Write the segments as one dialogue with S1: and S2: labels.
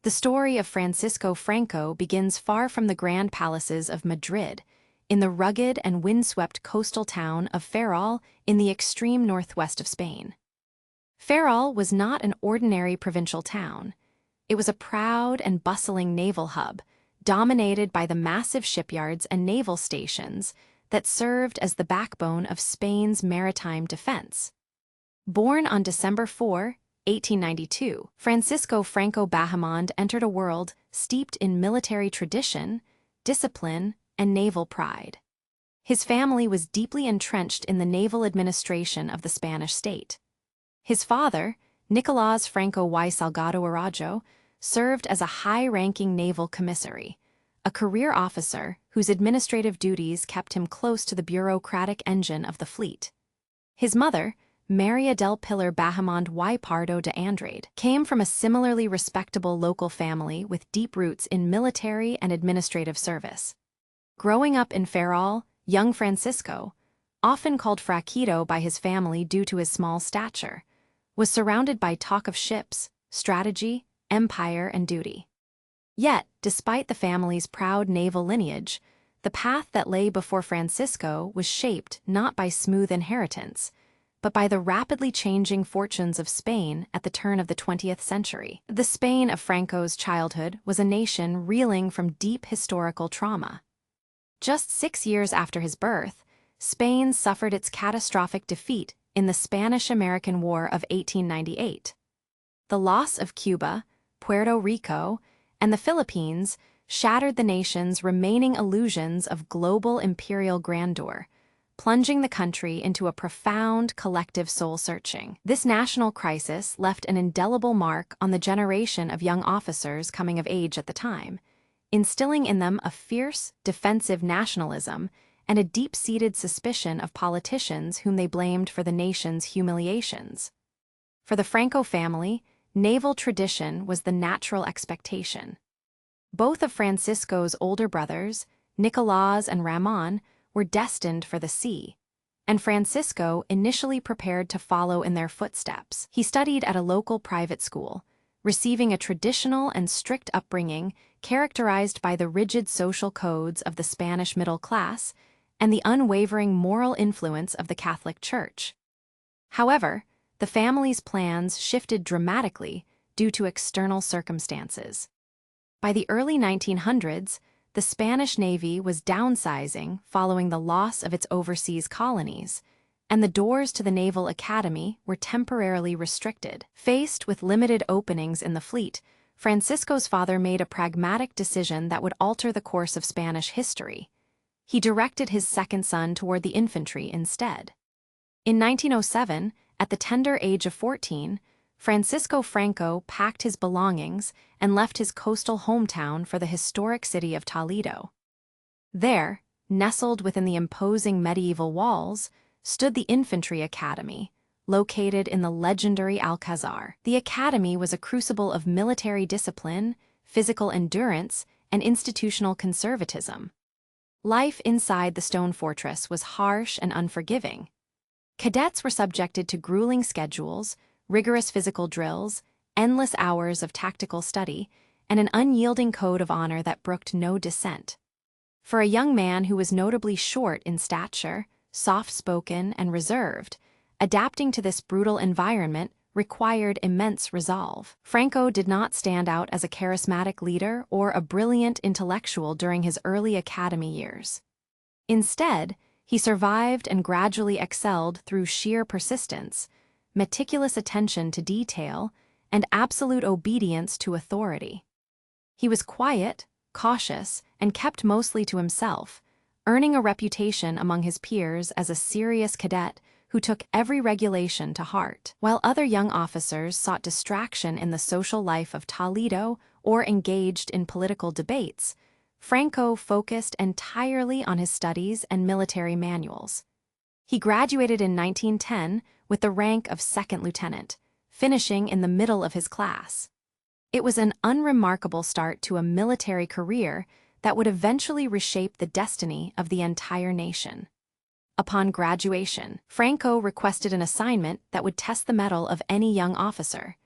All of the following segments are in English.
S1: The story of Francisco Franco begins far from the grand palaces of Madrid, in the rugged and windswept coastal town of Ferrol in the extreme northwest of Spain. Ferrol was not an ordinary provincial town. It was a proud and bustling naval hub, dominated by the massive shipyards and naval stations that served as the backbone of Spain's maritime defense. Born on December 4, 1892, Francisco Franco Bahamonde entered a world steeped in military tradition, discipline, and naval pride. His family was deeply entrenched in the naval administration of the Spanish state. His father, Nicolás Franco y Salgado Araujo, served as a high-ranking naval commissary, a career officer whose administrative duties kept him close to the bureaucratic engine of the fleet. His mother, Maria del Pilar Bahamonde y Pardo de Andrade, came from a similarly respectable local family with deep roots in military and administrative service. Growing up in Ferrol, young Francisco, often called Fraquito by his family due to his small stature, was surrounded by talk of ships, strategy, empire, and duty. Yet, despite the family's proud naval lineage, the path that lay before Francisco was shaped not by smooth inheritance, but by the rapidly changing fortunes of Spain at the turn of the 20th century. The Spain of Franco's childhood was a nation reeling from deep historical trauma. Just 6 years after his birth, Spain suffered its catastrophic defeat in the Spanish-American War of 1898. The loss of Cuba, Puerto Rico, and the Philippines shattered the nation's remaining illusions of global imperial grandeur, plunging the country into a profound collective soul-searching. This national crisis left an indelible mark on the generation of young officers coming of age at the time, instilling in them a fierce, defensive nationalism and a deep-seated suspicion of politicians whom they blamed for the nation's humiliations. For the Franco family, naval tradition was the natural expectation. Both of Francisco's older brothers, Nicolás and Ramón, were destined for the sea, and Francisco initially prepared to follow in their footsteps. He studied at a local private school, receiving a traditional and strict upbringing characterized by the rigid social codes of the Spanish middle class and the unwavering moral influence of the Catholic Church. However, the family's plans shifted dramatically due to external circumstances. By the early 1900s, the Spanish Navy was downsizing following the loss of its overseas colonies, and the doors to the Naval Academy were temporarily restricted. Faced with limited openings in the fleet, Francisco's father made a pragmatic decision that would alter the course of Spanish history. He directed his second son toward the infantry instead. In 1907, at the tender age of 14, Francisco Franco packed his belongings and left his coastal hometown for the historic city of Toledo. There, nestled within the imposing medieval walls, stood the Infantry Academy, located in the legendary Alcázar. The academy was a crucible of military discipline, physical endurance, and institutional conservatism. Life inside the stone fortress was harsh and unforgiving. Cadets were subjected to grueling schedules, rigorous physical drills, endless hours of tactical study, and an unyielding code of honor that brooked no dissent. For a young man who was notably short in stature, soft-spoken, and reserved, adapting to this brutal environment required immense resolve. Franco did not stand out as a charismatic leader or a brilliant intellectual during his early academy years. Instead, he survived and gradually excelled through sheer persistence, meticulous attention to detail, and absolute obedience to authority. He was quiet, cautious, and kept mostly to himself, earning a reputation among his peers as a serious cadet who took every regulation to heart. While other young officers sought distraction in the social life of Toledo or engaged in political debates, Franco focused entirely on his studies and military manuals. He graduated in 1910 with the rank of second lieutenant, finishing in the middle of his class. It was an unremarkable start to a military career that would eventually reshape the destiny of the entire nation. Upon graduation, Franco requested an assignment that would test the mettle of any young officer.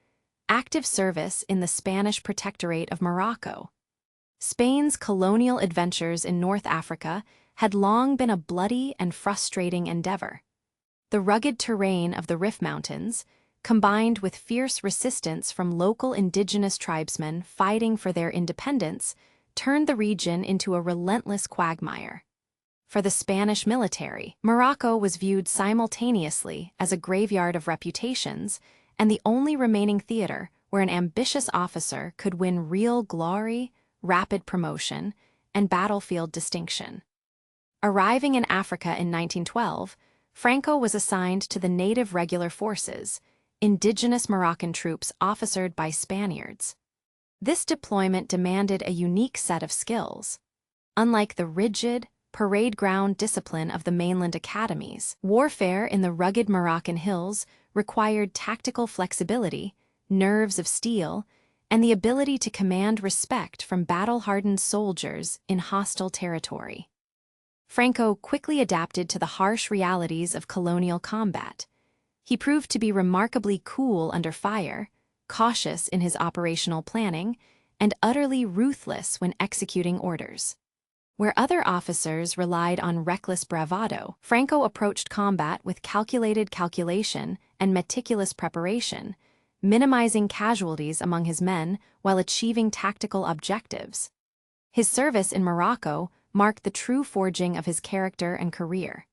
S1: Active service in the Spanish Protectorate of Morocco. Spain's colonial adventures in North Africa had long been a bloody and frustrating endeavor. The rugged terrain of the Rif Mountains, combined with fierce resistance from local indigenous tribesmen fighting for their independence, turned the region into a relentless quagmire. For the Spanish military, Morocco was viewed simultaneously as a graveyard of reputations and the only remaining theater where an ambitious officer could win real glory, rapid promotion, and battlefield distinction. Arriving in Africa in 1912, Franco was assigned to the native regular forces, indigenous Moroccan troops officered by Spaniards. This deployment demanded a unique set of skills. Unlike the rigid, parade ground discipline of the mainland academies, warfare in the rugged Moroccan hills required tactical flexibility, nerves of steel, and the ability to command respect from battle-hardened soldiers in hostile territory. Franco quickly adapted to the harsh realities of colonial combat. He proved to be remarkably cool under fire, cautious in his operational planning, and utterly ruthless when executing orders. Where other officers relied on reckless bravado, Franco approached combat with calculated calculation and meticulous preparation, minimizing casualties among his men while achieving tactical objectives. His service in Morocco marked the true forging of his character and career.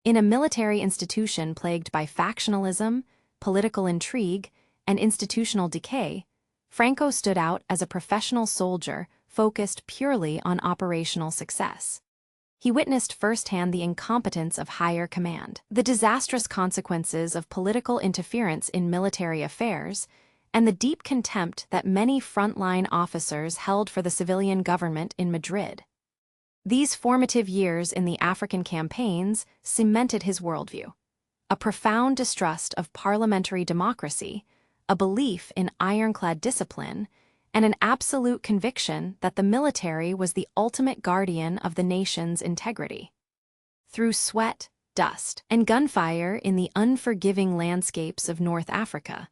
S1: In a military institution plagued by factionalism, political intrigue, and institutional decay, Franco stood out as a professional soldier focused purely on operational success. He witnessed firsthand the incompetence of higher command, the disastrous consequences of political interference in military affairs, and the deep contempt that many frontline officers held for the civilian government in Madrid. These formative years in the African campaigns cemented his worldview. A profound distrust of parliamentary democracy, a belief in ironclad discipline, and an absolute conviction that the military was the ultimate guardian of the nation's integrity. Through sweat, dust, and gunfire in the unforgiving landscapes of North Africa,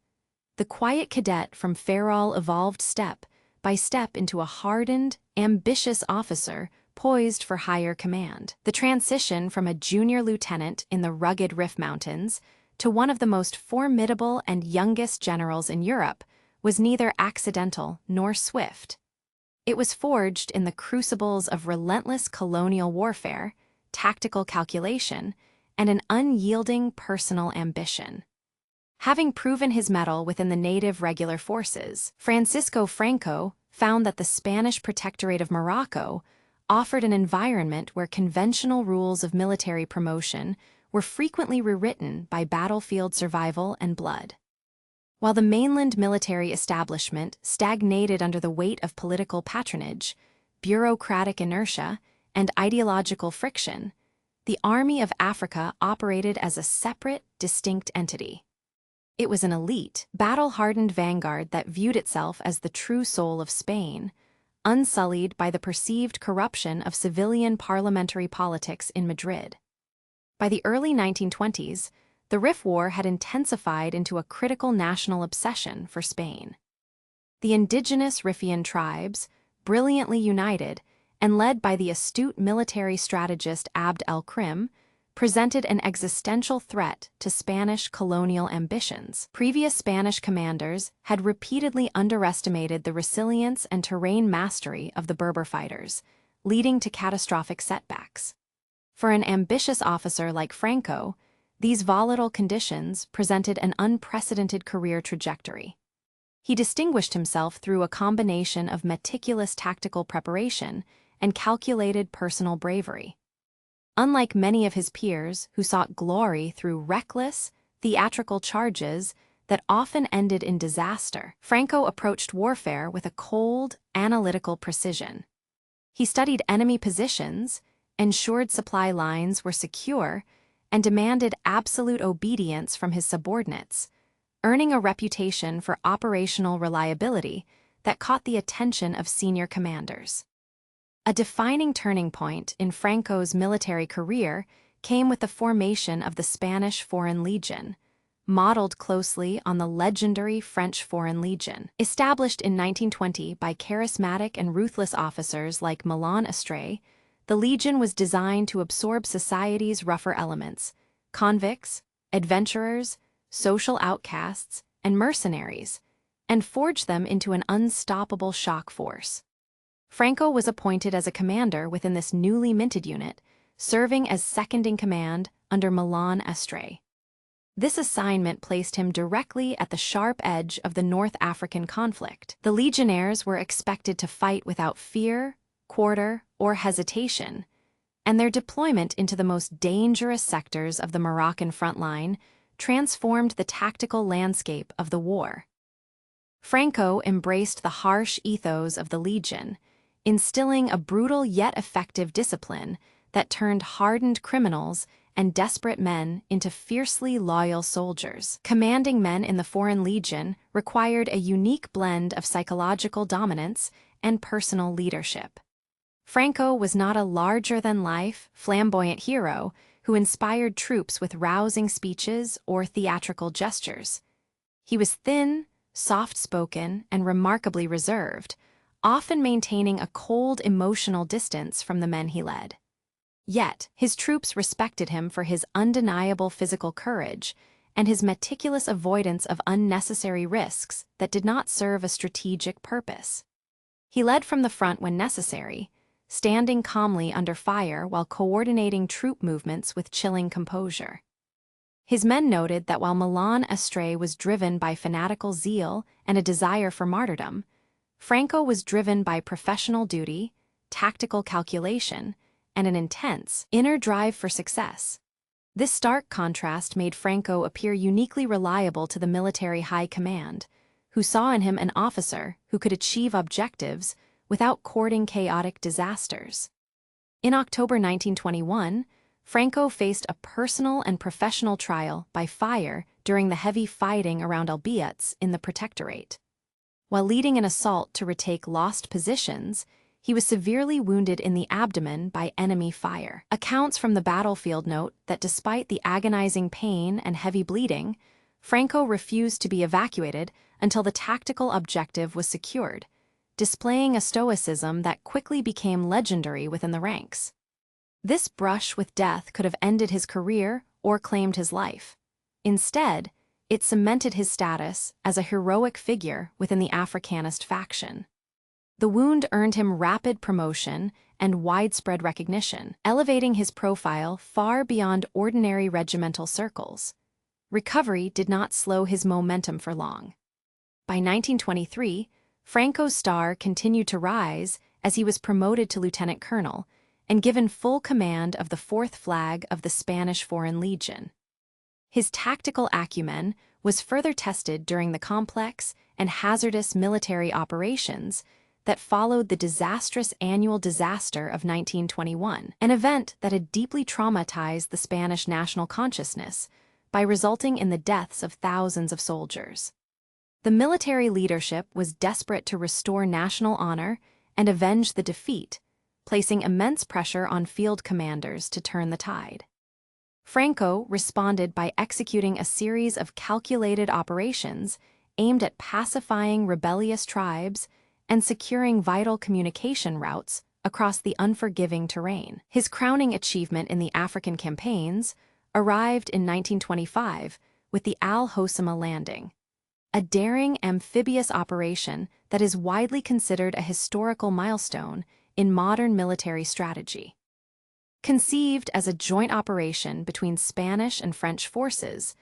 S1: the quiet cadet from Ferrol evolved step by step into a hardened, ambitious officer poised for higher command. The transition from a junior lieutenant in the rugged Rif Mountains to one of the most formidable and youngest generals in Europe was neither accidental nor swift. It was forged in the crucibles of relentless colonial warfare, tactical calculation, and an unyielding personal ambition. Having proven his mettle within the native regular forces, Francisco Franco found that the Spanish Protectorate of Morocco offered an environment where conventional rules of military promotion were frequently rewritten by battlefield survival and blood. While the mainland military establishment stagnated under the weight of political patronage, bureaucratic inertia, and ideological friction, the Army of Africa operated as a separate, distinct entity. It was an elite, battle-hardened vanguard that viewed itself as the true soul of Spain, unsullied by the perceived corruption of civilian parliamentary politics in Madrid. By the early 1920s, the Rif War had intensified into a critical national obsession for Spain. The indigenous Rifian tribes, brilliantly united and led by the astute military strategist Abd el-Krim, presented an existential threat to Spanish colonial ambitions. Previous Spanish commanders had repeatedly underestimated the resilience and terrain mastery of the Berber fighters, leading to catastrophic setbacks. For an ambitious officer like Franco, these volatile conditions presented an unprecedented career trajectory. He distinguished himself through a combination of meticulous tactical preparation and calculated personal bravery. Unlike many of his peers who sought glory through reckless, theatrical charges that often ended in disaster, Franco approached warfare with a cold, analytical precision. He studied enemy positions, ensured supply lines were secure, and demanded absolute obedience from his subordinates, earning a reputation for operational reliability that caught the attention of senior commanders. A defining turning point in Franco's military career came with the formation of the Spanish Foreign Legion, modeled closely on the legendary French Foreign Legion. Established in 1920 by charismatic and ruthless officers like Milan Astray, the Legion was designed to absorb society's rougher elements: convicts, adventurers, social outcasts, and mercenaries, and forge them into an unstoppable shock force. Franco was appointed as a commander within this newly minted unit, serving as second-in-command under Milan Astray. This assignment placed him directly at the sharp edge of the North African conflict. The legionnaires were expected to fight without fear, quarter, or hesitation, and their deployment into the most dangerous sectors of the Moroccan front line transformed the tactical landscape of the war. Franco embraced the harsh ethos of the Legion, instilling a brutal yet effective discipline that turned hardened criminals and desperate men into fiercely loyal soldiers. Commanding men in the Foreign Legion required a unique blend of psychological dominance and personal leadership. Franco was not a larger-than-life, flamboyant hero who inspired troops with rousing speeches or theatrical gestures. He was thin, soft-spoken, and remarkably reserved, often maintaining a cold emotional distance from the men he led. Yet, his troops respected him for his undeniable physical courage and his meticulous avoidance of unnecessary risks that did not serve a strategic purpose. He led from the front when necessary, standing calmly under fire while coordinating troop movements with chilling composure. His men noted that while Milan Astray was driven by fanatical zeal and a desire for martyrdom, Franco was driven by professional duty, tactical calculation, and an intense inner drive for success. This stark contrast made Franco appear uniquely reliable to the military high command, who saw in him an officer who could achieve objectives without courting chaotic disasters. In October 1921, Franco faced a personal and professional trial by fire during the heavy fighting around Albiats in the Protectorate. While leading an assault to retake lost positions, he was severely wounded in the abdomen by enemy fire. Accounts from the battlefield note that despite the agonizing pain and heavy bleeding, Franco refused to be evacuated until the tactical objective was secured, displaying a stoicism that quickly became legendary within the ranks. This brush with death could have ended his career or claimed his life. Instead, it cemented his status as a heroic figure within the Africanist faction. The wound earned him rapid promotion and widespread recognition, elevating his profile far beyond ordinary regimental circles. Recovery did not slow his momentum for long. By 1923, Franco's star continued to rise as he was promoted to lieutenant colonel and given full command of the 4th Flag of the Spanish Foreign Legion. His tactical acumen was further tested during the complex and hazardous military operations that followed the disastrous annual disaster of 1921, an event that had deeply traumatized the Spanish national consciousness by resulting in the deaths of thousands of soldiers. The military leadership was desperate to restore national honor and avenge the defeat, placing immense pressure on field commanders to turn the tide. Franco responded by executing a series of calculated operations aimed at pacifying rebellious tribes and securing vital communication routes across the unforgiving terrain. His crowning achievement in the African campaigns arrived in 1925 with the Al Hoceima landing, a daring amphibious operation that is widely considered a historical milestone in modern military strategy. Conceived as a joint operation between Spanish and French forces,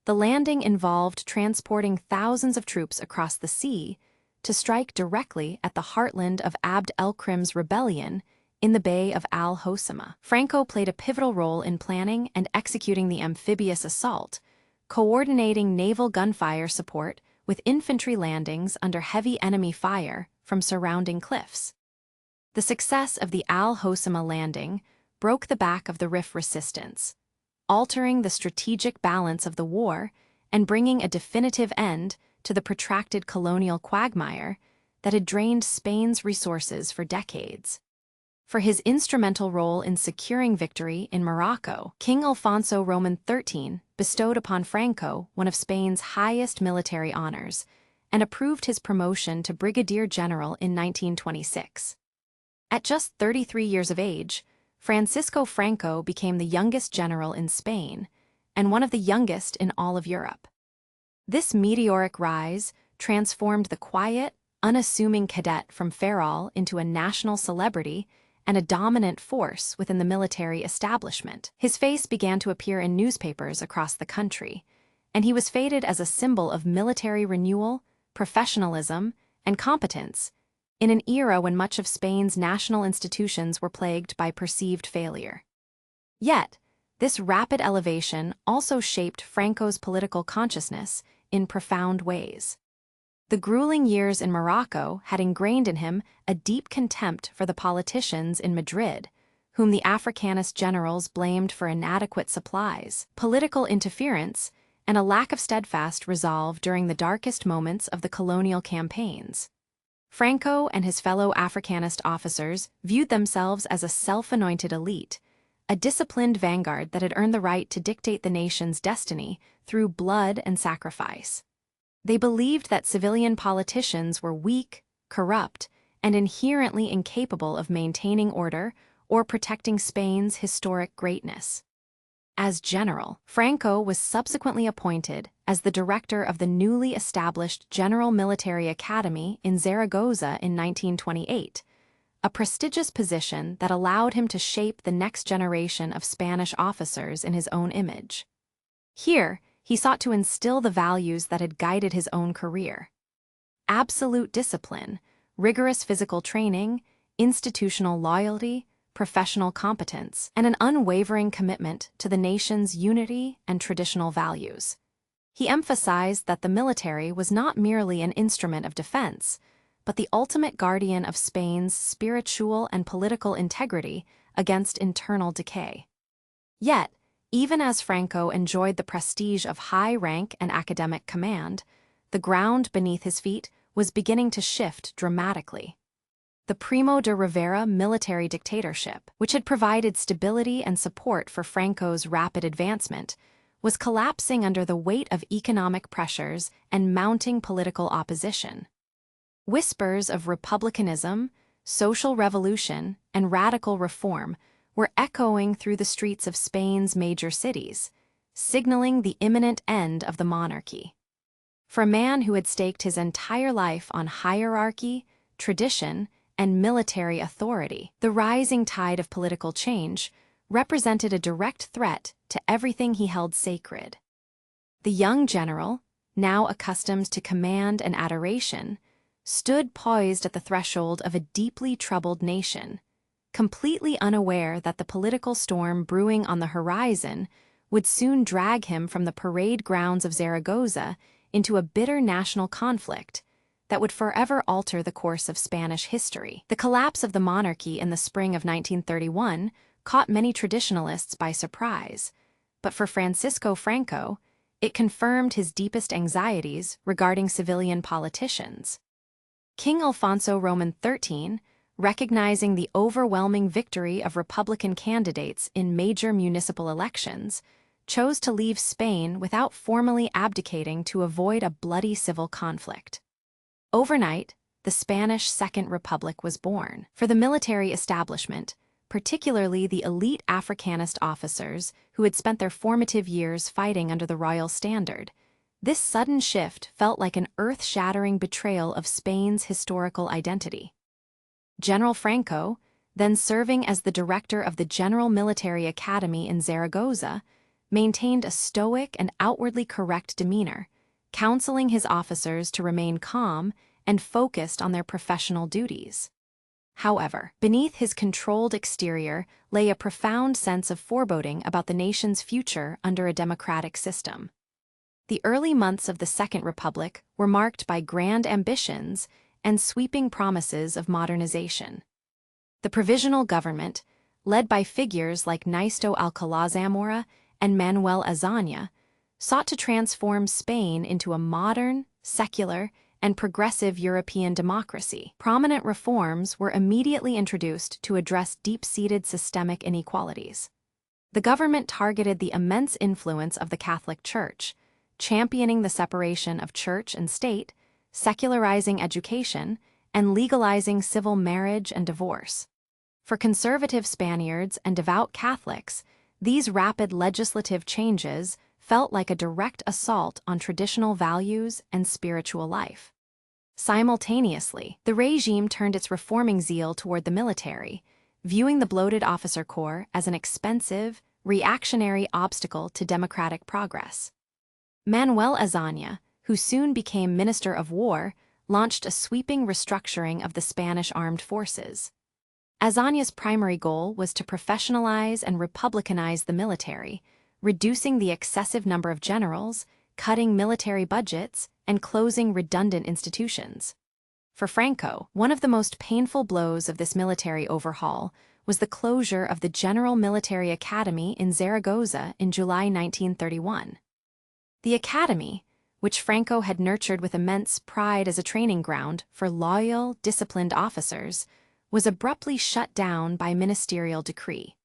S1: the landing involved transporting thousands of troops across the sea to strike directly at the heartland of Abd el-Krim's rebellion in the Bay of Al Hoceima. Franco played a pivotal role in planning and executing the amphibious assault, coordinating naval gunfire support with infantry landings under heavy enemy fire from surrounding cliffs. The success of the Al Hoceima landing broke the back of the Rif resistance, altering the strategic balance of the war and bringing a definitive end to the protracted colonial quagmire that had drained Spain's resources for decades. For his instrumental role in securing victory in Morocco, King Alfonso Roman XIII bestowed upon Franco one of Spain's highest military honors and approved his promotion to brigadier general in 1926. At just 33 years of age, Francisco Franco became the youngest general in Spain and one of the youngest in all of Europe. This meteoric rise transformed the quiet, unassuming cadet from Ferrol into a national celebrity and a dominant force within the military establishment. His face began to appear in newspapers across the country, and he was feted as a symbol of military renewal, professionalism, and competence in an era when much of Spain's national institutions were plagued by perceived failure. Yet, this rapid elevation also shaped Franco's political consciousness in profound ways. The grueling years in Morocco had ingrained in him a deep contempt for the politicians in Madrid, whom the Africanist generals blamed for inadequate supplies, political interference, and a lack of steadfast resolve during the darkest moments of the colonial campaigns. Franco and his fellow Africanist officers viewed themselves as a self-anointed elite, a disciplined vanguard that had earned the right to dictate the nation's destiny through blood and sacrifice. They believed that civilian politicians were weak, corrupt, and inherently incapable of maintaining order or protecting Spain's historic greatness. As general, Franco was subsequently appointed as the director of the newly established General Military Academy in Zaragoza in 1928, a prestigious position that allowed him to shape the next generation of Spanish officers in his own image. Here, he sought to instill the values that had guided his own career: absolute discipline, rigorous physical training, institutional loyalty, professional competence, and an unwavering commitment to the nation's unity and traditional values. He emphasized that the military was not merely an instrument of defense, but the ultimate guardian of Spain's spiritual and political integrity against internal decay. Yet, even as Franco enjoyed the prestige of high rank and academic command, the ground beneath his feet was beginning to shift dramatically. The Primo de Rivera military dictatorship, which had provided stability and support for Franco's rapid advancement, was collapsing under the weight of economic pressures and mounting political opposition. Whispers of republicanism, social revolution, and radical reform were echoing through the streets of Spain's major cities, signaling the imminent end of the monarchy. For a man who had staked his entire life on hierarchy, tradition, and military authority, the rising tide of political change represented a direct threat to everything he held sacred. The young general, now accustomed to command and adoration, stood poised at the threshold of a deeply troubled nation, completely unaware that the political storm brewing on the horizon would soon drag him from the parade grounds of Zaragoza into a bitter national conflict that would forever alter the course of Spanish history. The collapse of the monarchy in the spring of 1931 caught many traditionalists by surprise, but for Francisco Franco, it confirmed his deepest anxieties regarding civilian politicians. King Alfonso Roman XIII, recognizing the overwhelming victory of Republican candidates in major municipal elections, chose to leave Spain without formally abdicating to avoid a bloody civil conflict. Overnight, the Spanish Second Republic was born. For the military establishment, particularly the elite Africanist officers who had spent their formative years fighting under the royal standard, this sudden shift felt like an earth-shattering betrayal of Spain's historical identity. General Franco, then serving as the director of the General Military Academy in Zaragoza, maintained a stoic and outwardly correct demeanor, counseling his officers to remain calm and focused on their professional duties. However, beneath his controlled exterior lay a profound sense of foreboding about the nation's future under a democratic system. The early months of the Second Republic were marked by grand ambitions and sweeping promises of modernization. The provisional government, led by figures like Naisto Alcalá Zamora and Manuel Azaña, sought to transform Spain into a modern, secular, and progressive European democracy. Prominent reforms were immediately introduced to address deep-seated systemic inequalities. The government targeted the immense influence of the Catholic Church, championing the separation of church and state, secularizing education, and legalizing civil marriage and divorce. For conservative Spaniards and devout Catholics, these rapid legislative changes felt like a direct assault on traditional values and spiritual life. Simultaneously, the regime turned its reforming zeal toward the military, viewing the bloated officer corps as an expensive, reactionary obstacle to democratic progress. Manuel Azaña, who soon became Minister of War, launched a sweeping restructuring of the Spanish armed forces. Azaña's primary goal was to professionalize and republicanize the military, reducing the excessive number of generals, cutting military budgets, and closing redundant institutions. For Franco, one of the most painful blows of this military overhaul was the closure of the General Military Academy in Zaragoza in July 1931. The academy, which Franco had nurtured with immense pride as a training ground for loyal, disciplined officers, was abruptly shut down by ministerial decree.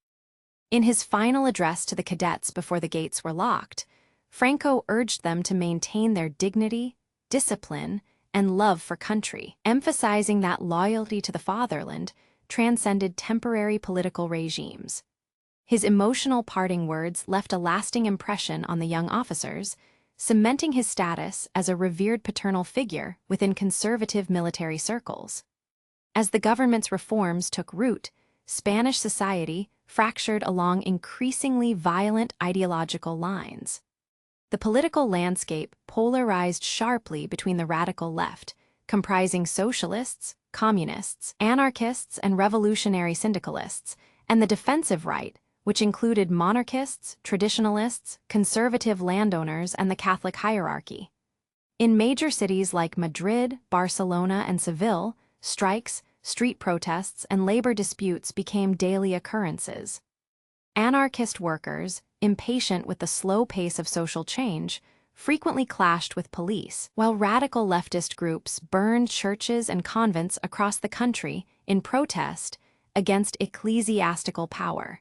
S1: In his final address to the cadets before the gates were locked, Franco urged them to maintain their dignity, discipline, and love for country, emphasizing that loyalty to the fatherland transcended temporary political regimes. His emotional parting words left a lasting impression on the young officers, cementing his status as a revered paternal figure within conservative military circles. As the government's reforms took root, Spanish society fractured along increasingly violent ideological lines. The political landscape polarized sharply between the radical left, comprising socialists, communists, anarchists, and revolutionary syndicalists, and the defensive right, which included monarchists, traditionalists, conservative landowners, and the Catholic hierarchy. In major cities like Madrid, Barcelona, and Seville, strikes, street protests, and labor disputes became daily occurrences. Anarchist workers, impatient with the slow pace of social change, frequently clashed with police, while radical leftist groups burned churches and convents across the country in protest against ecclesiastical power.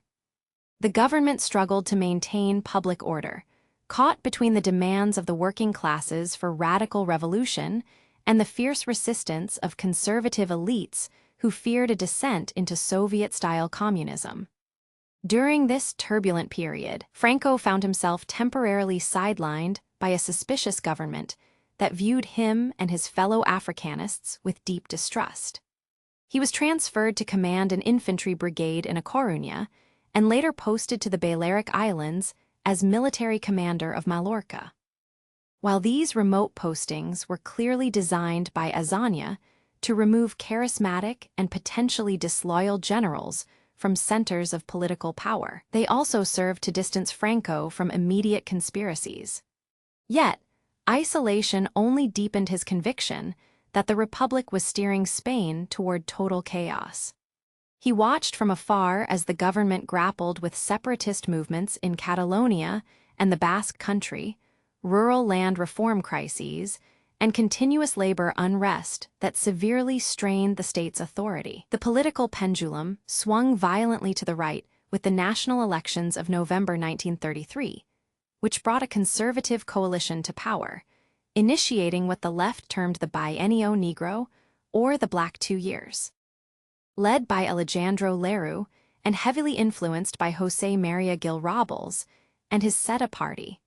S1: The government struggled to maintain public order, caught between the demands of the working classes for radical revolution and the fierce resistance of conservative elites who feared a descent into Soviet-style communism. During this turbulent period, Franco found himself temporarily sidelined by a suspicious government that viewed him and his fellow Africanists with deep distrust. He was transferred to command an infantry brigade in A Coruña and later posted to the Balearic Islands as military commander of Mallorca. While these remote postings were clearly designed by Azaña to remove charismatic and potentially disloyal generals from centers of political power, they also served to distance Franco from immediate conspiracies. Yet, isolation only deepened his conviction that the Republic was steering Spain toward total chaos. He watched from afar as the government grappled with separatist movements in Catalonia and the Basque Country, rural land reform crises, and continuous labor unrest that severely strained the state's authority. The political pendulum swung violently to the right with the national elections of November 1933, which brought a conservative coalition to power, initiating what the left termed the Bienio Negro, or the Black 2 Years. Led by Alejandro Lerroux and heavily influenced by José María Gil Robles and his SETA party,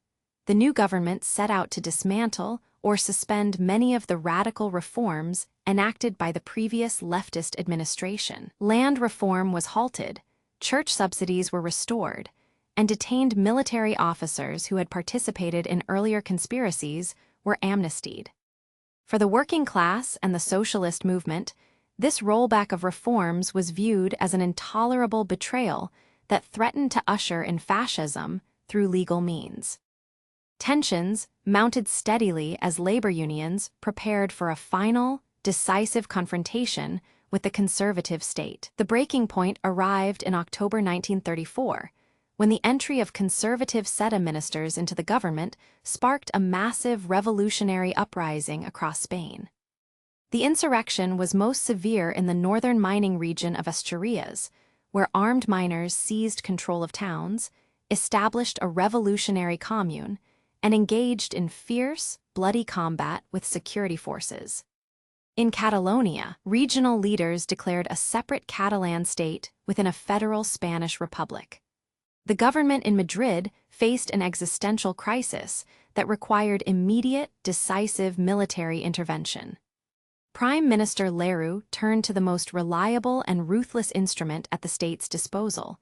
S1: the new government set out to dismantle or suspend many of the radical reforms enacted by the previous leftist administration. Land reform was halted, church subsidies were restored, and detained military officers who had participated in earlier conspiracies were amnestied. For the working class and the socialist movement, this rollback of reforms was viewed as an intolerable betrayal that threatened to usher in fascism through legal means. Tensions mounted steadily as labor unions prepared for a final, decisive confrontation with the conservative state. The breaking point arrived in October 1934, when the entry of conservative SETA ministers into the government sparked a massive revolutionary uprising across Spain. The insurrection was most severe in the northern mining region of Asturias, where armed miners seized control of towns, established a revolutionary commune, and engaged in fierce, bloody combat with security forces. In Catalonia, regional leaders declared a separate Catalan state within a federal Spanish republic. The government in Madrid faced an existential crisis that required immediate, decisive military intervention. Prime Minister Lerroux turned to the most reliable and ruthless instrument at the state's disposal,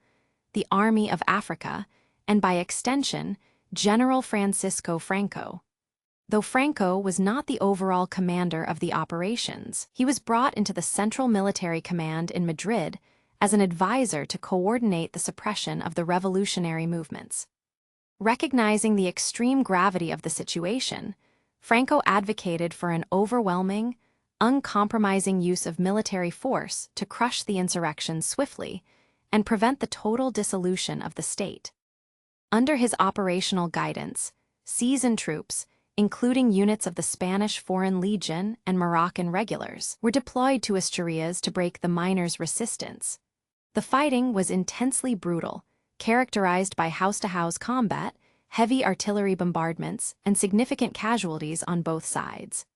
S1: the Army of Africa, and by extension, General Francisco Franco. Though Franco was not the overall commander of the operations, he was brought into the Central Military Command in Madrid as an advisor to coordinate the suppression of the revolutionary movements. Recognizing the extreme gravity of the situation, Franco advocated for an overwhelming, uncompromising use of military force to crush the insurrection swiftly and prevent the total dissolution of the state. Under his operational guidance, seasoned troops, including units of the Spanish Foreign Legion and Moroccan regulars, were deployed to Asturias to break the miners' resistance. The fighting was intensely brutal, characterized by house-to-house combat, heavy artillery bombardments, and significant casualties on both sides.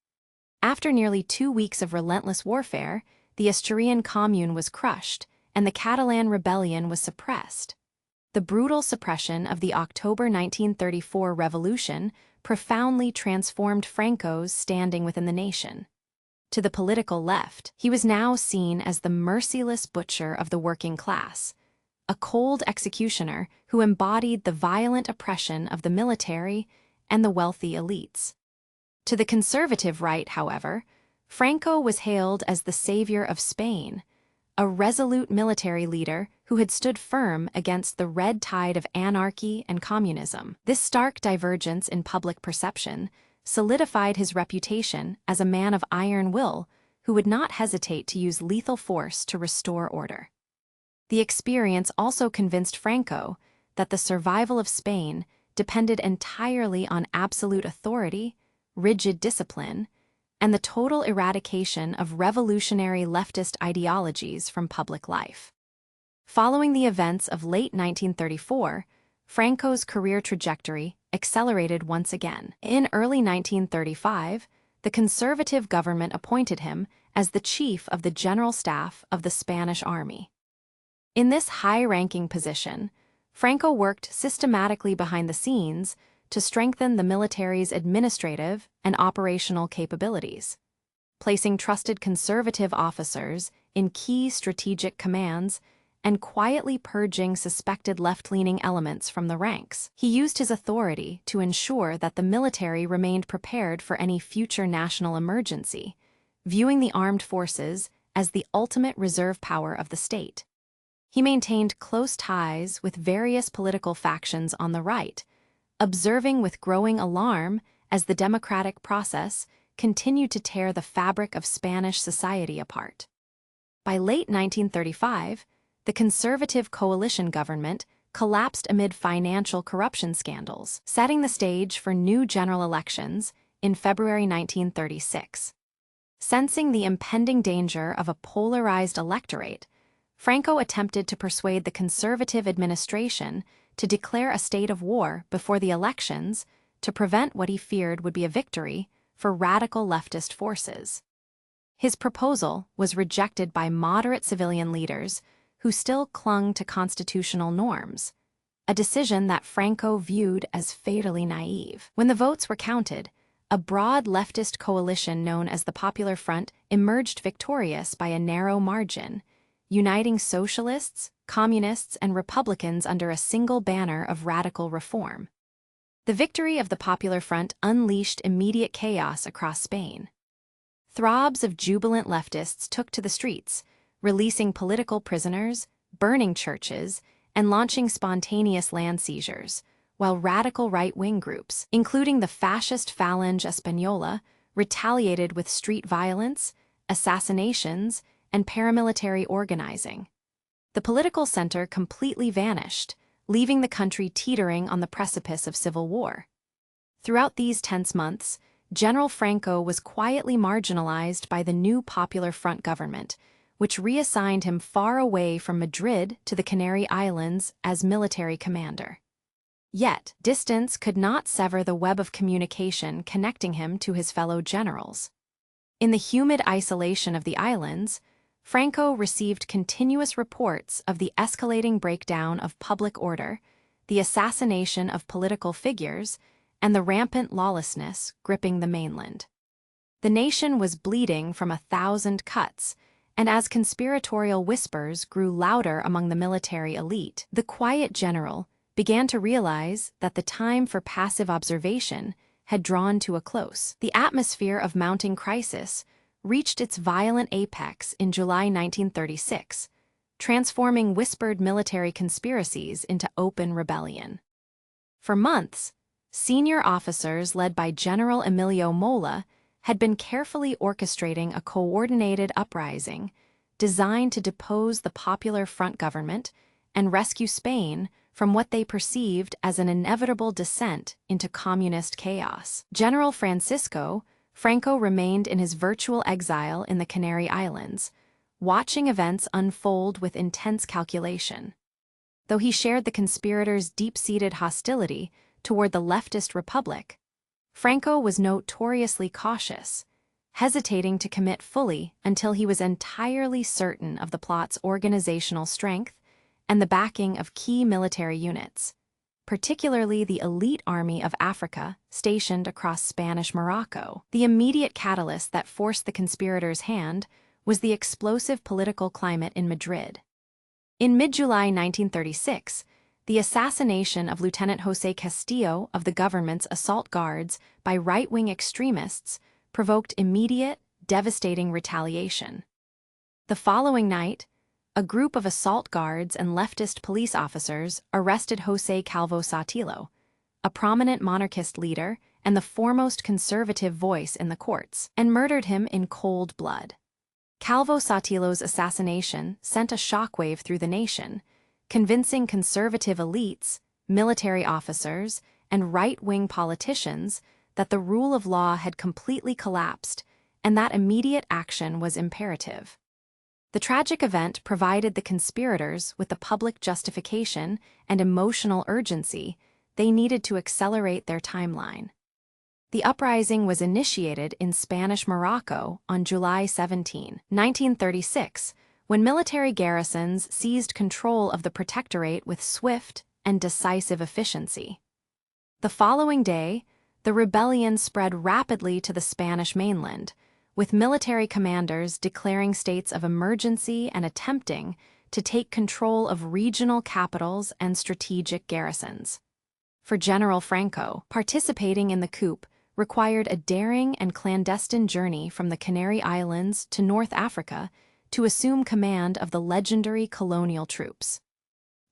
S1: After nearly 2 weeks of relentless warfare, the Asturian commune was crushed, and the Catalan rebellion was suppressed. The brutal suppression of the October 1934 revolution profoundly transformed Franco's standing within the nation. To the political left, he was now seen as the merciless butcher of the working class, a cold executioner who embodied the violent oppression of the military and the wealthy elites. To the conservative right, however, Franco was hailed as the savior of Spain, a resolute military leader who had stood firm against the red tide of anarchy and communism. This stark divergence in public perception solidified his reputation as a man of iron will who would not hesitate to use lethal force to restore order. The experience also convinced Franco that the survival of Spain depended entirely on absolute authority, rigid discipline, and the total eradication of revolutionary leftist ideologies from public life. Following the events of late 1934, Franco's career trajectory accelerated once again. In early 1935, the conservative government appointed him as the chief of the General Staff of the Spanish Army. In this high-ranking position, Franco worked systematically behind the scenes to strengthen the military's administrative and operational capabilities, placing trusted conservative officers in key strategic commands and quietly purging suspected left-leaning elements from the ranks. He used his authority to ensure that the military remained prepared for any future national emergency, viewing the armed forces as the ultimate reserve power of the state. He maintained close ties with various political factions on the right, observing with growing alarm as the democratic process continued to tear the fabric of Spanish society apart. By late 1935, the conservative coalition government collapsed amid financial corruption scandals, setting the stage for new general elections in February 1936. Sensing the impending danger of a polarized electorate, Franco attempted to persuade the conservative administration to declare a state of war before the elections to prevent what he feared would be a victory for radical leftist forces. His proposal was rejected by moderate civilian leaders who still clung to constitutional norms, a decision that Franco viewed as fatally naive. When the votes were counted, a broad leftist coalition known as the Popular Front emerged victorious by a narrow margin, uniting socialists, communists, and Republicans under a single banner of radical reform. The victory of the Popular Front unleashed immediate chaos across Spain. Throbs of jubilant leftists took to the streets, releasing political prisoners, burning churches, and launching spontaneous land seizures, while radical right-wing groups, including the fascist Falange Española, retaliated with street violence, assassinations, and paramilitary organizing. The political center completely vanished, leaving the country teetering on the precipice of civil war. Throughout these tense months, General Franco was quietly marginalized by the new Popular Front government, which reassigned him far away from Madrid to the Canary Islands as military commander. Yet, distance could not sever the web of communication connecting him to his fellow generals. In the humid isolation of the islands, Franco received continuous reports of the escalating breakdown of public order, the assassination of political figures, and the rampant lawlessness gripping the mainland. The nation was bleeding from 1,000 cuts, and as conspiratorial whispers grew louder among the military elite, the quiet general began to realize that the time for passive observation had drawn to a close. The atmosphere of mounting crisis reached its violent apex in July 1936, transforming whispered military conspiracies into open rebellion. For months, senior officers led by General Emilio Mola had been carefully orchestrating a coordinated uprising designed to depose the Popular Front government and rescue Spain from what they perceived as an inevitable descent into communist chaos. General Francisco Franco remained in his virtual exile in the Canary Islands, watching events unfold with intense calculation. Though he shared the conspirators' deep-seated hostility toward the leftist republic, Franco was notoriously cautious, hesitating to commit fully until he was entirely certain of the plot's organizational strength and the backing of key military units, particularly the elite army of Africa stationed across Spanish Morocco. The immediate catalyst that forced the conspirators' hand was the explosive political climate in Madrid. In mid-July 1936, the assassination of Lieutenant José Castillo of the government's assault guards by right-wing extremists provoked immediate, devastating retaliation. The following night, a group of assault guards and leftist police officers arrested José Calvo Sotelo, a prominent monarchist leader and the foremost conservative voice in the courts, and murdered him in cold blood. Calvo Sotelo's assassination sent a shockwave through the nation, convincing conservative elites, military officers, and right-wing politicians that the rule of law had completely collapsed and that immediate action was imperative. The tragic event provided the conspirators with the public justification and emotional urgency they needed to accelerate their timeline. The uprising was initiated in Spanish Morocco on July 17, 1936, when military garrisons seized control of the protectorate with swift and decisive efficiency. The following day, the rebellion spread rapidly to the Spanish mainland, with military commanders declaring states of emergency and attempting to take control of regional capitals and strategic garrisons. For General Franco, participating in the coup required a daring and clandestine journey from the Canary Islands to North Africa to assume command of the legendary colonial troops.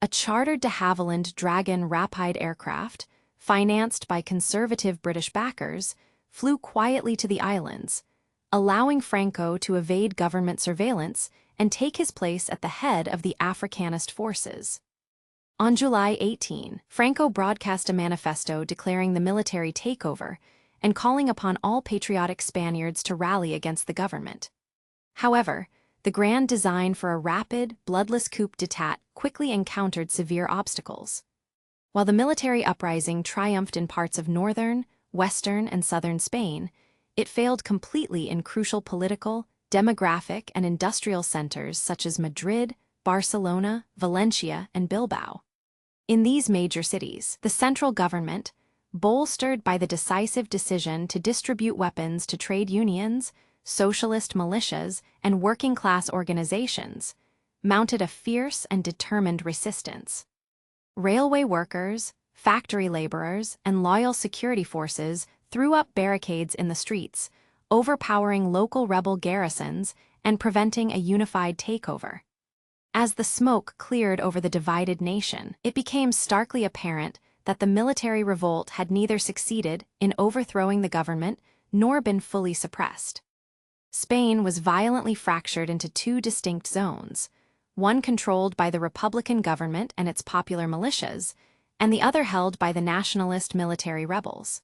S1: A chartered de Havilland Dragon Rapide aircraft, financed by conservative British backers, flew quietly to the islands, allowing Franco to evade government surveillance and take his place at the head of the Africanist forces. On July 18, Franco broadcast a manifesto declaring the military takeover and calling upon all patriotic Spaniards to rally against the government. However, the grand design for a rapid, bloodless coup d'etat quickly encountered severe obstacles. While the military uprising triumphed in parts of northern, western, and southern Spain, it failed completely in crucial political, demographic, and industrial centers such as Madrid, Barcelona, Valencia, and Bilbao. In these major cities, the central government, bolstered by the decisive decision to distribute weapons to trade unions, socialist militias, and working-class organizations, mounted a fierce and determined resistance. Railway workers, factory laborers, and loyal security forces threw up barricades in the streets, overpowering local rebel garrisons and preventing a unified takeover. As the smoke cleared over the divided nation, it became starkly apparent that the military revolt had neither succeeded in overthrowing the government nor been fully suppressed. Spain was violently fractured into two distinct zones, one controlled by the Republican government and its popular militias, and the other held by the nationalist military rebels.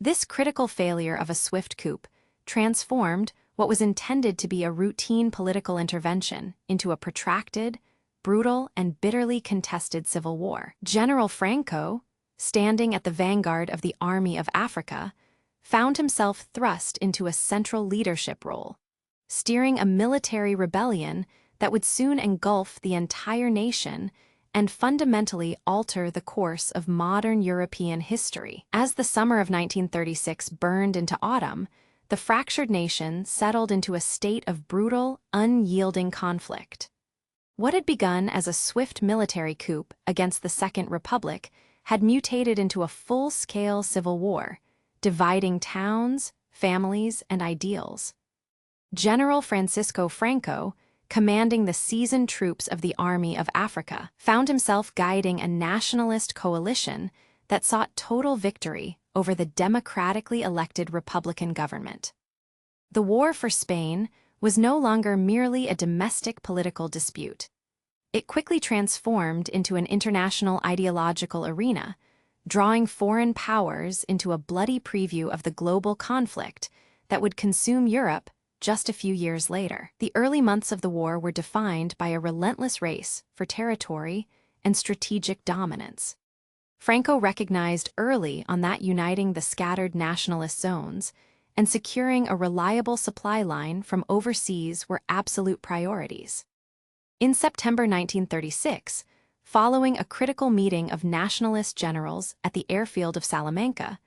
S1: This critical failure of a swift coup transformed what was intended to be a routine political intervention into a protracted, brutal, and bitterly contested civil war. General Franco, standing at the vanguard of the Army of Africa, found himself thrust into a central leadership role, steering a military rebellion that would soon engulf the entire nation and fundamentally alter the course of modern European history. As the summer of 1936 burned into autumn, the fractured nation settled into a state of brutal, unyielding conflict. What had begun as a swift military coup against the Second Republic had mutated into a full-scale civil war, dividing towns, families, and ideals. General Francisco Franco, commanding the seasoned troops of the Army of Africa, found himself guiding a nationalist coalition that sought total victory over the democratically elected Republican government. The war for Spain was no longer merely a domestic political dispute. It quickly transformed into an international ideological arena, drawing foreign powers into a bloody preview of the global conflict that would consume Europe just a few years later. The early months of the war were defined by a relentless race for territory and strategic dominance. Franco recognized early on that uniting the scattered nationalist zones and securing a reliable supply line from overseas were absolute priorities. In September 1936, following a critical meeting of nationalist generals at the airfield of Salamanca,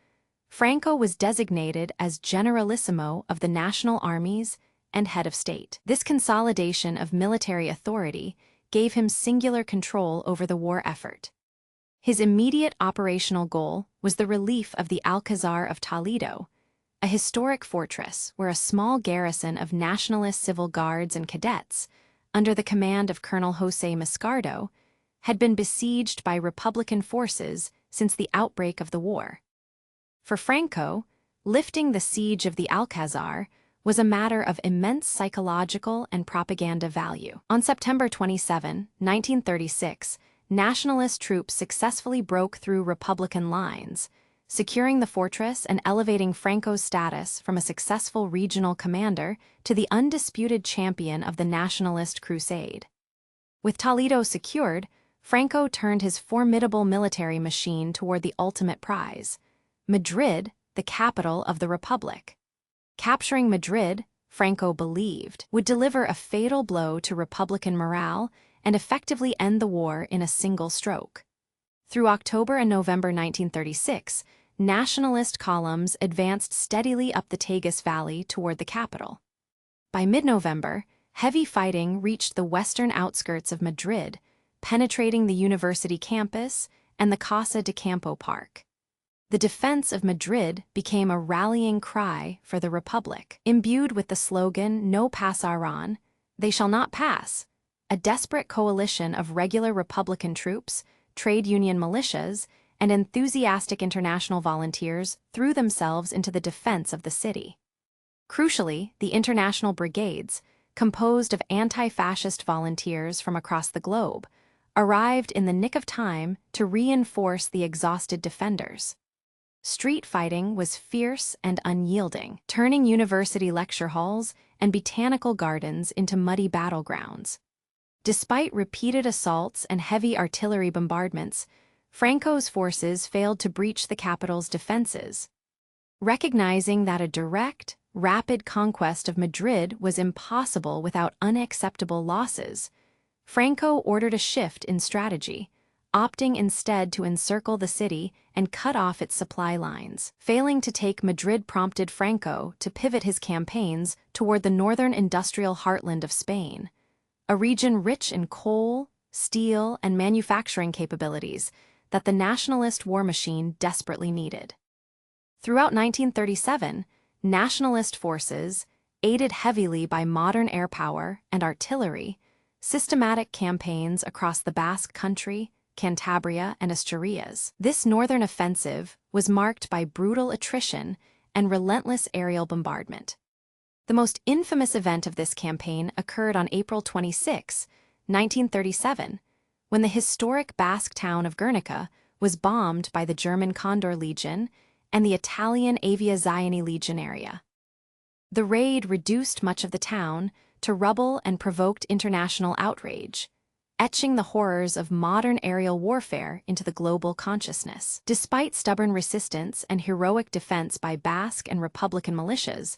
S1: Franco was designated as Generalissimo of the national armies and head of state. This consolidation of military authority gave him singular control over the war effort. His immediate operational goal was the relief of the Alcazar of Toledo, a historic fortress where a small garrison of nationalist civil guards and cadets, under the command of Colonel José Moscardo, had been besieged by Republican forces since the outbreak of the war. For Franco, lifting the siege of the Alcazar was a matter of immense psychological and propaganda value. On September 27, 1936, nationalist troops successfully broke through Republican lines, securing the fortress and elevating Franco's status from a successful regional commander to the undisputed champion of the nationalist crusade. With Toledo secured, Franco turned his formidable military machine toward the ultimate prize: Madrid, the capital of the Republic. Capturing Madrid, Franco believed, would deliver a fatal blow to Republican morale and effectively end the war in a single stroke. Through October and November 1936, nationalist columns advanced steadily up the Tagus Valley toward the capital. By mid-November, heavy fighting reached the western outskirts of Madrid, penetrating the university campus and the Casa de Campo Park. The defense of Madrid became a rallying cry for the Republic. Imbued with the slogan, "No pasarán," they shall not pass, a desperate coalition of regular Republican troops, trade union militias, and enthusiastic international volunteers threw themselves into the defense of the city. Crucially, the international brigades, composed of anti-fascist volunteers from across the globe, arrived in the nick of time to reinforce the exhausted defenders. Street fighting was fierce and unyielding, turning university lecture halls and botanical gardens into muddy battlegrounds. Despite repeated assaults and heavy artillery bombardments, Franco's forces failed to breach the capital's defenses. Recognizing that a direct, rapid conquest of Madrid was impossible without unacceptable losses, Franco ordered a shift in strategy, opting instead to encircle the city and cut off its supply lines. Failing to take Madrid prompted Franco to pivot his campaigns toward the northern industrial heartland of Spain, a region rich in coal, steel, and manufacturing capabilities that the nationalist war machine desperately needed. Throughout 1937, nationalist forces, aided heavily by modern air power and artillery, systematic campaigns across the Basque Country, Cantabria, and Asturias. This northern offensive was marked by brutal attrition and relentless aerial bombardment. The most infamous event of this campaign occurred on April 26, 1937, when the historic Basque town of Guernica was bombed by the German Condor Legion and the Italian Aviazione Legion area. The raid reduced much of the town to rubble and provoked international outrage, etching the horrors of modern aerial warfare into the global consciousness. Despite stubborn resistance and heroic defense by Basque and Republican militias,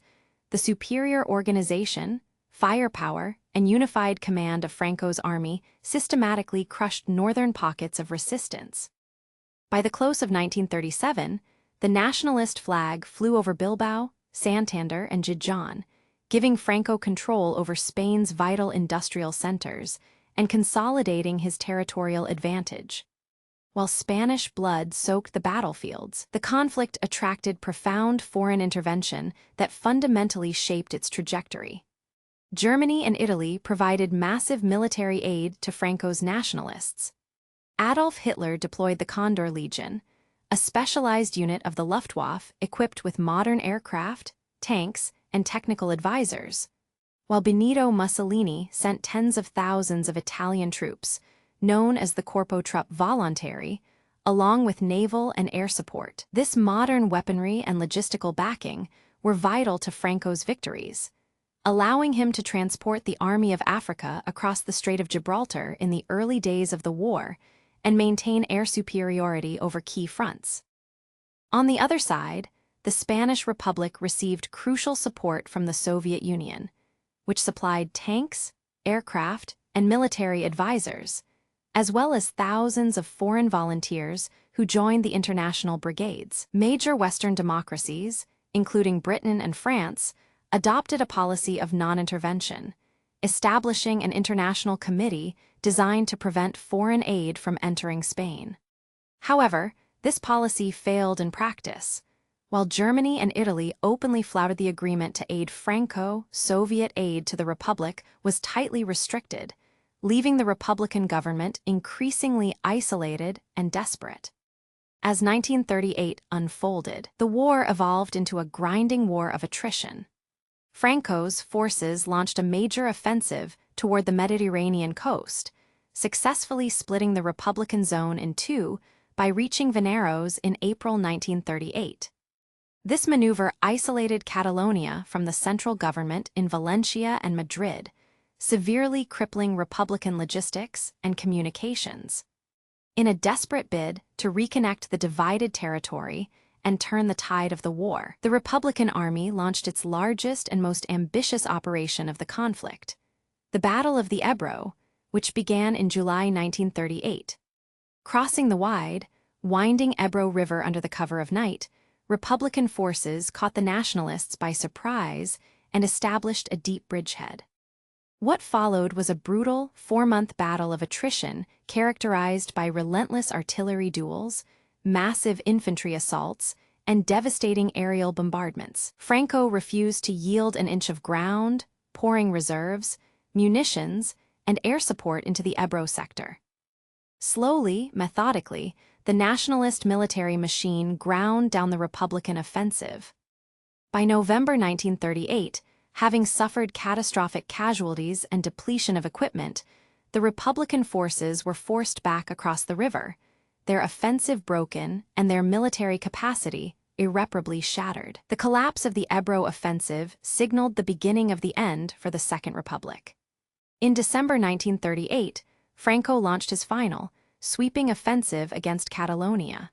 S1: the superior organization, firepower, and unified command of Franco's army systematically crushed northern pockets of resistance. By the close of 1937, the nationalist flag flew over Bilbao, Santander, and Gijón, giving Franco control over Spain's vital industrial centers and consolidating his territorial advantage. While Spanish blood soaked the battlefields, the conflict attracted profound foreign intervention that fundamentally shaped its trajectory. Germany and Italy provided massive military aid to Franco's nationalists. Adolf Hitler deployed the Condor Legion, a specialized unit of the Luftwaffe equipped with modern aircraft, tanks, and technical advisors, while Benito Mussolini sent tens of thousands of Italian troops, known as the Corpo Truppe Volontarie, along with naval and air support. This modern weaponry and logistical backing were vital to Franco's victories, allowing him to transport the Army of Africa across the Strait of Gibraltar in the early days of the war and maintain air superiority over key fronts. On the other side, the Spanish Republic received crucial support from the Soviet Union, which supplied tanks, aircraft, and military advisors, as well as thousands of foreign volunteers who joined the international brigades. Major Western democracies, including Britain and France, adopted a policy of non-intervention, establishing an international committee designed to prevent foreign aid from entering Spain. However, this policy failed in practice. While Germany and Italy openly flouted the agreement to aid Franco, Soviet aid to the Republic was tightly restricted, leaving the Republican government increasingly isolated and desperate. As 1938 unfolded, the war evolved into a grinding war of attrition. Franco's forces launched a major offensive toward the Mediterranean coast, successfully splitting the Republican zone in two by reaching Veneros in April 1938. This maneuver isolated Catalonia from the central government in Valencia and Madrid, severely crippling Republican logistics and communications. In a desperate bid to reconnect the divided territory and turn the tide of the war, the Republican Army launched its largest and most ambitious operation of the conflict, the Battle of the Ebro, which began in July 1938. Crossing the wide, winding Ebro River under the cover of night, Republican forces caught the nationalists by surprise and established a deep bridgehead. What followed was a brutal, 4-month battle of attrition characterized by relentless artillery duels, massive infantry assaults, and devastating aerial bombardments. Franco refused to yield an inch of ground, pouring reserves, munitions, and air support into the Ebro sector. Slowly, methodically, the nationalist military machine ground down the Republican offensive. By November 1938, having suffered catastrophic casualties and depletion of equipment, the Republican forces were forced back across the river, their offensive broken and their military capacity irreparably shattered. The collapse of the Ebro offensive signaled the beginning of the end for the Second Republic. In December 1938, Franco launched his final, sweeping offensive against Catalonia.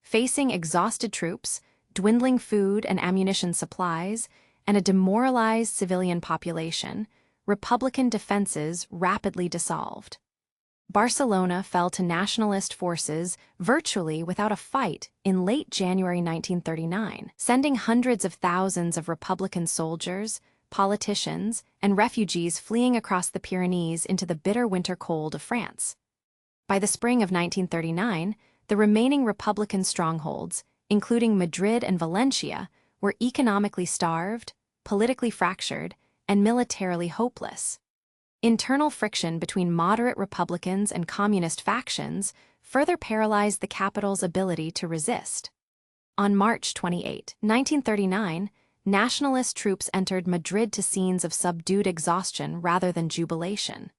S1: Facing exhausted troops, dwindling food and ammunition supplies, and a demoralized civilian population, Republican defenses rapidly dissolved. Barcelona fell to nationalist forces virtually without a fight in late January 1939, sending hundreds of thousands of Republican soldiers, politicians, and refugees fleeing across the Pyrenees into the bitter winter cold of France. By the spring of 1939, the remaining Republican strongholds, including Madrid and Valencia, were economically starved, politically fractured, and militarily hopeless. Internal friction between moderate Republicans and communist factions further paralyzed the capital's ability to resist. On March 28, 1939, nationalist troops entered Madrid to scenes of subdued exhaustion rather than jubilation.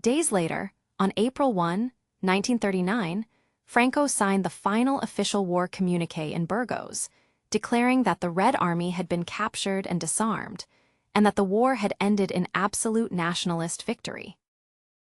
S1: Days later, on April 1, 1939, Franco signed the final official war communiqué in Burgos, declaring that the Red Army had been captured and disarmed, and that the war had ended in absolute nationalist victory.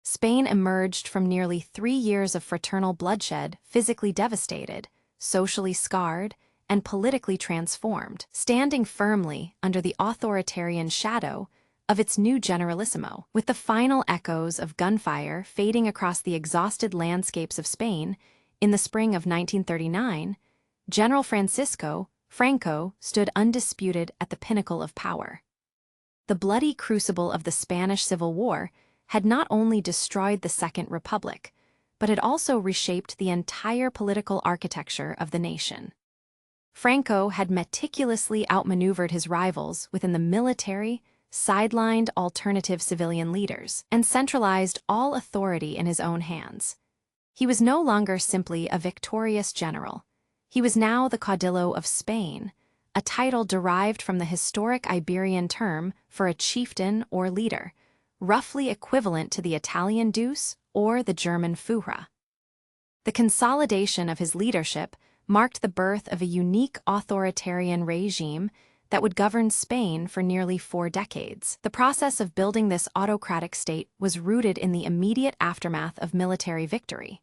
S1: Spain emerged from nearly 3 years of fraternal bloodshed, physically devastated, socially scarred, and politically transformed, standing firmly under the authoritarian shadow of its new generalissimo. With the final echoes of gunfire fading across the exhausted landscapes of Spain in the spring of 1939, General Francisco Franco stood undisputed at the pinnacle of power. The bloody crucible of the Spanish Civil War had not only destroyed the Second Republic, but had also reshaped the entire political architecture of the nation. Franco had meticulously outmaneuvered his rivals within the military, sidelined alternative civilian leaders, and centralized all authority in his own hands. He was no longer simply a victorious general. He was now the Caudillo of Spain, a title derived from the historic Iberian term for a chieftain or leader, roughly equivalent to the Italian Duce or the German Führer. The consolidation of his leadership marked the birth of a unique authoritarian regime that would govern Spain for nearly 4 decades. The process of building this autocratic state was rooted in the immediate aftermath of military victory.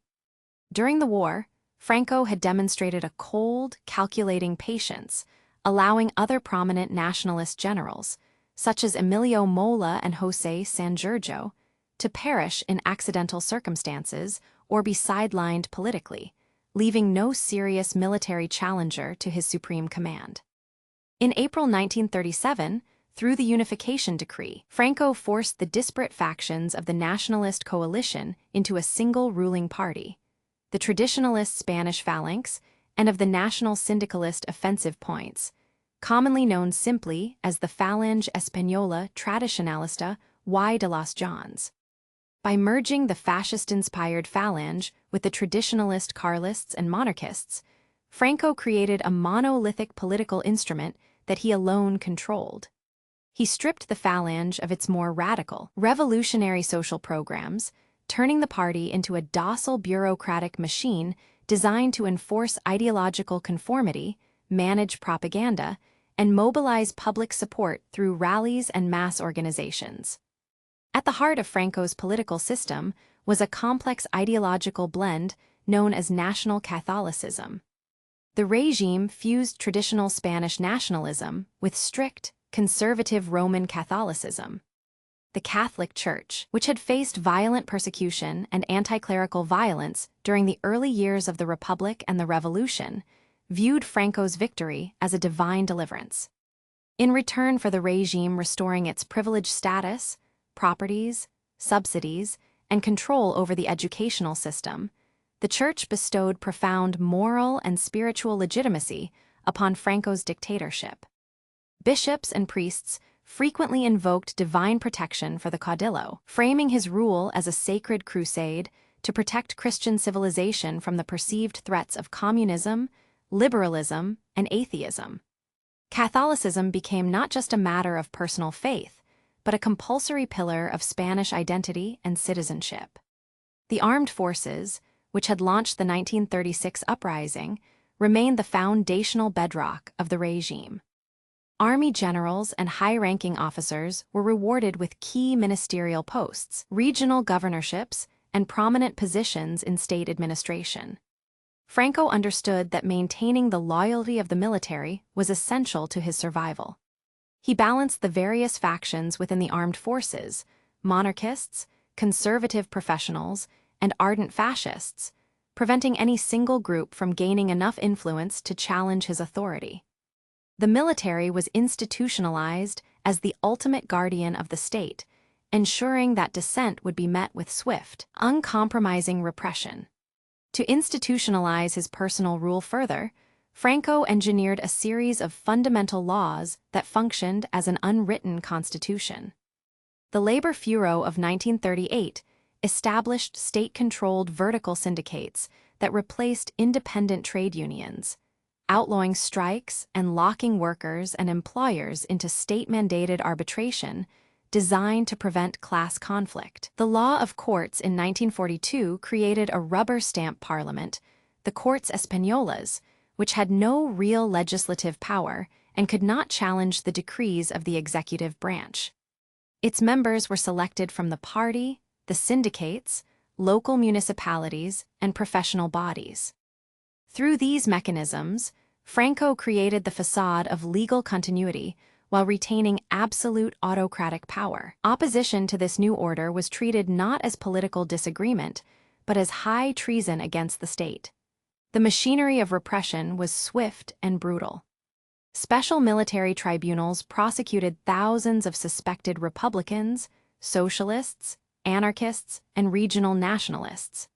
S1: During the war, Franco had demonstrated a cold, calculating patience, allowing other prominent nationalist generals, such as Emilio Mola and José Sanjurjo, to perish in accidental circumstances or be sidelined politically, leaving no serious military challenger to his supreme command. In April 1937, through the Unification Decree, Franco forced the disparate factions of the nationalist coalition into a single ruling party, the traditionalist Spanish phalanx, and of the national syndicalist offensive points, commonly known simply as the Falange Española Tradicionalista y de los Jones. By merging the fascist-inspired Falange with the traditionalist Carlists and monarchists, Franco created a monolithic political instrument that he alone controlled. He stripped the Falange of its more radical, revolutionary social programs, turning the party into a docile bureaucratic machine designed to enforce ideological conformity, manage propaganda, and mobilize public support through rallies and mass organizations. At the heart of Franco's political system was a complex ideological blend known as National Catholicism. The regime fused traditional Spanish nationalism with strict, conservative Roman Catholicism. The Catholic Church, which had faced violent persecution and anti-clerical violence during the early years of the Republic and the Revolution, viewed Franco's victory as a divine deliverance. In return for the regime restoring its privileged status, properties, subsidies, and control over the educational system, the Church bestowed profound moral and spiritual legitimacy upon Franco's dictatorship. Bishops and priests frequently invoked divine protection for the Caudillo, framing his rule as a sacred crusade to protect Christian civilization from the perceived threats of communism, liberalism, and atheism. Catholicism became not just a matter of personal faith, but a compulsory pillar of Spanish identity and citizenship. The armed forces, which had launched the 1936 uprising, remained the foundational bedrock of the regime. Army generals and high-ranking officers were rewarded with key ministerial posts, regional governorships, and prominent positions in state administration. Franco understood that maintaining the loyalty of the military was essential to his survival. He balanced the various factions within the armed forces, monarchists, conservative professionals, and ardent fascists, preventing any single group from gaining enough influence to challenge his authority. The military was institutionalized as the ultimate guardian of the state, ensuring that dissent would be met with swift, uncompromising repression. To institutionalize his personal rule further, Franco engineered a series of fundamental laws that functioned as an unwritten constitution. The Labor Fuero of 1938 established state-controlled vertical syndicates that replaced independent trade unions, outlawing strikes and locking workers and employers into state-mandated arbitration designed to prevent class conflict. The law of courts in 1942 created a rubber stamp parliament, the Cortes Españolas, which had no real legislative power and could not challenge the decrees of the executive branch. Its members were selected from the party, the syndicates, local municipalities, and professional bodies. Through these mechanisms, Franco created the facade of legal continuity while retaining absolute autocratic power. Opposition to this new order was treated not as political disagreement, but as high treason against the state. The machinery of repression was swift and brutal. Special military tribunals prosecuted thousands of suspected Republicans, socialists, anarchists, and regional nationalists.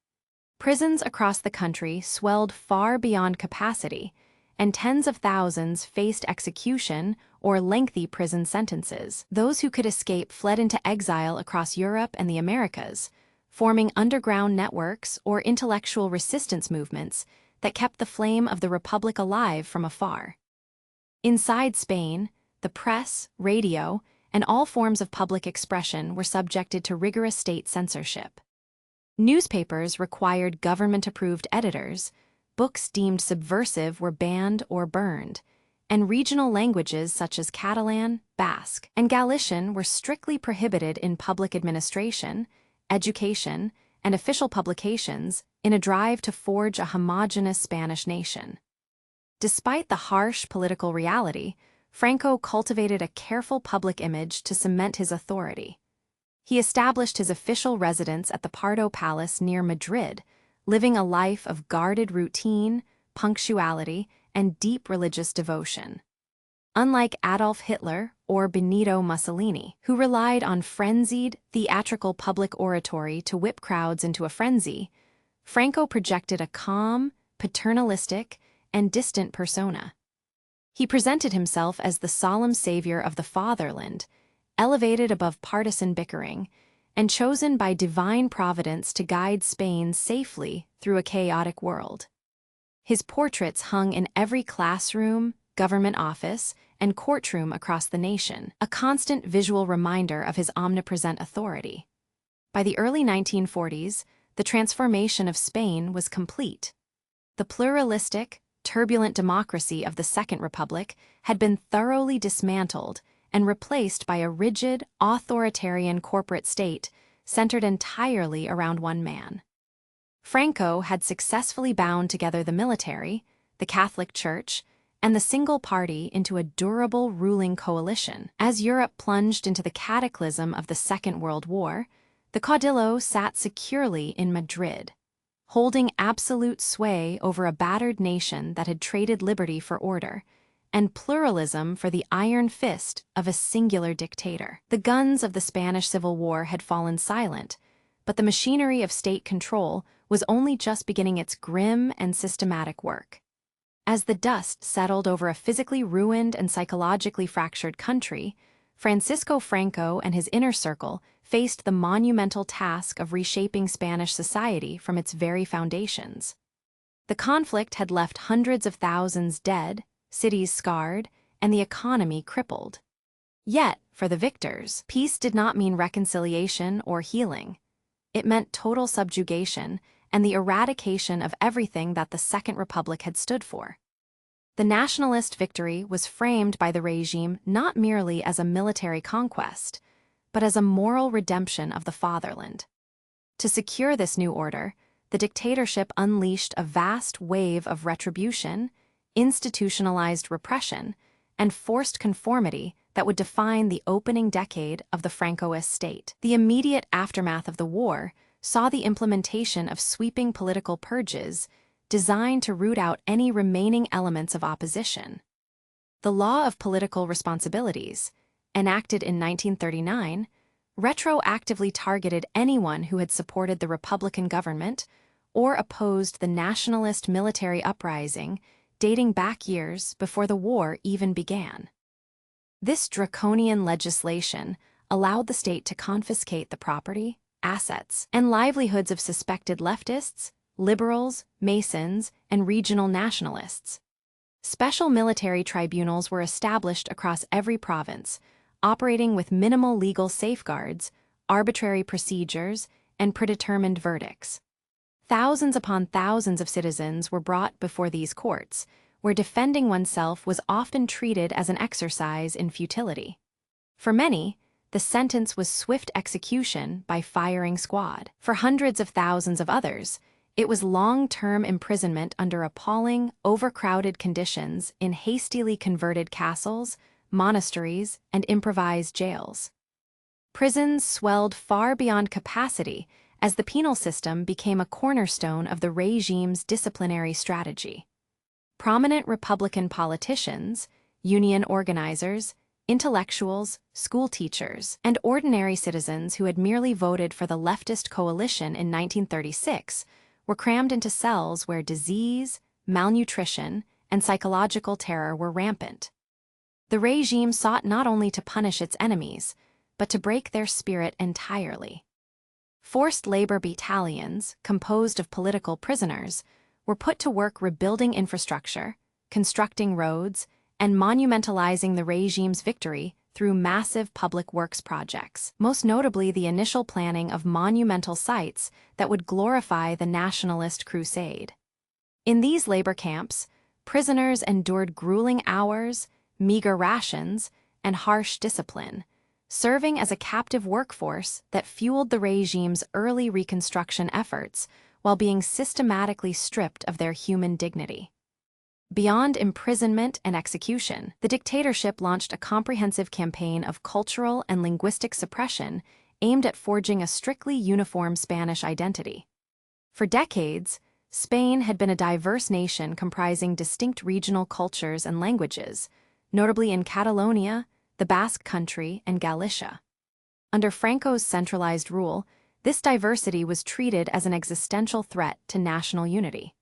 S1: Prisons across the country swelled far beyond capacity, and tens of thousands faced execution or lengthy prison sentences. Those who could escape fled into exile across Europe and the Americas, forming underground networks or intellectual resistance movements that kept the flame of the Republic alive from afar. Inside Spain, the press, radio, and all forms of public expression were subjected to rigorous state censorship. Newspapers required government-approved editors, books deemed subversive were banned or burned, and regional languages such as Catalan, Basque, and Galician were strictly prohibited in public administration, education, and official publications in a drive to forge a homogeneous Spanish nation. Despite the harsh political reality, Franco cultivated a careful public image to cement his authority. He established his official residence at the Pardo Palace near Madrid, living a life of guarded routine, punctuality, and deep religious devotion. Unlike Adolf Hitler or Benito Mussolini, who relied on frenzied, theatrical public oratory to whip crowds into a frenzy, Franco projected a calm, paternalistic, and distant persona. He presented himself as the solemn savior of the fatherland, elevated above partisan bickering, and chosen by divine providence to guide Spain safely through a chaotic world. His portraits hung in every classroom, government office, and courtroom across the nation, a constant visual reminder of his omnipresent authority. By the early 1940s, the transformation of Spain was complete. The pluralistic, turbulent democracy of the Second Republic had been thoroughly dismantled and replaced by a rigid, authoritarian corporate state centered entirely around one man. Franco had successfully bound together the military, the Catholic Church, and the single party into a durable ruling coalition. As Europe plunged into the cataclysm of the Second World War, the Caudillo sat securely in Madrid, holding absolute sway over a battered nation that had traded liberty for order, and pluralism for the iron fist of a singular dictator. The guns of the Spanish Civil War had fallen silent, but the machinery of state control was only just beginning its grim and systematic work. As the dust settled over a physically ruined and psychologically fractured country, Francisco Franco and his inner circle faced the monumental task of reshaping Spanish society from its very foundations. The conflict had left hundreds of thousands dead, cities scarred, and the economy crippled. Yet, for the victors, peace did not mean reconciliation or healing. It meant total subjugation and the eradication of everything that the Second Republic had stood for. The nationalist victory was framed by the regime not merely as a military conquest, but as a moral redemption of the fatherland. To secure this new order, the dictatorship unleashed a vast wave of retribution, institutionalized repression, and forced conformity that would define the opening decade of the Francoist state. The immediate aftermath of the war saw the implementation of sweeping political purges designed to root out any remaining elements of opposition. The Law of Political Responsibilities, enacted in 1939, retroactively targeted anyone who had supported the Republican government or opposed the nationalist military uprising dating back years before the war even began. This draconian legislation allowed the state to confiscate the property, assets, and livelihoods of suspected leftists, liberals, Masons, and regional nationalists. Special military tribunals were established across every province, operating with minimal legal safeguards, arbitrary procedures, and predetermined verdicts. Thousands upon thousands of citizens were brought before these courts, where defending oneself was often treated as an exercise in futility. For many, the sentence was swift execution by firing squad. For hundreds of thousands of others, it was long-term imprisonment under appalling, overcrowded conditions in hastily converted castles, monasteries, and improvised jails. Prisons swelled far beyond capacity as the penal system became a cornerstone of the regime's disciplinary strategy. Prominent Republican politicians, union organizers, intellectuals, school teachers, and ordinary citizens who had merely voted for the leftist coalition in 1936 were crammed into cells where disease, malnutrition, and psychological terror were rampant. The regime sought not only to punish its enemies, but to break their spirit entirely. Forced labor battalions, composed of political prisoners, were put to work rebuilding infrastructure, constructing roads, and monumentalizing the regime's victory through massive public works projects, most notably the initial planning of monumental sites that would glorify the nationalist crusade. In these labor camps, prisoners endured grueling hours, meager rations, and harsh discipline, serving as a captive workforce that fueled the regime's early reconstruction efforts while being systematically stripped of their human dignity. Beyond imprisonment and execution, the dictatorship launched a comprehensive campaign of cultural and linguistic suppression aimed at forging a strictly uniform Spanish identity. For decades, Spain had been a diverse nation comprising distinct regional cultures and languages, notably in Catalonia, the Basque Country, and Galicia. Under Franco's centralized rule, this diversity was treated as an existential threat to national unity.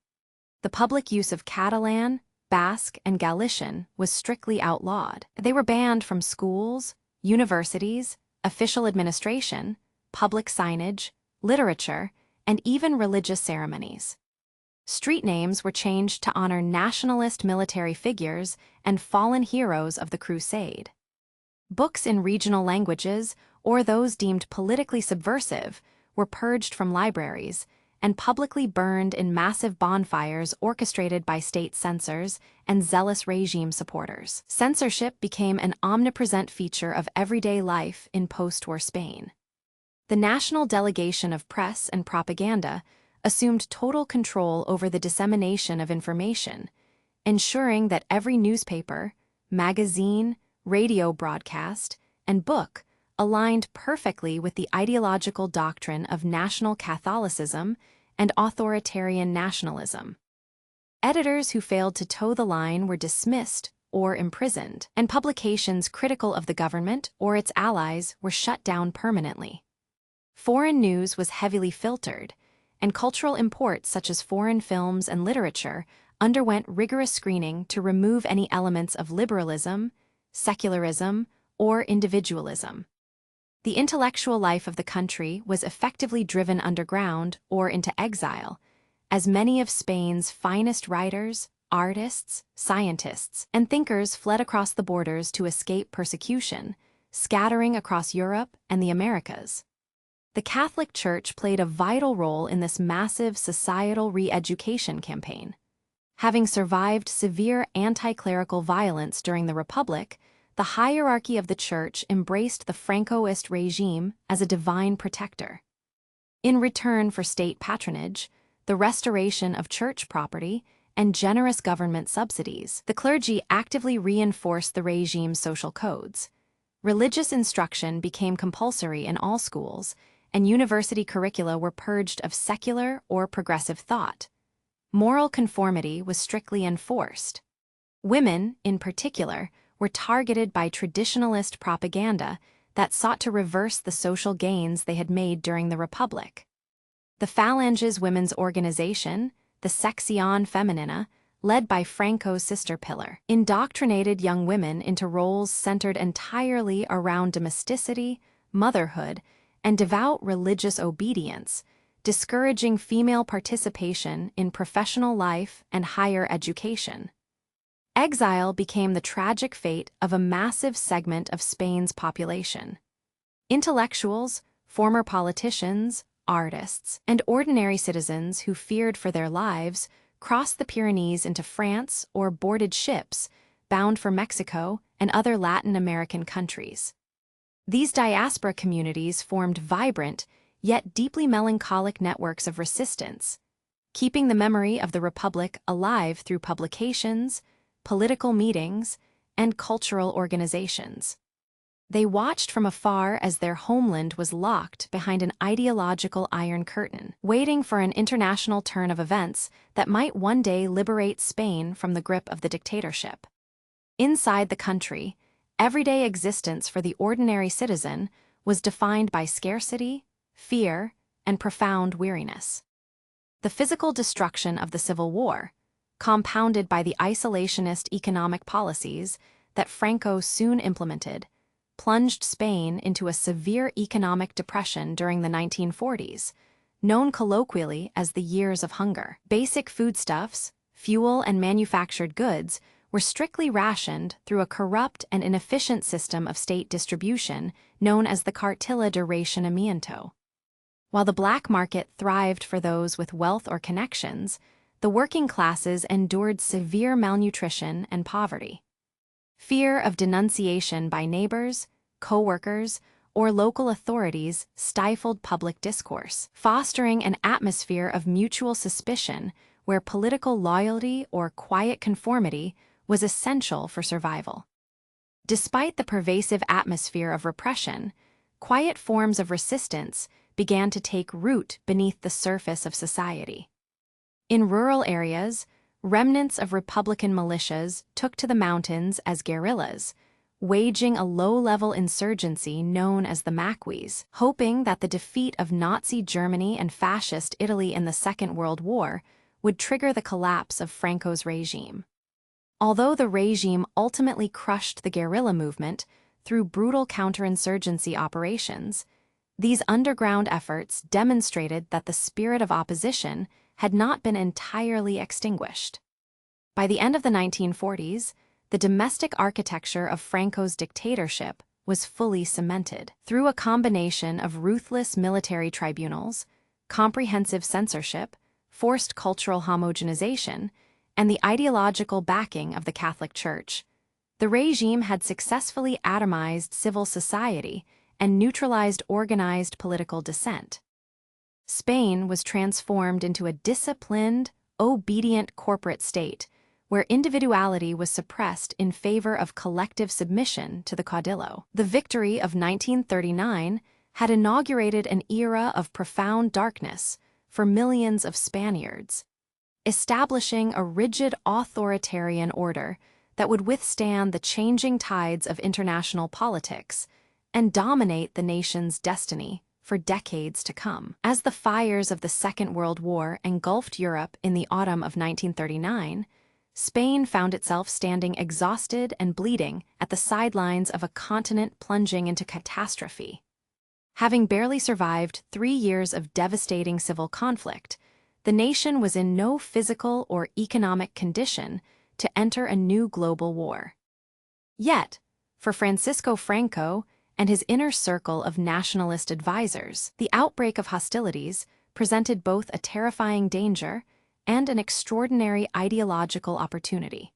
S1: The public use of Catalan, Basque, and Galician was strictly outlawed. They were banned from schools, universities, official administration, public signage, literature, and even religious ceremonies. Street names were changed to honor nationalist military figures and fallen heroes of the crusade. Books in regional languages, or those deemed politically subversive, were purged from libraries and publicly burned in massive bonfires orchestrated by state censors and zealous regime supporters. Censorship became an omnipresent feature of everyday life in post-war Spain. The National Delegation of Press and Propaganda assumed total control over the dissemination of information, ensuring that every newspaper, magazine, radio broadcast, and book aligned perfectly with the ideological doctrine of national Catholicism and authoritarian nationalism. Editors who failed to toe the line were dismissed or imprisoned, and publications critical of the government or its allies were shut down permanently. Foreign news was heavily filtered, and cultural imports such as foreign films and literature underwent rigorous screening to remove any elements of liberalism, secularism, or individualism. The intellectual life of the country was effectively driven underground or into exile, as many of Spain's finest writers, artists, scientists, and thinkers fled across the borders to escape persecution, scattering across Europe and the Americas. The Catholic Church played a vital role in this massive societal re-education campaign. Having survived severe anti-clerical violence during the Republic, the hierarchy of the Church embraced the Francoist regime as a divine protector. In return for state patronage, the restoration of church property, and generous government subsidies, the clergy actively reinforced the regime's social codes. Religious instruction became compulsory in all schools, and university curricula were purged of secular or progressive thought. Moral conformity was strictly enforced. Women, in particular, were targeted by traditionalist propaganda that sought to reverse the social gains they had made during the Republic. The Phalange's women's organization, the Sección Femenina, led by Franco's sister pillar, indoctrinated young women into roles centered entirely around domesticity, motherhood, and devout religious obedience, discouraging female participation in professional life and higher education. Exile became the tragic fate of a massive segment of Spain's population. Intellectuals, former politicians, artists, and ordinary citizens who feared for their lives crossed the Pyrenees into France or boarded ships bound for Mexico and other Latin American countries. These diaspora communities formed vibrant, yet deeply melancholic networks of resistance, keeping the memory of the Republic alive through publications, political meetings, and cultural organizations. They watched from afar as their homeland was locked behind an ideological iron curtain, waiting for an international turn of events that might one day liberate Spain from the grip of the dictatorship. Inside the country, everyday existence for the ordinary citizen was defined by scarcity, fear, and profound weariness. The physical destruction of the Civil War, compounded by the isolationist economic policies that Franco soon implemented, plunged Spain into a severe economic depression during the 1940s, known colloquially as the Years of Hunger. Basic foodstuffs, fuel, and manufactured goods were strictly rationed through a corrupt and inefficient system of state distribution known as the cartilla de racionamiento. While the black market thrived for those with wealth or connections, the working classes endured severe malnutrition and poverty. Fear of denunciation by neighbors, co-workers, or local authorities stifled public discourse, fostering an atmosphere of mutual suspicion where political loyalty or quiet conformity was essential for survival. Despite the pervasive atmosphere of repression, quiet forms of resistance began to take root beneath the surface of society. In rural areas, remnants of Republican militias took to the mountains as guerrillas, waging a low-level insurgency known as the Maquis, hoping that the defeat of Nazi Germany and Fascist Italy in the Second World War would trigger the collapse of Franco's regime. Although the regime ultimately crushed the guerrilla movement through brutal counterinsurgency operations, these underground efforts demonstrated that the spirit of opposition had not been entirely extinguished. By the end of the 1940s, the domestic architecture of Franco's dictatorship was fully cemented. Through a combination of ruthless military tribunals, comprehensive censorship, forced cultural homogenization, and the ideological backing of the Catholic Church, the regime had successfully atomized civil society and neutralized organized political dissent. Spain was transformed into a disciplined, obedient corporate state where individuality was suppressed in favor of collective submission to the Caudillo. The victory of 1939 had inaugurated an era of profound darkness for millions of Spaniards, establishing a rigid authoritarian order that would withstand the changing tides of international politics and dominate the nation's destiny for decades to come. As the fires of the Second World War engulfed Europe in the autumn of 1939, Spain found itself standing exhausted and bleeding at the sidelines of a continent plunging into catastrophe. Having barely survived 3 years of devastating civil conflict, the nation was in no physical or economic condition to enter a new global war. Yet, for Francisco Franco and his inner circle of nationalist advisors, the outbreak of hostilities presented both a terrifying danger and an extraordinary ideological opportunity.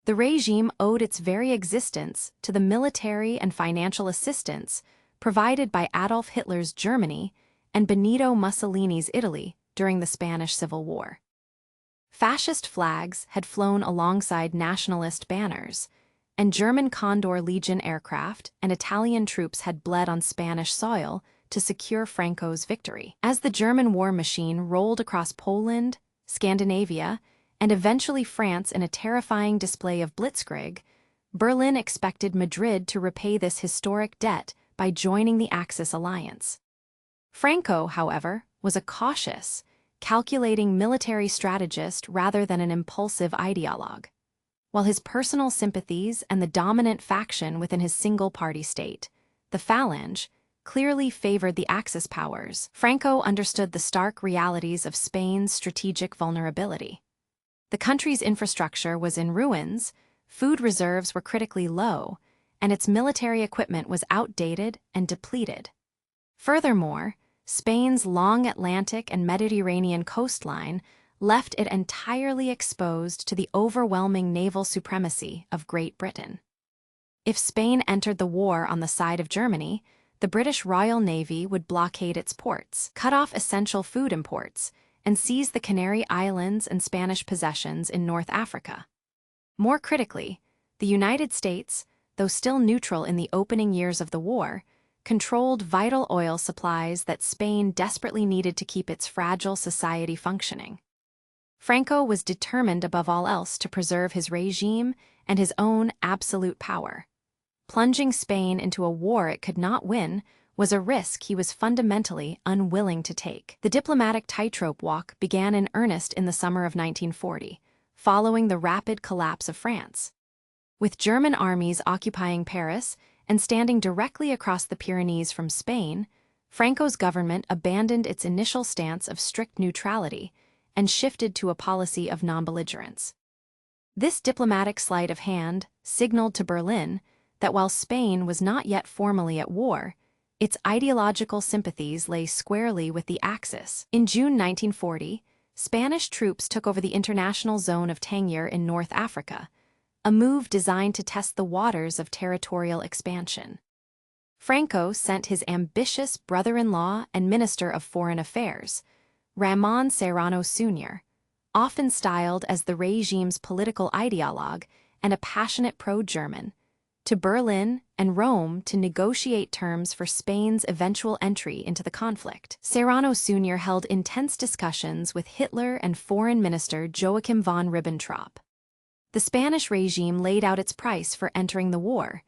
S1: The regime owed its very existence to the military and financial assistance provided by Adolf Hitler's Germany and Benito Mussolini's Italy during the Spanish Civil War. Fascist flags had flown alongside nationalist banners, and German Condor Legion aircraft and Italian troops had bled on Spanish soil to secure Franco's victory. As the German war machine rolled across Poland, Scandinavia, and eventually France in a terrifying display of blitzkrieg, Berlin expected Madrid to repay this historic debt by joining the Axis alliance. Franco, however, was a cautious, calculating military strategist rather than an impulsive ideologue. While his personal sympathies and the dominant faction within his single-party state, the Phalange, clearly favored the Axis powers, Franco understood the stark realities of Spain's strategic vulnerability. The country's infrastructure was in ruins, food reserves were critically low, and its military equipment was outdated and depleted. Furthermore, Spain's long Atlantic and Mediterranean coastline left it entirely exposed to the overwhelming naval supremacy of Great Britain. If Spain entered the war on the side of Germany, the British Royal Navy would blockade its ports, cut off essential food imports, and seize the Canary Islands and Spanish possessions in North Africa. More critically, the United States, though still neutral in the opening years of the war, controlled vital oil supplies that Spain desperately needed to keep its fragile society functioning. Franco was determined above all else to preserve his regime and his own absolute power. Plunging Spain into a war it could not win was a risk he was fundamentally unwilling to take. The diplomatic tightrope walk began in earnest in the summer of 1940, following the rapid collapse of France. With German armies occupying Paris and standing directly across the Pyrenees from Spain, Franco's government abandoned its initial stance of strict neutrality and shifted to a policy of non-belligerence. This diplomatic sleight of hand signaled to Berlin that while Spain was not yet formally at war, its ideological sympathies lay squarely with the Axis. In June 1940, Spanish troops took over the international zone of Tangier in North Africa, a move designed to test the waters of territorial expansion. Franco sent his ambitious brother-in-law and Minister of Foreign Affairs, Ramon Serrano Sr., often styled as the regime's political ideologue and a passionate pro-German, to Berlin and Rome to negotiate terms for Spain's eventual entry into the conflict. Serrano Sr. held intense discussions with Hitler and Foreign Minister Joachim von Ribbentrop. The Spanish regime laid out its price for entering the war: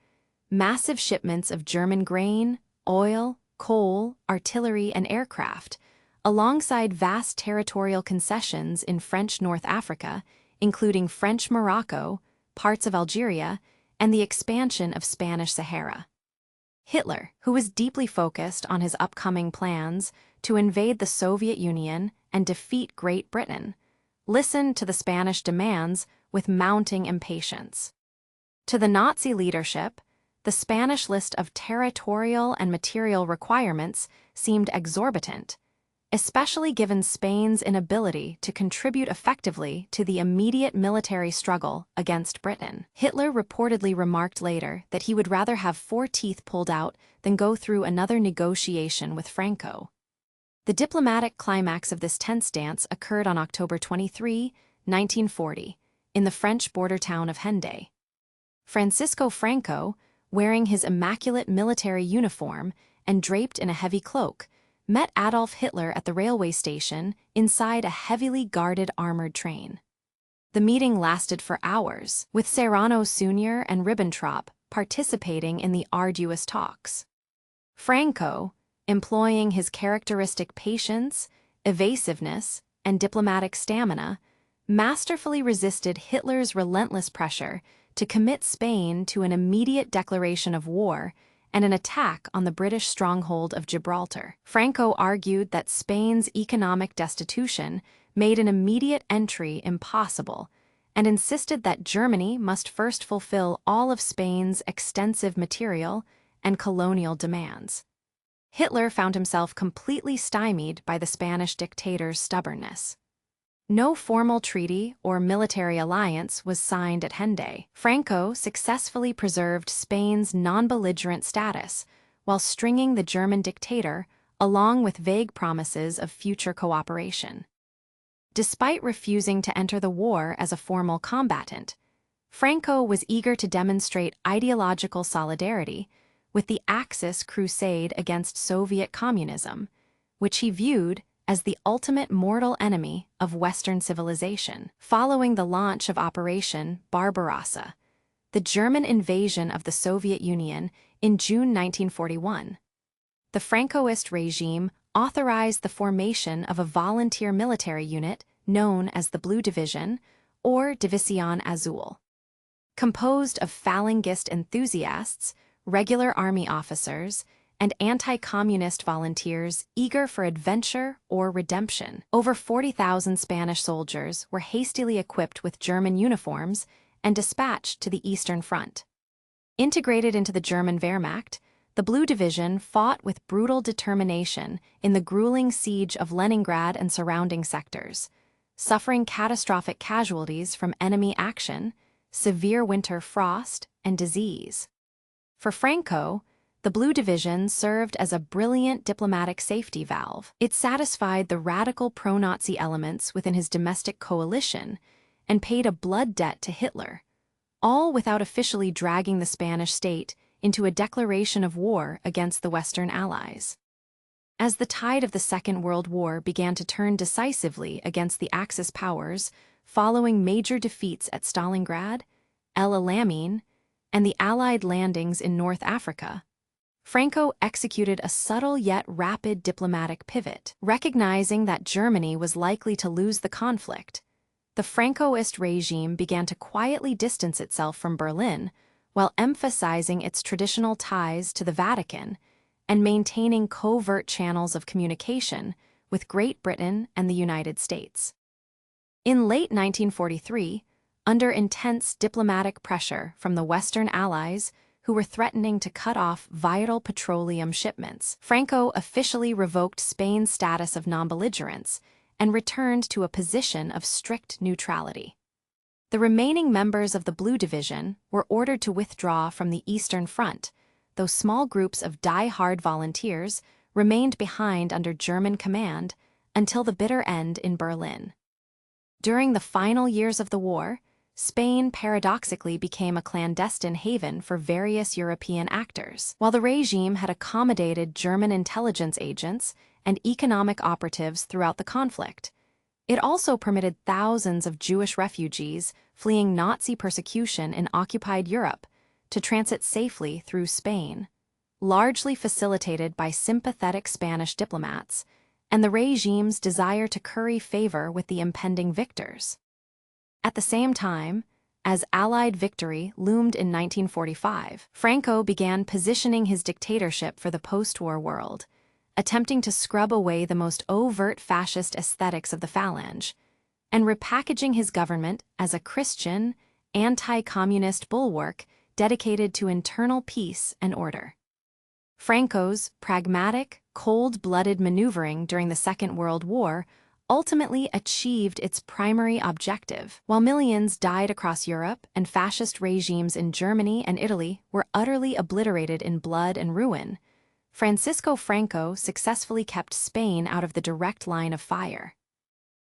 S1: massive shipments of German grain, oil, coal, artillery, and aircraft, alongside vast territorial concessions in French North Africa, including French Morocco, parts of Algeria, and the expansion of Spanish Sahara. Hitler, who was deeply focused on his upcoming plans to invade the Soviet Union and defeat Great Britain, listened to the Spanish demands with mounting impatience. To the Nazi leadership, the Spanish list of territorial and material requirements seemed exorbitant, especially given Spain's inability to contribute effectively to the immediate military struggle against Britain. Hitler reportedly remarked later that he would rather have 4 teeth pulled out than go through another negotiation with Franco. The diplomatic climax of this tense dance occurred on October 23, 1940, in the French border town of Hendaye. Francisco Franco, wearing his immaculate military uniform and draped in a heavy cloak, met Adolf Hitler at the railway station inside a heavily guarded armored train. The meeting lasted for hours, with Serrano Sr. and Ribbentrop participating in the arduous talks. Franco, employing his characteristic patience, evasiveness, and diplomatic stamina, masterfully resisted Hitler's relentless pressure to commit Spain to an immediate declaration of war and an attack on the British stronghold of Gibraltar. Franco argued that Spain's economic destitution made an immediate entry impossible, and insisted that Germany must first fulfill all of Spain's extensive material and colonial demands. Hitler found himself completely stymied by the Spanish dictator's stubbornness. No formal treaty or military alliance was signed at Hendaye. Franco successfully preserved Spain's non-belligerent status while stringing the German dictator along with vague promises of future cooperation. Despite refusing to enter the war as a formal combatant, Franco was eager to demonstrate ideological solidarity with the Axis crusade against Soviet communism, which he viewed as the ultimate mortal enemy of Western civilization. Following the launch of Operation Barbarossa, the German invasion of the Soviet Union in June 1941, the Francoist regime authorized the formation of a volunteer military unit known as the Blue Division, or División Azul. Composed of Falangist enthusiasts, regular army officers, and anti-communist volunteers eager for adventure or redemption. Over 40,000 Spanish soldiers were hastily equipped with German uniforms and dispatched to the Eastern Front. Integrated into the German Wehrmacht, The Blue Division fought with brutal determination in the grueling siege of Leningrad and surrounding sectors, suffering catastrophic casualties from enemy action, severe winter frost, and disease. For Franco, the Blue Division served as a brilliant diplomatic safety valve. It satisfied the radical pro-Nazi elements within his domestic coalition and paid a blood debt to Hitler, all without officially dragging the Spanish state into a declaration of war against the Western Allies. As the tide of the Second World War began to turn decisively against the Axis powers following major defeats at Stalingrad, El Alamein, and the Allied landings in North Africa, Franco executed a subtle yet rapid diplomatic pivot. Recognizing that Germany was likely to lose the conflict, the Francoist regime began to quietly distance itself from Berlin while emphasizing its traditional ties to the Vatican and maintaining covert channels of communication with Great Britain and the United States. In late 1943, under intense diplomatic pressure from the Western Allies who were threatening to cut off vital petroleum shipments, Franco officially revoked Spain's status of non-belligerence and returned to a position of strict neutrality. The remaining members of the Blue Division were ordered to withdraw from the Eastern Front, though small groups of die-hard volunteers remained behind under German command until the bitter end in Berlin. During the final years of the war, Spain paradoxically became a clandestine haven for various European actors. While the regime had accommodated German intelligence agents and economic operatives throughout the conflict, it also permitted thousands of Jewish refugees fleeing Nazi persecution in occupied Europe to transit safely through Spain, largely facilitated by sympathetic Spanish diplomats and the regime's desire to curry favor with the impending victors. At the same time, as Allied victory loomed in 1945, Franco began positioning his dictatorship for the post-war world, attempting to scrub away the most overt fascist aesthetics of the Phalange, and repackaging his government as a Christian, anti-communist bulwark dedicated to internal peace and order. Franco's pragmatic, cold-blooded maneuvering during the Second World War ultimately achieved its primary objective. While millions died across Europe and fascist regimes in Germany and Italy were utterly obliterated in blood and ruin, Francisco Franco successfully kept Spain out of the direct line of fire.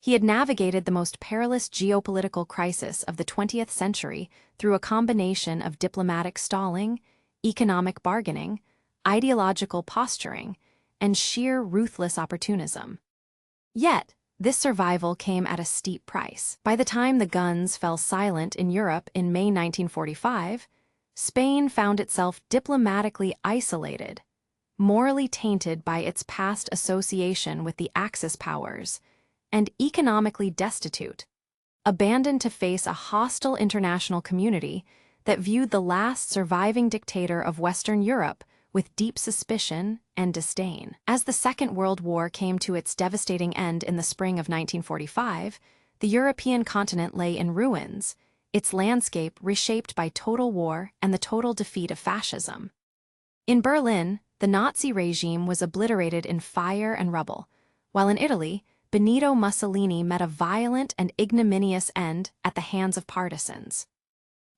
S1: He had navigated the most perilous geopolitical crisis of the 20th century through a combination of diplomatic stalling, economic bargaining, ideological posturing, and sheer ruthless opportunism. Yet, this survival came at a steep price. By the time the guns fell silent in Europe in May 1945, Spain found itself diplomatically isolated, morally tainted by its past association with the Axis powers, and economically destitute, abandoned to face a hostile international community that viewed the last surviving dictator of Western Europe with deep suspicion and disdain. As the Second World War came to its devastating end in the spring of 1945, the European continent lay in ruins, its landscape reshaped by total war and the total defeat of fascism. In Berlin, the Nazi regime was obliterated in fire and rubble, while in Italy, Benito Mussolini met a violent and ignominious end at the hands of partisans.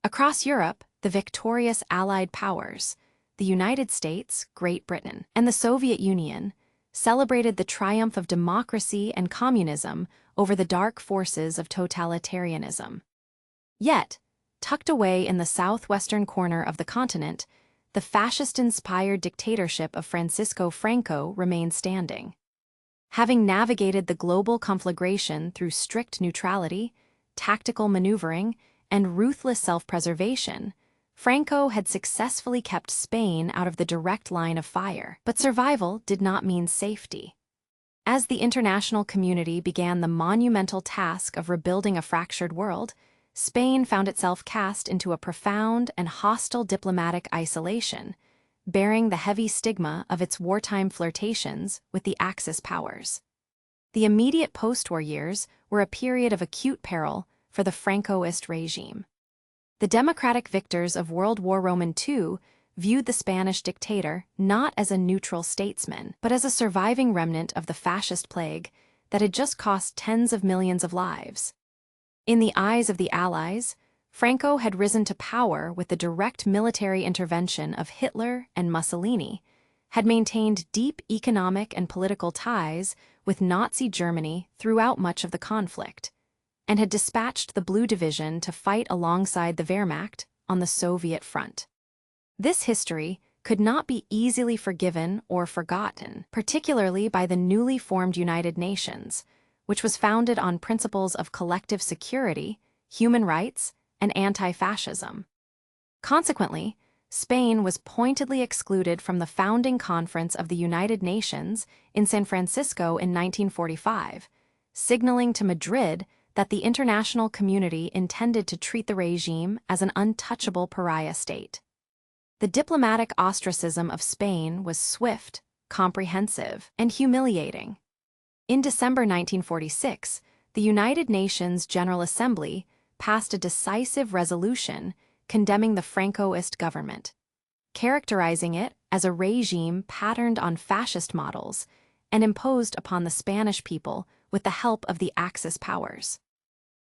S1: Across Europe, the victorious Allied powers, the United States, Great Britain, and the Soviet Union, celebrated the triumph of democracy and communism over the dark forces of totalitarianism. Yet, tucked away in the southwestern corner of the continent, the fascist-inspired dictatorship of Francisco Franco remained standing. Having navigated the global conflagration through strict neutrality, tactical maneuvering, and ruthless self-preservation, Franco had successfully kept Spain out of the direct line of fire. But survival did not mean safety. As the international community began the monumental task of rebuilding a fractured world, Spain found itself cast into a profound and hostile diplomatic isolation, bearing the heavy stigma of its wartime flirtations with the Axis powers. The immediate post-war years were a period of acute peril for the Francoist regime. The democratic victors of World War II viewed the Spanish dictator not as a neutral statesman, but as a surviving remnant of the fascist plague that had just cost tens of millions of lives. In the eyes of the Allies, Franco had risen to power with the direct military intervention of Hitler and Mussolini, had maintained deep economic and political ties with Nazi Germany throughout much of the conflict, and had dispatched the Blue Division to fight alongside the Wehrmacht on the Soviet front. This history could not be easily forgiven or forgotten, particularly by the newly formed United Nations, which was founded on principles of collective security, human rights, and anti-fascism. Consequently, Spain was pointedly excluded from the founding conference of the United Nations in San Francisco in 1945, signaling to Madrid that the international community intended to treat the regime as an untouchable pariah state. The diplomatic ostracism of Spain was swift, comprehensive, and humiliating. In December 1946, the United Nations General Assembly passed a decisive resolution condemning the Francoist government, characterizing it as a regime patterned on fascist models and imposed upon the Spanish people with the help of the Axis powers.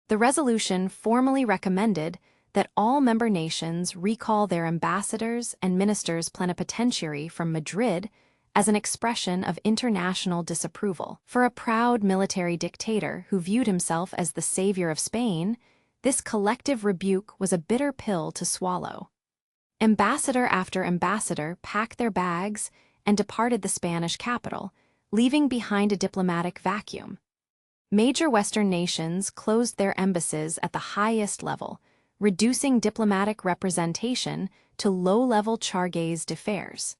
S1: The resolution formally recommended that all member nations recall their ambassadors and ministers plenipotentiary from Madrid as an expression of international disapproval. For a proud military dictator who viewed himself as the savior of Spain, this collective rebuke was a bitter pill to swallow. Ambassador after ambassador packed their bags and departed the Spanish capital, leaving behind a diplomatic vacuum. Major Western nations closed their embassies at the highest level, reducing diplomatic representation to low-level chargés d'affaires.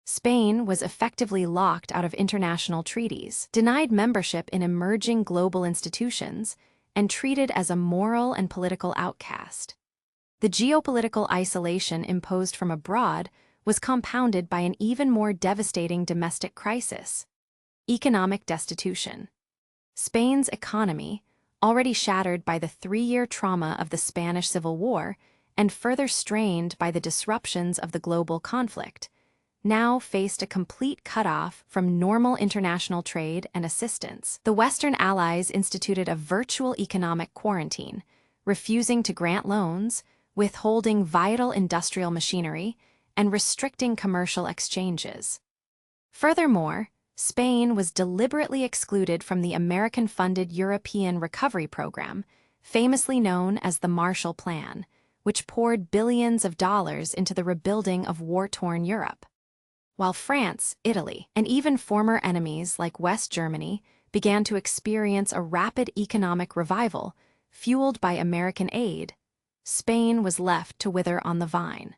S1: Spain was effectively locked out of international treaties, denied membership in emerging global institutions, and treated as a moral and political outcast. The geopolitical isolation imposed from abroad was compounded by an even more devastating domestic crisis: economic destitution. Spain's economy, already shattered by the 3-year trauma of the Spanish Civil War and further strained by the disruptions of the global conflict, now faced a complete cutoff from normal international trade and assistance. The Western Allies instituted a virtual economic quarantine, refusing to grant loans, withholding vital industrial machinery, and restricting commercial exchanges. Furthermore, Spain was deliberately excluded from the American-funded European Recovery Program, famously known as the Marshall Plan, which poured billions of dollars into the rebuilding of war-torn Europe. While France, Italy, and even former enemies like West Germany began to experience a rapid economic revival, fueled by American aid, Spain was left to wither on the vine.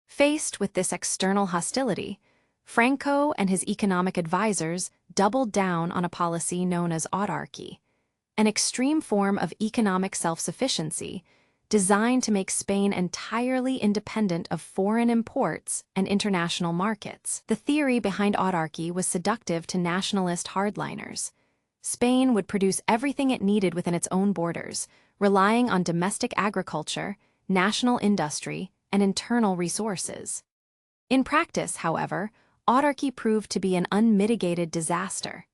S1: Faced with this external hostility, Franco and his economic advisors doubled down on a policy known as autarky, an extreme form of economic self-sufficiency designed to make Spain entirely independent of foreign imports and international markets. The theory behind autarky was seductive to nationalist hardliners. Spain would produce everything it needed within its own borders, relying on domestic agriculture, national industry, and internal resources. In practice, however, autarky proved to be an unmitigated disaster.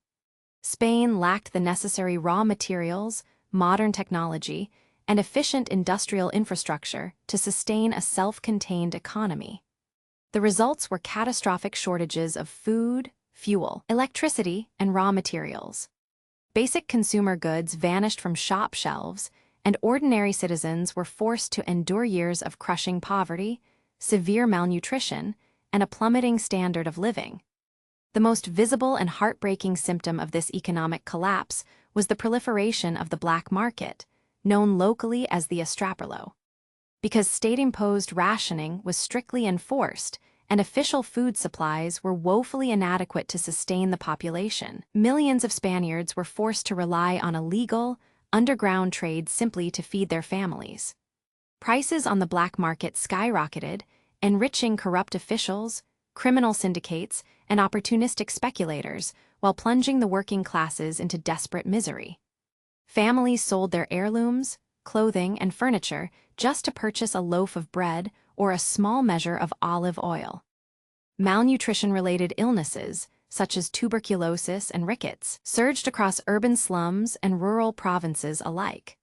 S1: Spain lacked the necessary raw materials, modern technology, and efficient industrial infrastructure to sustain a self-contained economy. The results were catastrophic shortages of food, fuel, electricity, and raw materials. Basic consumer goods vanished from shop shelves, and ordinary citizens were forced to endure years of crushing poverty, severe malnutrition, and a plummeting standard of living. The most visible and heartbreaking symptom of this economic collapse was the proliferation of the black market, known locally as the estraperlo. Because state-imposed rationing was strictly enforced and official food supplies were woefully inadequate to sustain the population, millions of Spaniards were forced to rely on illegal, underground trade simply to feed their families. Prices on the black market skyrocketed, enriching corrupt officials, criminal syndicates, and opportunistic speculators, while plunging the working classes into desperate misery. Families sold their heirlooms, clothing, and furniture just to purchase a loaf of bread or a small measure of olive oil. Malnutrition-related illnesses, such as tuberculosis and rickets, surged across urban slums and rural provinces alike.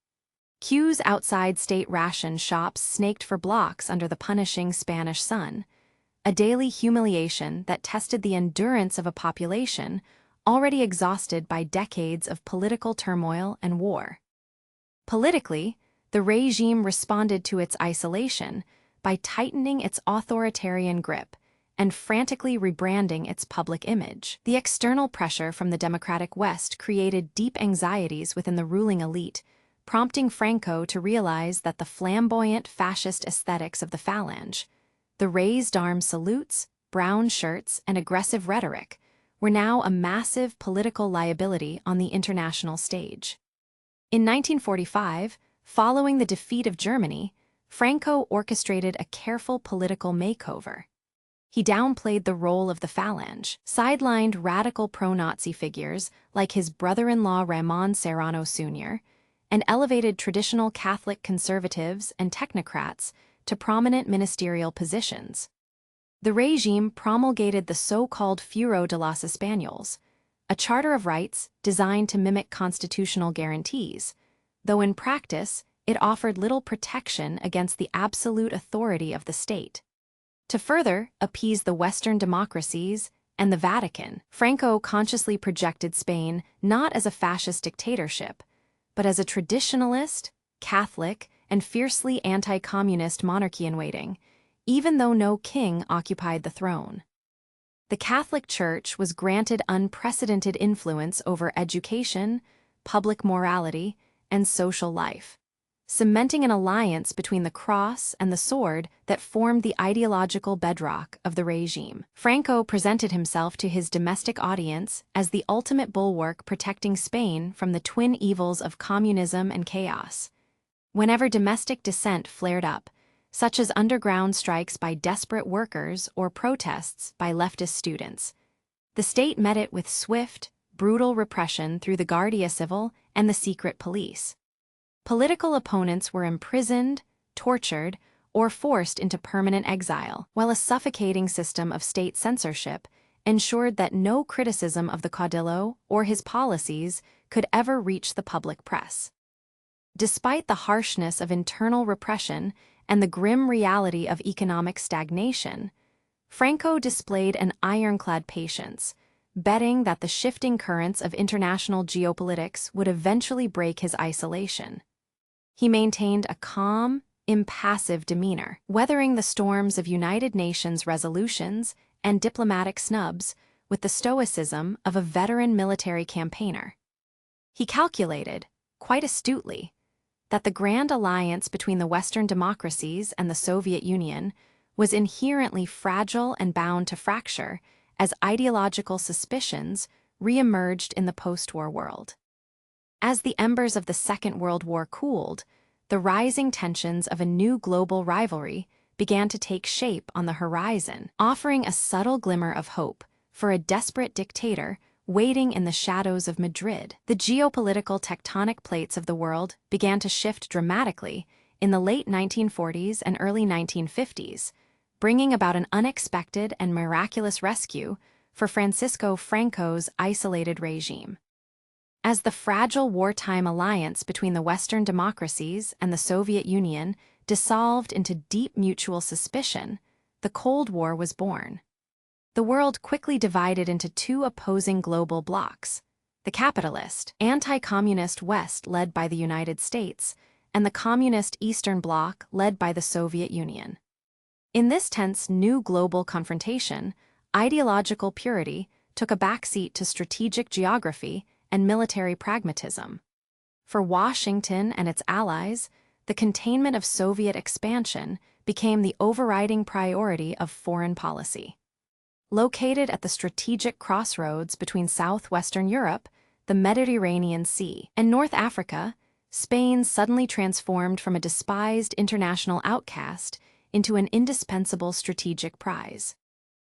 S1: Queues outside state ration shops snaked for blocks under the punishing Spanish sun, a daily humiliation that tested the endurance of a population already exhausted by decades of political turmoil and war. Politically, the regime responded to its isolation by tightening its authoritarian grip and frantically rebranding its public image. The external pressure from the democratic West created deep anxieties within the ruling elite, prompting Franco to realize that the flamboyant fascist aesthetics of the Phalange, the raised arm salutes, brown shirts, and aggressive rhetoric, were now a massive political liability on the international stage. In 1945, following the defeat of Germany, Franco orchestrated a careful political makeover. He downplayed the role of the Phalange, sidelined radical pro-Nazi figures like his brother-in-law Ramon Serrano Sr., and elevated traditional Catholic conservatives and technocrats to prominent ministerial positions. The regime promulgated the so-called Fuero de los Españoles, a charter of rights designed to mimic constitutional guarantees, though in practice it offered little protection against the absolute authority of the state. To further appease the Western democracies and the Vatican, Franco consciously projected Spain not as a fascist dictatorship, but as a traditionalist, Catholic, and fiercely anti-communist monarchy in waiting, even though no king occupied the throne. The Catholic Church was granted unprecedented influence over education, public morality, and social life, cementing an alliance between the cross and the sword that formed the ideological bedrock of the regime. Franco presented himself to his domestic audience as the ultimate bulwark protecting Spain from the twin evils of communism and chaos. Whenever domestic dissent flared up, such as underground strikes by desperate workers or protests by leftist students, the state met it with swift, brutal repression through the Guardia Civil and the secret police. Political opponents were imprisoned, tortured, or forced into permanent exile, while a suffocating system of state censorship ensured that no criticism of the Caudillo or his policies could ever reach the public press. Despite the harshness of internal repression and the grim reality of economic stagnation, Franco displayed an ironclad patience, betting that the shifting currents of international geopolitics would eventually break his isolation. He maintained a calm, impassive demeanor, weathering the storms of United Nations resolutions and diplomatic snubs with the stoicism of a veteran military campaigner. He calculated, quite astutely, that the grand alliance between the Western democracies and the Soviet Union was inherently fragile and bound to fracture as ideological suspicions re-emerged in the post-war world. As the embers of the Second World War cooled, the rising tensions of a new global rivalry began to take shape on the horizon, offering a subtle glimmer of hope for a desperate dictator waiting in the shadows of Madrid. The geopolitical tectonic plates of the world began to shift dramatically in the late 1940s and early 1950s, bringing about an unexpected and miraculous rescue for Francisco Franco's isolated regime. As the fragile wartime alliance between the Western democracies and the Soviet Union dissolved into deep mutual suspicion, the Cold War was born. The world quickly divided into two opposing global blocs: the capitalist, anti-communist West led by the United States, and the communist Eastern Bloc led by the Soviet Union. In this tense new global confrontation, ideological purity took a backseat to strategic geography and military pragmatism. For Washington and its allies, the containment of Soviet expansion became the overriding priority of foreign policy. Located at the strategic crossroads between southwestern Europe, the Mediterranean Sea, and North Africa, Spain suddenly transformed from a despised international outcast into an indispensable strategic prize.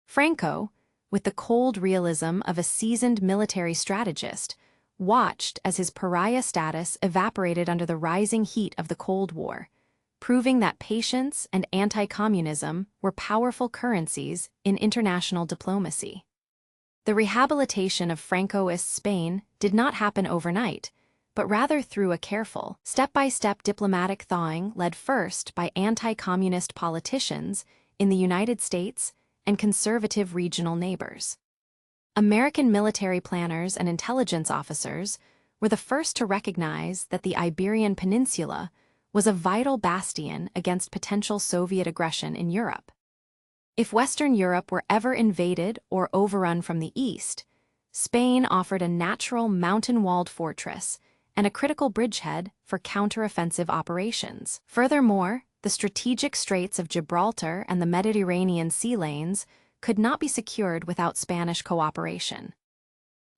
S1: Franco, with the cold realism of a seasoned military strategist, watched as his pariah status evaporated under the rising heat of the Cold War, proving that patience and anti-communism were powerful currencies in international diplomacy. The rehabilitation of Francoist Spain did not happen overnight, but rather through a careful, step-by-step diplomatic thawing led first by anti-communist politicians in the United States and conservative regional neighbors. American military planners and intelligence officers were the first to recognize that the Iberian Peninsula was a vital bastion against potential Soviet aggression in Europe. If Western Europe were ever invaded or overrun from the east, Spain offered a natural mountain-walled fortress and a critical bridgehead for counteroffensive operations. Furthermore, the strategic Straits of Gibraltar and the Mediterranean sea lanes could not be secured without Spanish cooperation.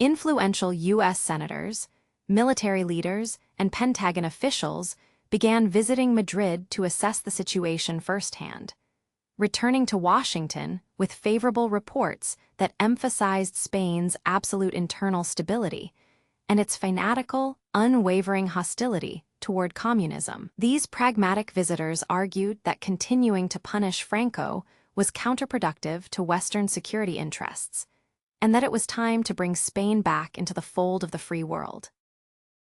S1: Influential U.S. senators, military leaders, and Pentagon officials began visiting Madrid to assess the situation firsthand, returning to Washington with favorable reports that emphasized Spain's absolute internal stability and its fanatical, unwavering hostility toward communism. These pragmatic visitors argued that continuing to punish Franco was counterproductive to Western security interests, and that it was time to bring Spain back into the fold of the free world.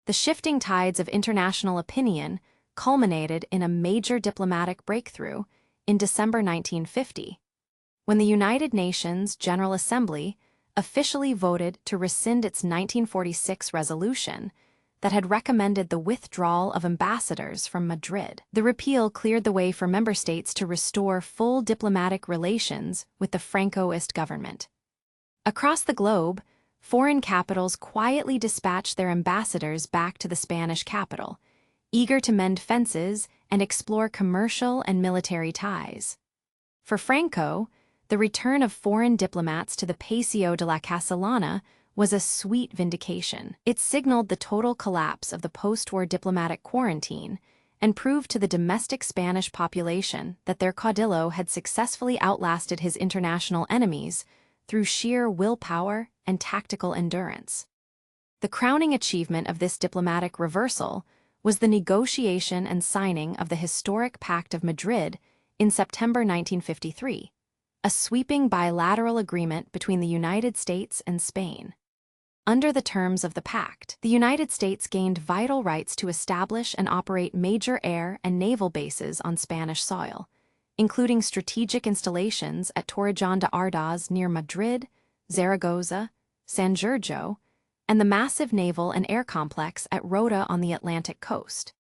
S1: The shifting tides of international opinion culminated in a major diplomatic breakthrough in December 1950, when the United Nations General Assembly officially voted to rescind its 1946 resolution that had recommended the withdrawal of ambassadors from Madrid. The repeal cleared the way for member states to restore full diplomatic relations with the Francoist government. Across the globe, foreign capitals quietly dispatched their ambassadors back to the Spanish capital, eager to mend fences and explore commercial and military ties. For Franco, the return of foreign diplomats to the Paseo de la Castellana was a sweet vindication. It signaled the total collapse of the post-war diplomatic quarantine and proved to the domestic Spanish population that their Caudillo had successfully outlasted his international enemies through sheer willpower and tactical endurance. The crowning achievement of this diplomatic reversal was the negotiation and signing of the historic Pact of Madrid in September 1953, a sweeping bilateral agreement between the United States and Spain. Under the terms of the pact, the United States gained vital rights to establish and operate major air and naval bases on Spanish soil, including strategic installations at Torrejón de Ardoz near Madrid, Zaragoza, San Giorgio, and the massive naval and air complex at Rota on the Atlantic coast.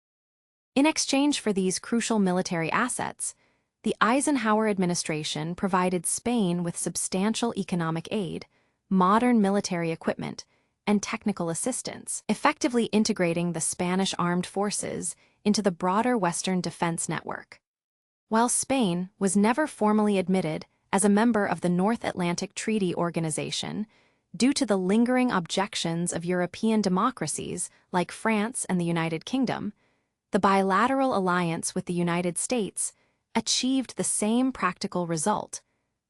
S1: In exchange for these crucial military assets, the Eisenhower administration provided Spain with substantial economic aid, modern military equipment, and technical assistance, effectively integrating the Spanish armed forces into the broader Western defense network. While Spain was never formally admitted as a member of the North Atlantic Treaty Organization, due to the lingering objections of European democracies like France and the United Kingdom, the bilateral alliance with the United States achieved the same practical result,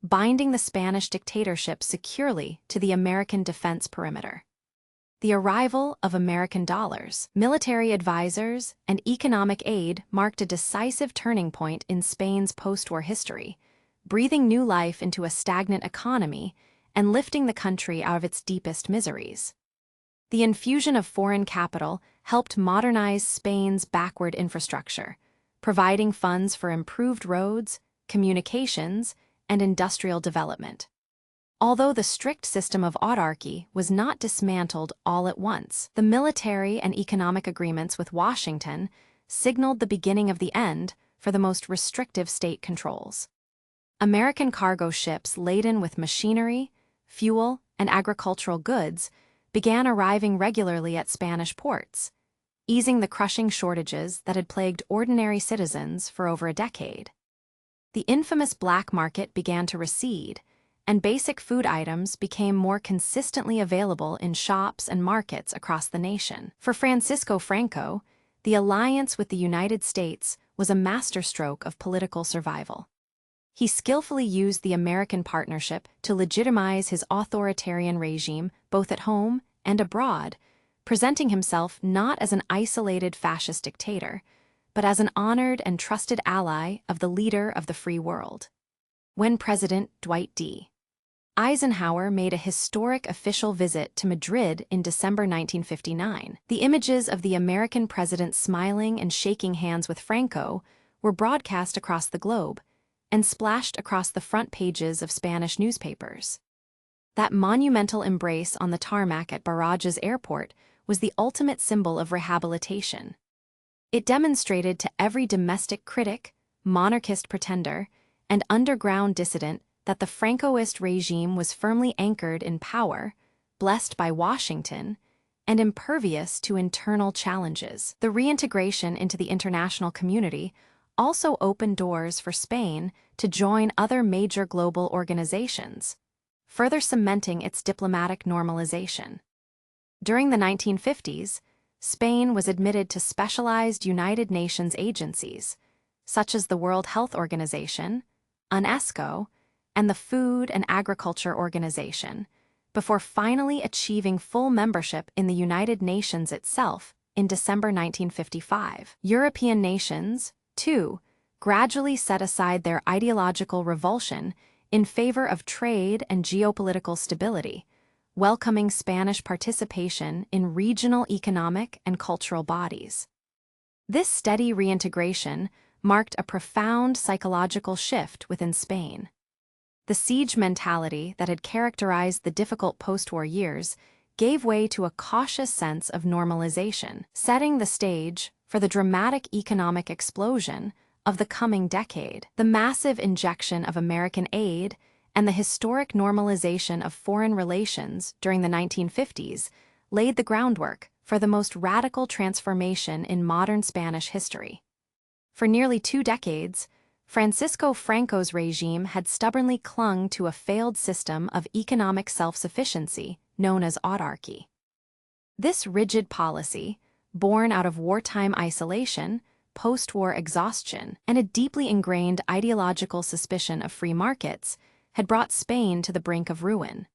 S1: binding the Spanish dictatorship securely to the American defense perimeter. The arrival of American dollars, military advisors, and economic aid marked a decisive turning point in Spain's post-war history, breathing new life into a stagnant economy and lifting the country out of its deepest miseries. The infusion of foreign capital helped modernize Spain's backward infrastructure, providing funds for improved roads, communications, and industrial development. Although the strict system of autarky was not dismantled all at once, the military and economic agreements with Washington signaled the beginning of the end for the most restrictive state controls. American cargo ships laden with machinery, fuel, and agricultural goods began arriving regularly at Spanish ports, easing the crushing shortages that had plagued ordinary citizens for over a decade. The infamous black market began to recede, and basic food items became more consistently available in shops and markets across the nation. For Francisco Franco, the alliance with the United States was a masterstroke of political survival. He skillfully used the American partnership to legitimize his authoritarian regime both at home and abroad, presenting himself not as an isolated fascist dictator, but as an honored and trusted ally of the leader of the free world. When President Dwight D. Eisenhower made a historic official visit to Madrid in December 1959, the images of the American president smiling and shaking hands with Franco were broadcast across the globe and splashed across the front pages of Spanish newspapers. That monumental embrace on the tarmac at Barajas Airport was the ultimate symbol of rehabilitation. It demonstrated to every domestic critic, monarchist pretender, and underground dissident that the Francoist regime was firmly anchored in power, blessed by Washington, and impervious to internal challenges. The reintegration into the international community also opened doors for Spain to join other major global organizations, further cementing its diplomatic normalization. During the 1950s, Spain was admitted to specialized United Nations agencies, such as the World Health Organization, UNESCO, and the Food and Agriculture Organization, before finally achieving full membership in the United Nations itself in December 1955. European nations, too, gradually set aside their ideological revulsion in favor of trade and geopolitical stability, welcoming Spanish participation in regional economic and cultural bodies. This steady reintegration marked a profound psychological shift within Spain. The siege mentality that had characterized the difficult post-war years gave way to a cautious sense of normalization, setting the stage for the dramatic economic explosion of the coming decade. The massive injection of American aid and the historic normalization of foreign relations during the 1950s laid the groundwork for the most radical transformation in modern Spanish history. For nearly 2 decades, Francisco Franco's regime had stubbornly clung to a failed system of economic self-sufficiency known as autarky. This rigid policy, born out of wartime isolation, post-war exhaustion, and a deeply ingrained ideological suspicion of free markets, had brought Spain to the brink of ruin.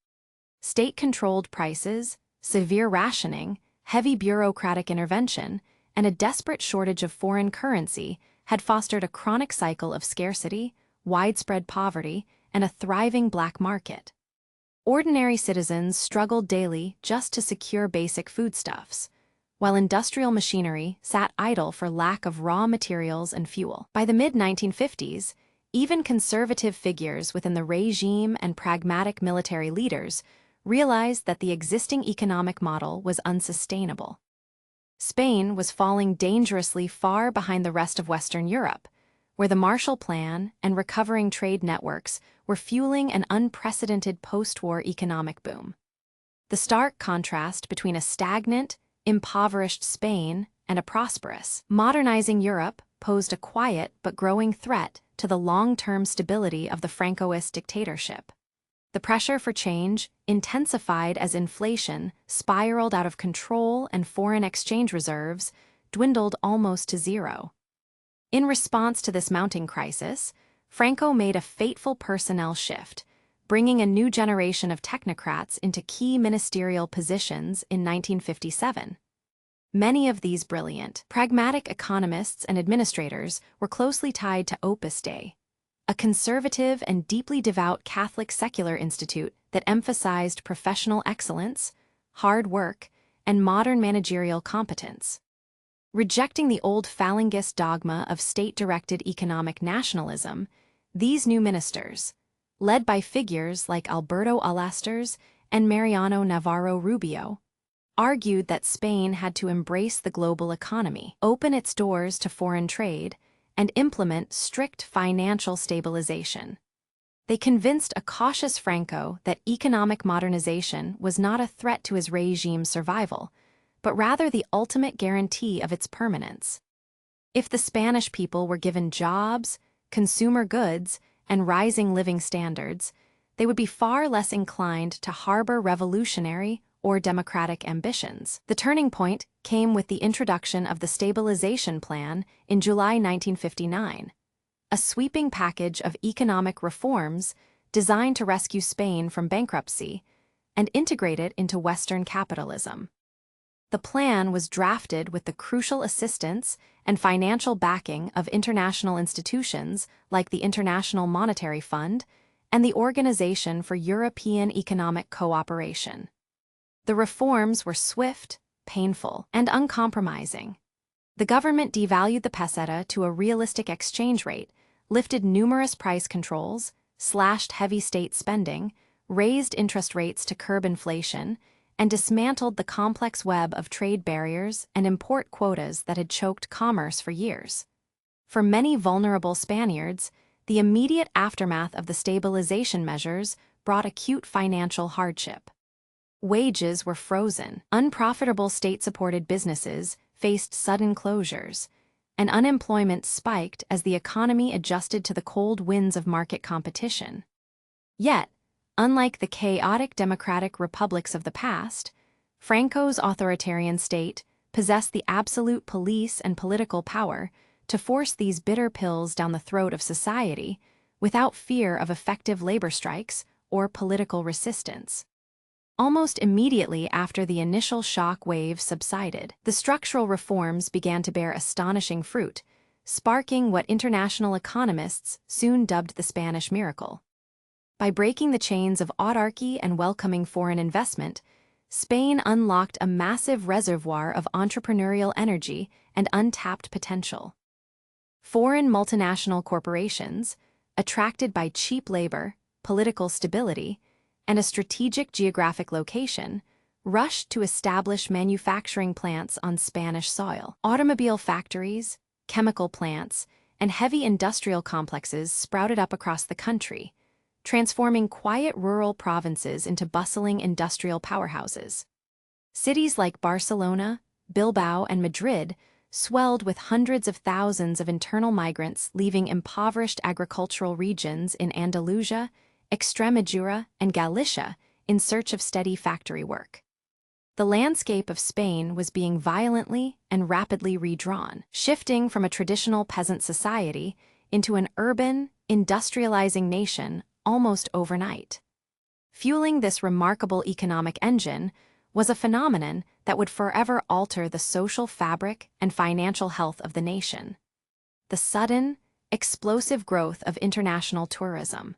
S1: State-controlled prices, severe rationing, heavy bureaucratic intervention, and a desperate shortage of foreign currency had fostered a chronic cycle of scarcity, widespread poverty, and a thriving black market. Ordinary citizens struggled daily just to secure basic foodstuffs, while industrial machinery sat idle for lack of raw materials and fuel. By the mid-1950s, even conservative figures within the regime and pragmatic military leaders realized that the existing economic model was unsustainable. Spain was falling dangerously far behind the rest of Western Europe, where the Marshall Plan and recovering trade networks were fueling an unprecedented post-war economic boom. The stark contrast between a stagnant, impoverished Spain and a prosperous, modernizing Europe posed a quiet but growing threat to the long-term stability of the Francoist dictatorship. The pressure for change intensified as inflation spiraled out of control and foreign exchange reserves dwindled almost to zero. In response to this mounting crisis, Franco made a fateful personnel shift, bringing a new generation of technocrats into key ministerial positions in 1957. Many of these brilliant, pragmatic economists and administrators were closely tied to Opus Dei, a conservative and deeply devout Catholic secular institute that emphasized professional excellence, hard work, and modern managerial competence. Rejecting the old Falangist dogma of state-directed economic nationalism, these new ministers, led by figures like Alberto Alasters and Mariano Navarro Rubio, argued that Spain had to embrace the global economy, open its doors to foreign trade, and implement strict financial stabilization. They convinced a cautious Franco that economic modernization was not a threat to his regime's survival, but rather the ultimate guarantee of its permanence. If the Spanish people were given jobs, consumer goods, and rising living standards, they would be far less inclined to harbor revolutionary or democratic ambitions. The turning point came with the introduction of the Stabilization Plan in July 1959, a sweeping package of economic reforms designed to rescue Spain from bankruptcy and integrate it into Western capitalism. The plan was drafted with the crucial assistance and financial backing of international institutions like the International Monetary Fund and the Organization for European Economic Cooperation. The reforms were swift, painful, and uncompromising. The government devalued the peseta to a realistic exchange rate, lifted numerous price controls, slashed heavy state spending, raised interest rates to curb inflation, and dismantled the complex web of trade barriers and import quotas that had choked commerce for years. For many vulnerable Spaniards, the immediate aftermath of the stabilization measures brought acute financial hardship. Wages were frozen, unprofitable state-supported businesses faced sudden closures, and unemployment spiked as the economy adjusted to the cold winds of market competition. Yet, unlike the chaotic democratic republics of the past, Franco's authoritarian state possessed the absolute police and political power to force these bitter pills down the throat of society without fear of effective labor strikes or political resistance. Almost immediately after the initial shock wave subsided, the structural reforms began to bear astonishing fruit, sparking what international economists soon dubbed the Spanish miracle. By breaking the chains of autarky and welcoming foreign investment, Spain unlocked a massive reservoir of entrepreneurial energy and untapped potential. Foreign multinational corporations, attracted by cheap labor, political stability, and a strategic geographic location, rushed to establish manufacturing plants on Spanish soil. Automobile factories, chemical plants, and heavy industrial complexes sprouted up across the country, transforming quiet rural provinces into bustling industrial powerhouses. Cities like Barcelona, Bilbao, and Madrid swelled with hundreds of thousands of internal migrants leaving impoverished agricultural regions in Andalusia, Extremadura, and Galicia in search of steady factory work. The landscape of Spain was being violently and rapidly redrawn, shifting from a traditional peasant society into an urban, industrializing nation almost overnight. Fueling this remarkable economic engine was a phenomenon that would forever alter the social fabric and financial health of the nation: the sudden, explosive growth of international tourism.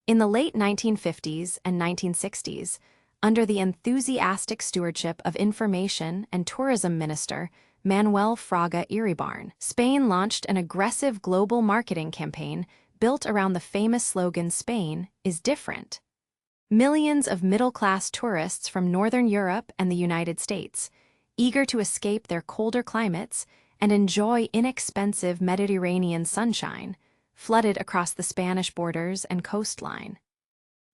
S1: In the late 1950s and 1960s, under the enthusiastic stewardship of Information and Tourism Minister Manuel Fraga Iribarne, Spain launched an aggressive global marketing campaign built around the famous slogan "Spain is different." Millions of middle-class tourists from Northern Europe and the United States, eager to escape their colder climates and enjoy inexpensive Mediterranean sunshine, flooded across the Spanish borders and coastline.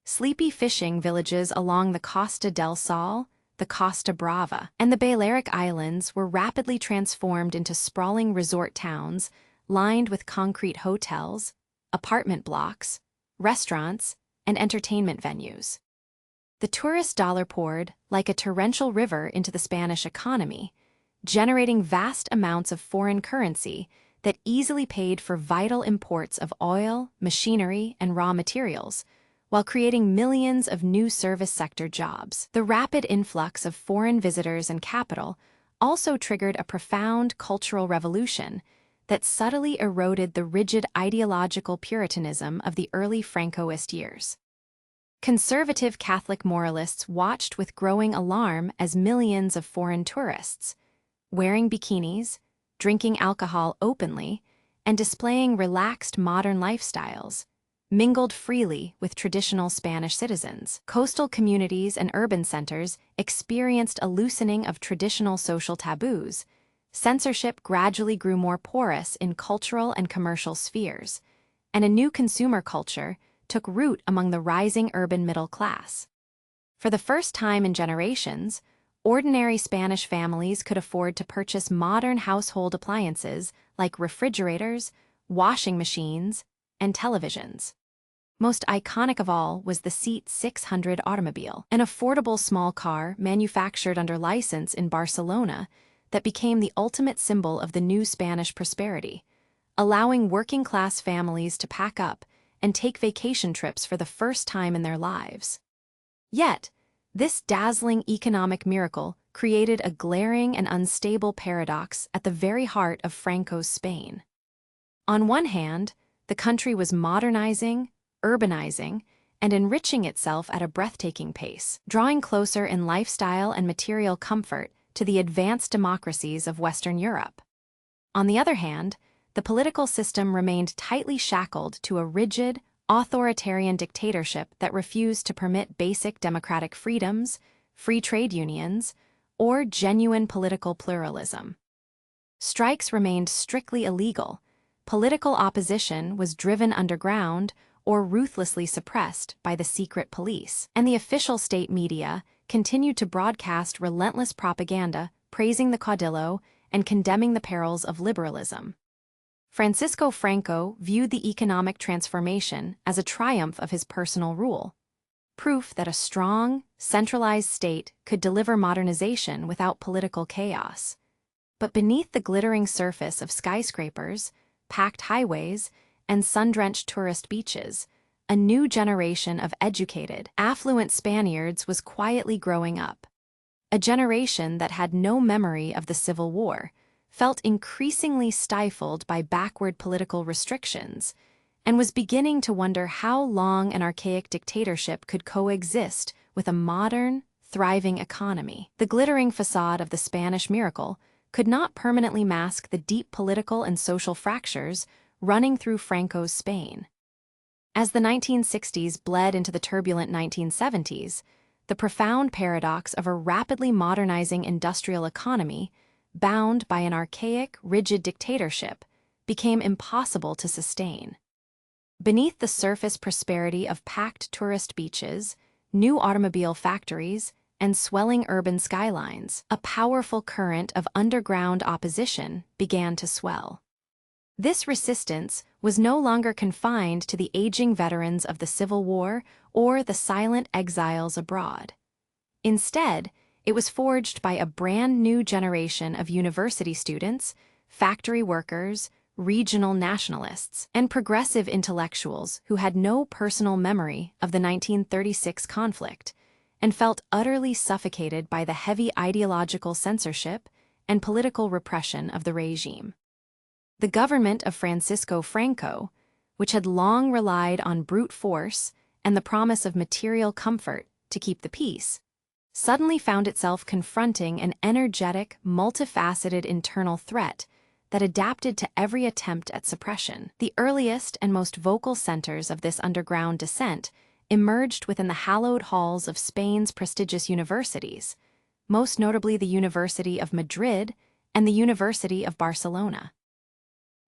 S1: Sleepy fishing villages along the Costa del Sol, the Costa Brava, and the Balearic Islands were rapidly transformed into sprawling resort towns lined with concrete hotels, apartment blocks, restaurants, and entertainment venues. The tourist dollar poured like a torrential river into the Spanish economy, generating vast amounts of foreign currency that easily paid for vital imports of oil, machinery, and raw materials, while creating millions of new service sector jobs. The rapid influx of foreign visitors and capital also triggered a profound cultural revolution that subtly eroded the rigid ideological puritanism of the early Francoist years. Conservative Catholic moralists watched with growing alarm as millions of foreign tourists, wearing bikinis, drinking alcohol openly, and displaying relaxed modern lifestyles, mingled freely with traditional Spanish citizens. Coastal communities and urban centers experienced a loosening of traditional social taboos. Censorship gradually grew more porous in cultural and commercial spheres, and a new consumer culture took root among the rising urban middle class. For the first time in generations, ordinary Spanish families could afford to purchase modern household appliances like refrigerators, washing machines, and televisions. Most iconic of all was the Seat 600 automobile, an affordable small car manufactured under license in Barcelona that became the ultimate symbol of the new Spanish prosperity, allowing working-class families to pack up and take vacation trips for the first time in their lives. Yet, this dazzling economic miracle created a glaring and unstable paradox at the very heart of Franco's Spain. On one hand, the country was modernizing, urbanizing, and enriching itself at a breathtaking pace, drawing closer in lifestyle and material comfort to the advanced democracies of Western Europe. On the other hand, the political system remained tightly shackled to a rigid, authoritarian dictatorship that refused to permit basic democratic freedoms, free trade unions, or genuine political pluralism. Strikes remained strictly illegal, political opposition was driven underground or ruthlessly suppressed by the secret police, and the official state media continued to broadcast relentless propaganda praising the Caudillo and condemning the perils of liberalism. Francisco Franco viewed the economic transformation as a triumph of his personal rule, proof that a strong, centralized state could deliver modernization without political chaos. But beneath the glittering surface of skyscrapers, packed highways, and sun-drenched tourist beaches, a new generation of educated, affluent Spaniards was quietly growing up. A generation that had no memory of the Civil War, felt increasingly stifled by backward political restrictions, and was beginning to wonder how long an archaic dictatorship could coexist with a modern, thriving economy. The glittering facade of the Spanish miracle could not permanently mask the deep political and social fractures running through Franco's Spain. As the 1960s bled into the turbulent 1970s, the profound paradox of a rapidly modernizing industrial economy, bound by an archaic, rigid dictatorship, became impossible to sustain. Beneath the surface prosperity of packed tourist beaches, new automobile factories, and swelling urban skylines, a powerful current of underground opposition began to swell. This resistance was no longer confined to the aging veterans of the Civil War or the silent exiles abroad. Instead, it was forged by a brand new generation of university students, factory workers, regional nationalists, and progressive intellectuals who had no personal memory of the 1936 conflict and felt utterly suffocated by the heavy ideological censorship and political repression of the regime. The government of Francisco Franco, which had long relied on brute force and the promise of material comfort to keep the peace, suddenly found itself confronting an energetic, multifaceted internal threat that adapted to every attempt at suppression. The earliest and most vocal centers of this underground dissent emerged within the hallowed halls of Spain's prestigious universities, most notably the University of Madrid and the University of Barcelona.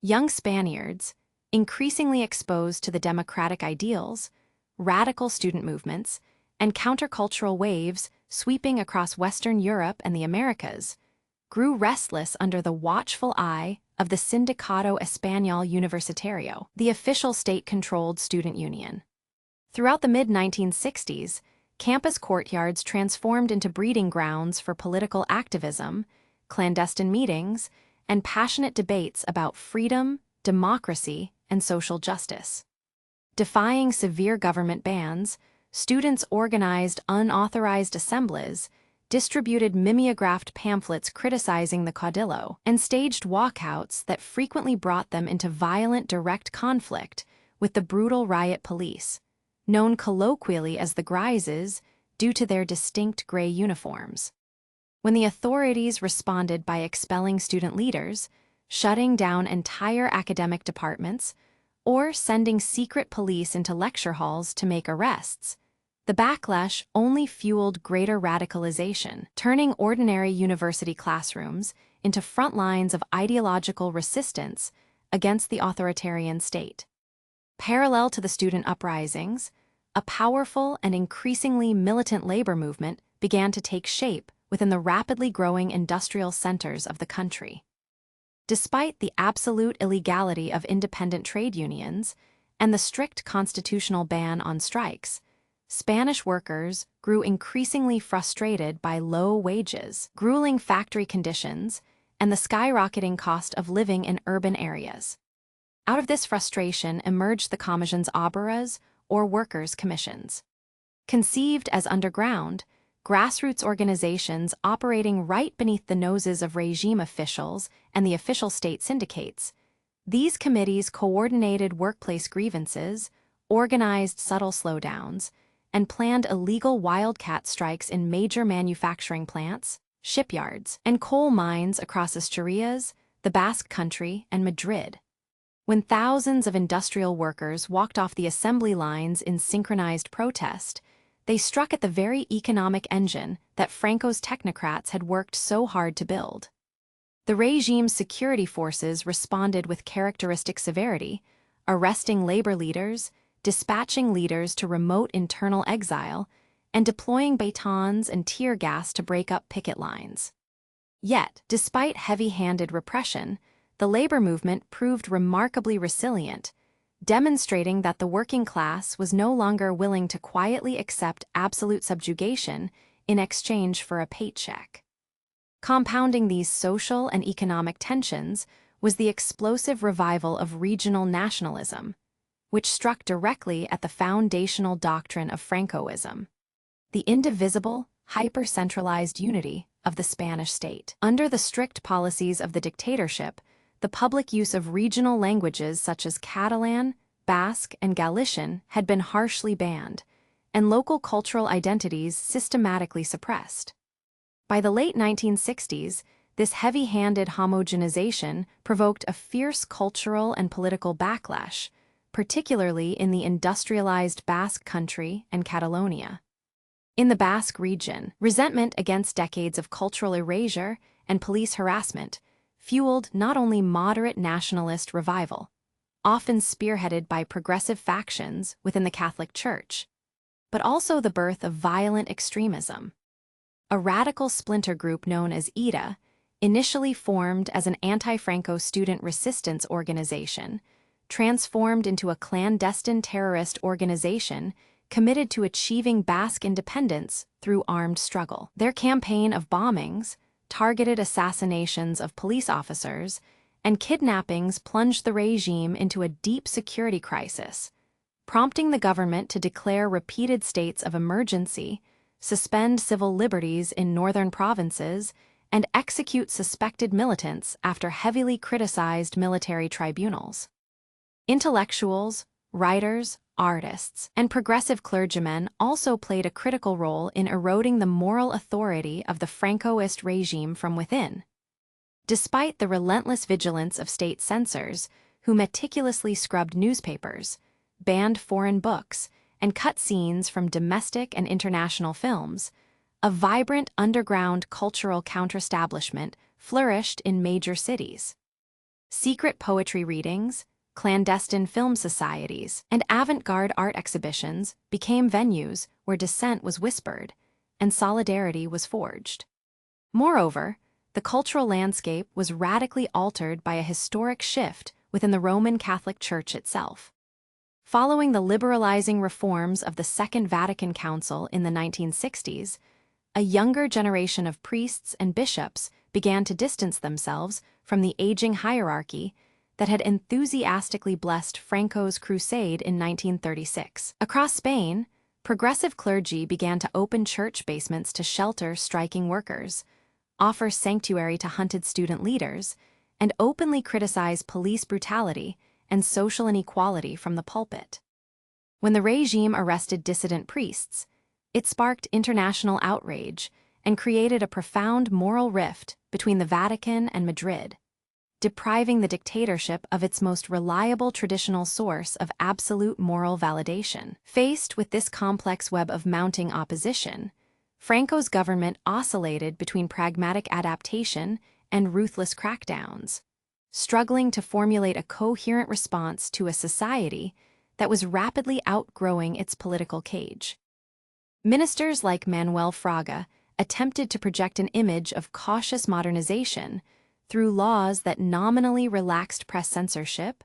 S1: Young Spaniards, increasingly exposed to the democratic ideals, radical student movements, and countercultural waves sweeping across Western Europe and the Americas, grew restless under the watchful eye of the Sindicato Español Universitario, the official state-controlled student union. Throughout the mid-1960s, campus courtyards transformed into breeding grounds for political activism, clandestine meetings, and passionate debates about freedom, democracy, and social justice. Defying severe government bans, students organized unauthorized assemblies, distributed mimeographed pamphlets criticizing the Caudillo, and staged walkouts that frequently brought them into violent direct conflict with the brutal riot police, known colloquially as the Grises due to their distinct gray uniforms. When the authorities responded by expelling student leaders, shutting down entire academic departments, or sending secret police into lecture halls to make arrests, the backlash only fueled greater radicalization, turning ordinary university classrooms into front lines of ideological resistance against the authoritarian state. Parallel to the student uprisings, a powerful and increasingly militant labor movement began to take shape within the rapidly growing industrial centers of the country. Despite the absolute illegality of independent trade unions and the strict constitutional ban on strikes, Spanish workers grew increasingly frustrated by low wages, grueling factory conditions, and the skyrocketing cost of living in urban areas. Out of this frustration emerged the Comisiones Obreras, or workers' commissions. Conceived as underground, grassroots organizations operating right beneath the noses of regime officials and the official state syndicates. These committees coordinated workplace grievances, organized subtle slowdowns, and planned illegal wildcat strikes in major manufacturing plants, shipyards, and coal mines across Asturias, the Basque Country, and Madrid. When thousands of industrial workers walked off the assembly lines in synchronized protest, they struck at the very economic engine that Franco's technocrats had worked so hard to build. The regime's security forces responded with characteristic severity, arresting labor leaders, dispatching leaders to remote internal exile, and deploying batons and tear gas to break up picket lines. Yet, despite heavy-handed repression, the labor movement proved remarkably resilient, demonstrating that the working class was no longer willing to quietly accept absolute subjugation in exchange for a paycheck. Compounding these social and economic tensions was the explosive revival of regional nationalism, which struck directly at the foundational doctrine of Francoism, the indivisible, hyper-centralized unity of the Spanish state. Under the strict policies of the dictatorship, the public use of regional languages such as Catalan, Basque, and Galician had been harshly banned, and local cultural identities systematically suppressed. By the late 1960s, this heavy-handed homogenization provoked a fierce cultural and political backlash, particularly in the industrialized Basque Country and Catalonia. In the Basque region, resentment against decades of cultural erasure and police harassment fueled not only moderate nationalist revival, often spearheaded by progressive factions within the Catholic Church, but also the birth of violent extremism. A radical splinter group known as ETA, initially formed as an anti-Franco student resistance organization, transformed into a clandestine terrorist organization committed to achieving Basque independence through armed struggle. Their campaign of bombings, targeted assassinations of police officers, and kidnappings plunged the regime into a deep security crisis, prompting the government to declare repeated states of emergency, suspend civil liberties in northern provinces, and execute suspected militants after heavily criticized military tribunals. Intellectuals, writers, artists, and progressive clergymen also played a critical role in eroding the moral authority of the Francoist regime from within. Despite the relentless vigilance of state censors, who meticulously scrubbed newspapers, banned foreign books, and cut scenes from domestic and international films, a vibrant underground cultural counter-establishment flourished in major cities. Secret poetry readings, clandestine film societies, and avant-garde art exhibitions became venues where dissent was whispered and solidarity was forged. Moreover, the cultural landscape was radically altered by a historic shift within the Roman Catholic Church itself. Following the liberalizing reforms of the Second Vatican Council in the 1960s, a younger generation of priests and bishops began to distance themselves from the aging hierarchy that had enthusiastically blessed Franco's crusade in 1936. Across Spain, progressive clergy began to open church basements to shelter striking workers, offer sanctuary to hunted student leaders, and openly criticize police brutality and social inequality from the pulpit. When the regime arrested dissident priests, it sparked international outrage and created a profound moral rift between the Vatican and Madrid, depriving the dictatorship of its most reliable traditional source of absolute moral validation. Faced with this complex web of mounting opposition, Franco's government oscillated between pragmatic adaptation and ruthless crackdowns, struggling to formulate a coherent response to a society that was rapidly outgrowing its political cage. Ministers like Manuel Fraga attempted to project an image of cautious modernization through laws that nominally relaxed press censorship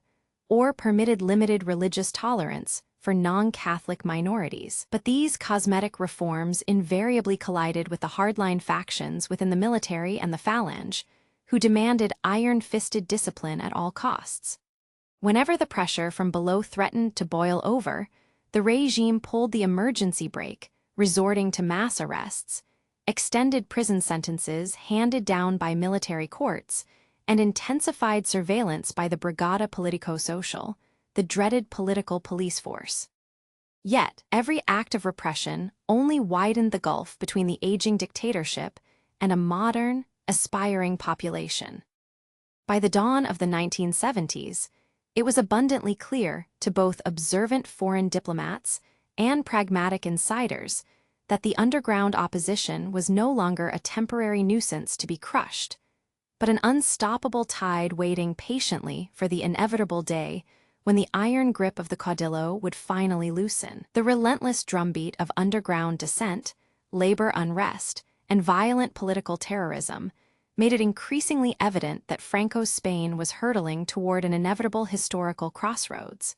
S1: or permitted limited religious tolerance for non-Catholic minorities. But these cosmetic reforms invariably collided with the hardline factions within the military and the phalange, who demanded iron-fisted discipline at all costs. Whenever the pressure from below threatened to boil over, the regime pulled the emergency brake, resorting to mass arrests, extended prison sentences handed down by military courts, and intensified surveillance by the Brigada Politico-Social, the dreaded political police force. Yet, every act of repression only widened the gulf between the aging dictatorship and a modern, aspiring population. By the dawn of the 1970s, it was abundantly clear to both observant foreign diplomats and pragmatic insiders that the underground opposition was no longer a temporary nuisance to be crushed, but an unstoppable tide waiting patiently for the inevitable day when the iron grip of the Caudillo would finally loosen. The relentless drumbeat of underground dissent, labor unrest, and violent political terrorism made it increasingly evident that Franco's Spain was hurtling toward an inevitable historical crossroads.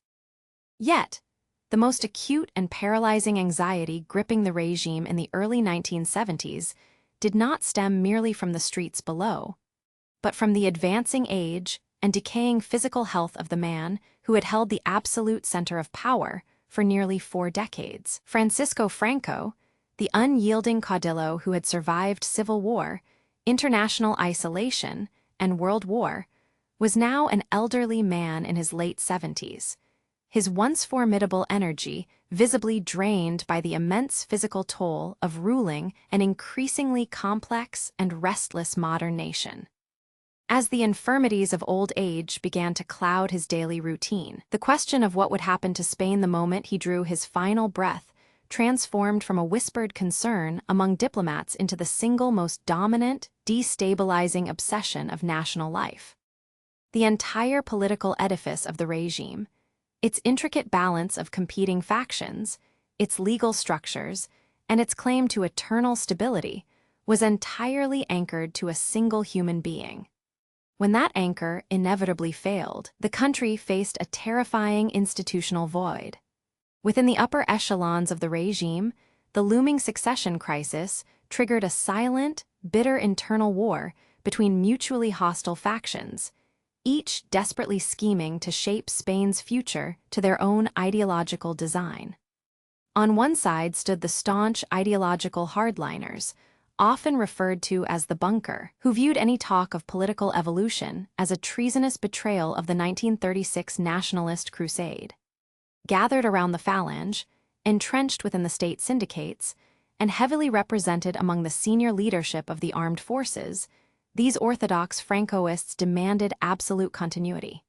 S1: Yet, the most acute and paralyzing anxiety gripping the regime in the early 1970s did not stem merely from the streets below, but from the advancing age and decaying physical health of the man who had held the absolute center of power for nearly 4 decades. Francisco Franco, the unyielding caudillo who had survived civil war, international isolation, and World War, was now an elderly man in his late 70s, his once formidable energy visibly drained by the immense physical toll of ruling an increasingly complex and restless modern nation. As the infirmities of old age began to cloud his daily routine, the question of what would happen to Spain the moment he drew his final breath transformed from a whispered concern among diplomats into the single most dominant, destabilizing obsession of national life. The entire political edifice of the regime, its intricate balance of competing factions, its legal structures, and its claim to eternal stability, was entirely anchored to a single human being. When that anchor inevitably failed, the country faced a terrifying institutional void. Within the upper echelons of the regime, the looming succession crisis triggered a silent, bitter internal war between mutually hostile factions, each desperately scheming to shape Spain's future to their own ideological design. On one side stood the staunch ideological hardliners, often referred to as the bunker, who viewed any talk of political evolution as a treasonous betrayal of the 1936 nationalist crusade. Gathered around the phalange, entrenched within the state syndicates, and heavily represented among the senior leadership of the armed forces, these orthodox Francoists demanded absolute continuity.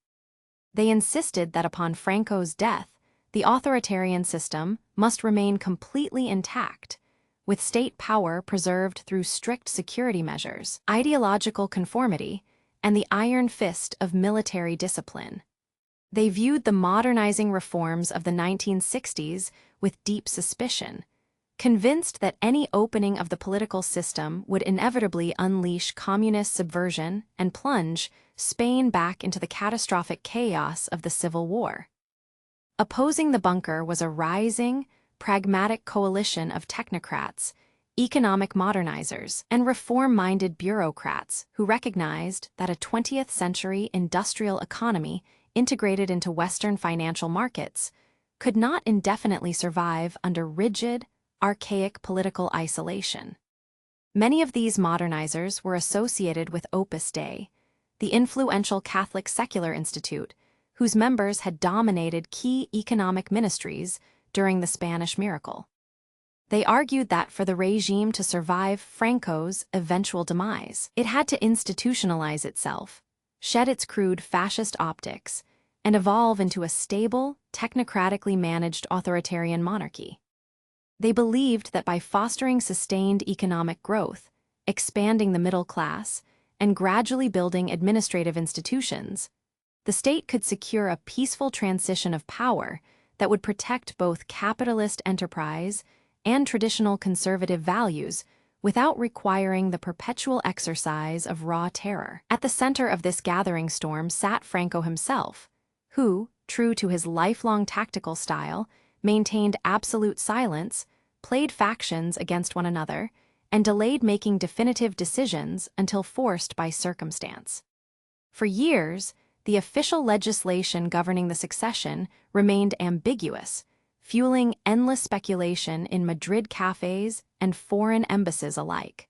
S1: They insisted that upon Franco's death, the authoritarian system must remain completely intact, with state power preserved through strict security measures, ideological conformity, and the iron fist of military discipline. They viewed the modernizing reforms of the 1960s with deep suspicion, convinced that any opening of the political system would inevitably unleash communist subversion and plunge Spain back into the catastrophic chaos of the Civil War. Opposing the bunker was a rising, pragmatic coalition of technocrats, economic modernizers, and reform-minded bureaucrats who recognized that a 20th-century industrial economy integrated into Western financial markets could not indefinitely survive under rigid, archaic political isolation. Many of these modernizers were associated with Opus Dei, the influential Catholic secular institute, whose members had dominated key economic ministries during the Spanish miracle. They argued that for the regime to survive Franco's eventual demise, it had to institutionalize itself, shed its crude fascist optics, and evolve into a stable, technocratically managed authoritarian monarchy. They believed that by fostering sustained economic growth, expanding the middle class, and gradually building administrative institutions, the state could secure a peaceful transition of power that would protect both capitalist enterprise and traditional conservative values without requiring the perpetual exercise of raw terror. At the center of this gathering storm sat Franco himself, who, true to his lifelong tactical style, maintained absolute silence, played factions against one another, and delayed making definitive decisions until forced by circumstance. For years, the official legislation governing the succession remained ambiguous, fueling endless speculation in Madrid cafes and foreign embassies alike.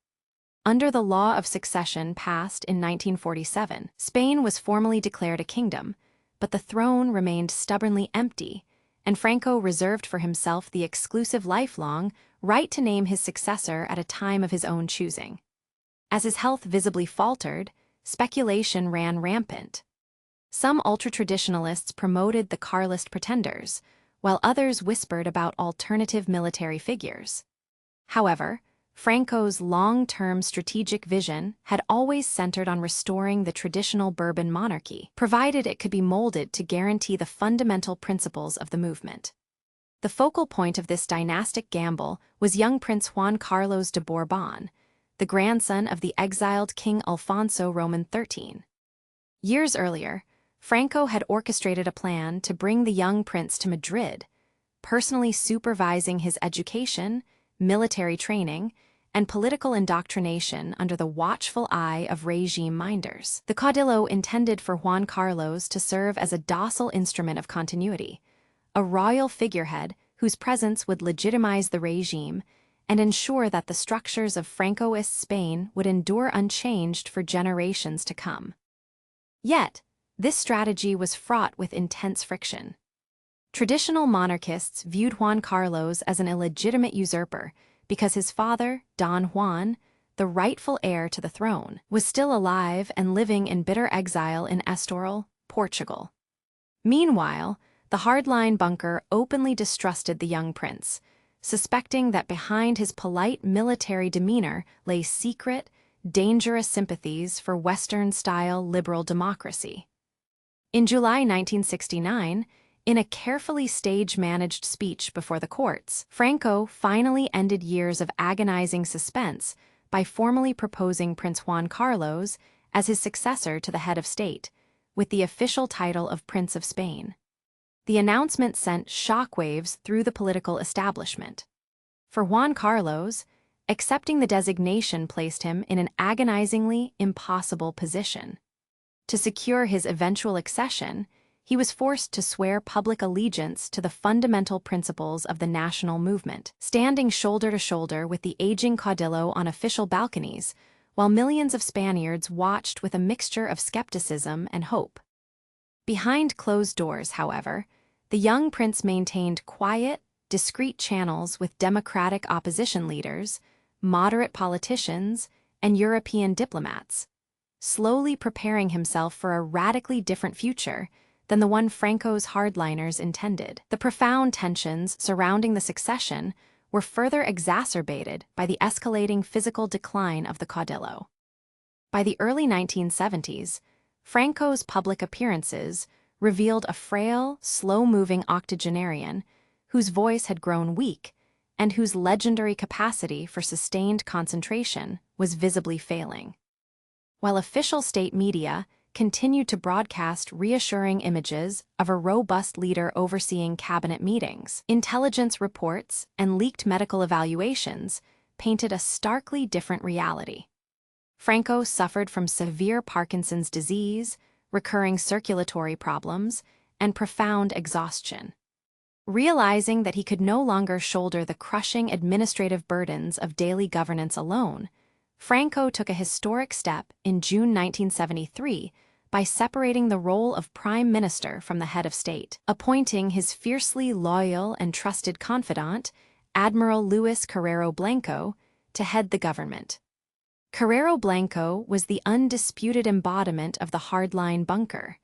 S1: Under the law of succession passed in 1947, Spain was formally declared a kingdom, but the throne remained stubbornly empty, and Franco reserved for himself the exclusive lifelong right to name his successor at a time of his own choosing. As his health visibly faltered, speculation ran rampant. Some ultra-traditionalists promoted the Carlist pretenders, while others whispered about alternative military figures. However, Franco's long-term strategic vision had always centered on restoring the traditional Bourbon monarchy, provided it could be molded to guarantee the fundamental principles of the movement. The focal point of this dynastic gamble was young Prince Juan Carlos de Bourbon, the grandson of the exiled King Alfonso Roman XIII. Years earlier, Franco had orchestrated a plan to bring the young prince to Madrid, personally supervising his education, military training, and political indoctrination under the watchful eye of regime minders. The Caudillo intended for Juan Carlos to serve as a docile instrument of continuity, a royal figurehead whose presence would legitimize the regime and ensure that the structures of Francoist Spain would endure unchanged for generations to come. Yet, this strategy was fraught with intense friction. Traditional monarchists viewed Juan Carlos as an illegitimate usurper because his father, Don Juan, the rightful heir to the throne, was still alive and living in bitter exile in Estoril, Portugal. Meanwhile, the hardline bunker openly distrusted the young prince, suspecting that behind his polite military demeanor lay secret, dangerous sympathies for Western-style liberal democracy. In July 1969, in a carefully stage-managed speech before the courts, Franco finally ended years of agonizing suspense by formally proposing Prince Juan Carlos as his successor to the head of state, with the official title of Prince of Spain. The announcement sent shockwaves through the political establishment. For Juan Carlos, accepting the designation placed him in an agonizingly impossible position. To secure his eventual accession, he was forced to swear public allegiance to the fundamental principles of the national movement, standing shoulder to shoulder with the aging Caudillo on official balconies, while millions of Spaniards watched with a mixture of skepticism and hope. Behind closed doors, however, the young prince maintained quiet, discreet channels with democratic opposition leaders, moderate politicians, and European diplomats, slowly preparing himself for a radically different future than the one Franco's hardliners intended. The profound tensions surrounding the succession were further exacerbated by the escalating physical decline of the Caudillo. By the early 1970s, Franco's public appearances revealed a frail, slow-moving octogenarian whose voice had grown weak and whose legendary capacity for sustained concentration was visibly failing. While official state media continued to broadcast reassuring images of a robust leader overseeing cabinet meetings, intelligence reports and leaked medical evaluations painted a starkly different reality. Franco suffered from severe Parkinson's disease, recurring circulatory problems, and profound exhaustion. Realizing that he could no longer shoulder the crushing administrative burdens of daily governance alone, Franco took a historic step in June 1973 by separating the role of prime minister from the head of state, appointing his fiercely loyal and trusted confidant, Admiral Luis Carrero Blanco, to head the government. Carrero Blanco was the undisputed embodiment of the hardline bunker,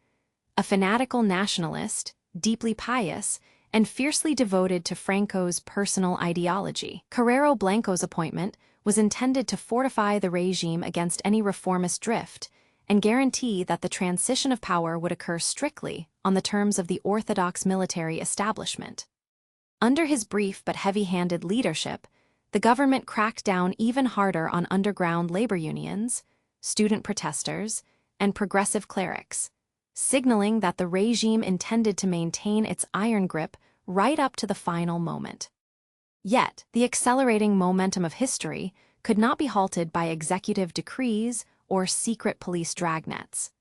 S1: a fanatical nationalist, deeply pious, and fiercely devoted to Franco's personal ideology. Carrero Blanco's appointment was intended to fortify the regime against any reformist drift and guarantee that the transition of power would occur strictly on the terms of the orthodox military establishment. Under his brief but heavy-handed leadership, the government cracked down even harder on underground labor unions, student protesters, and progressive clerics, signaling that the regime intended to maintain its iron grip right up to the final moment. Yet, the accelerating momentum of history could not be halted by executive decrees or secret police dragnets.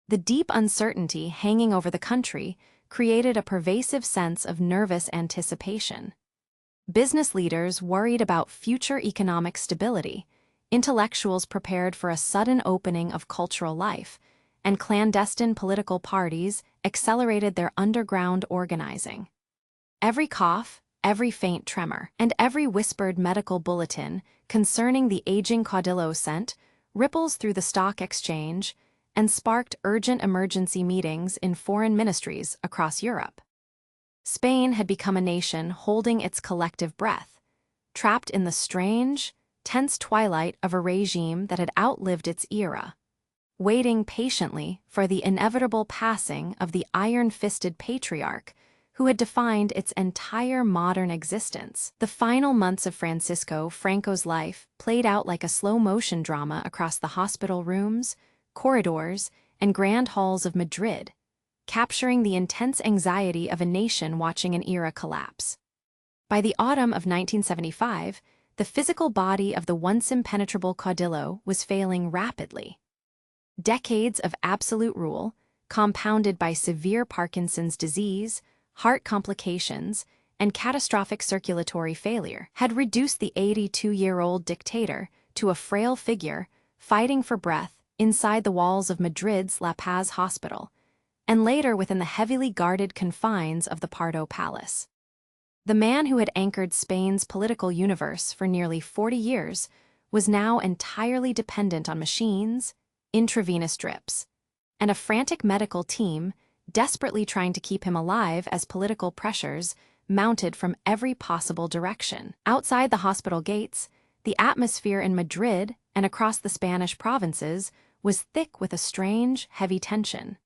S1: The deep uncertainty hanging over the country created a pervasive sense of nervous anticipation. Business leaders worried about future economic stability, intellectuals prepared for a sudden opening of cultural life, and clandestine political parties accelerated their underground organizing. Every cough, every faint tremor, and every whispered medical bulletin concerning the aging Caudillo sent ripples through the stock exchange and sparked urgent emergency meetings in foreign ministries across Europe. Spain had become a nation holding its collective breath, trapped in the strange, tense twilight of a regime that had outlived its era, waiting patiently for the inevitable passing of the iron-fisted patriarch who had defined its entire modern existence. The final months of Francisco Franco's life played out like a slow-motion drama across the hospital rooms, corridors, and grand halls of Madrid, capturing the intense anxiety of a nation watching an era collapse. By the autumn of 1975, the physical body of the once impenetrable Caudillo was failing rapidly. Decades of absolute rule, compounded by severe Parkinson's disease, heart complications, and catastrophic circulatory failure, had reduced the 82-year-old dictator to a frail figure fighting for breath inside the walls of Madrid's La Paz hospital, and later within the heavily guarded confines of the Pardo Palace. The man who had anchored Spain's political universe for nearly 40 years was now entirely dependent on machines, intravenous drips, and a frantic medical team desperately trying to keep him alive as political pressures mounted from every possible direction. Outside the hospital gates, the atmosphere in Madrid and across the Spanish provinces was thick with a strange, heavy tension.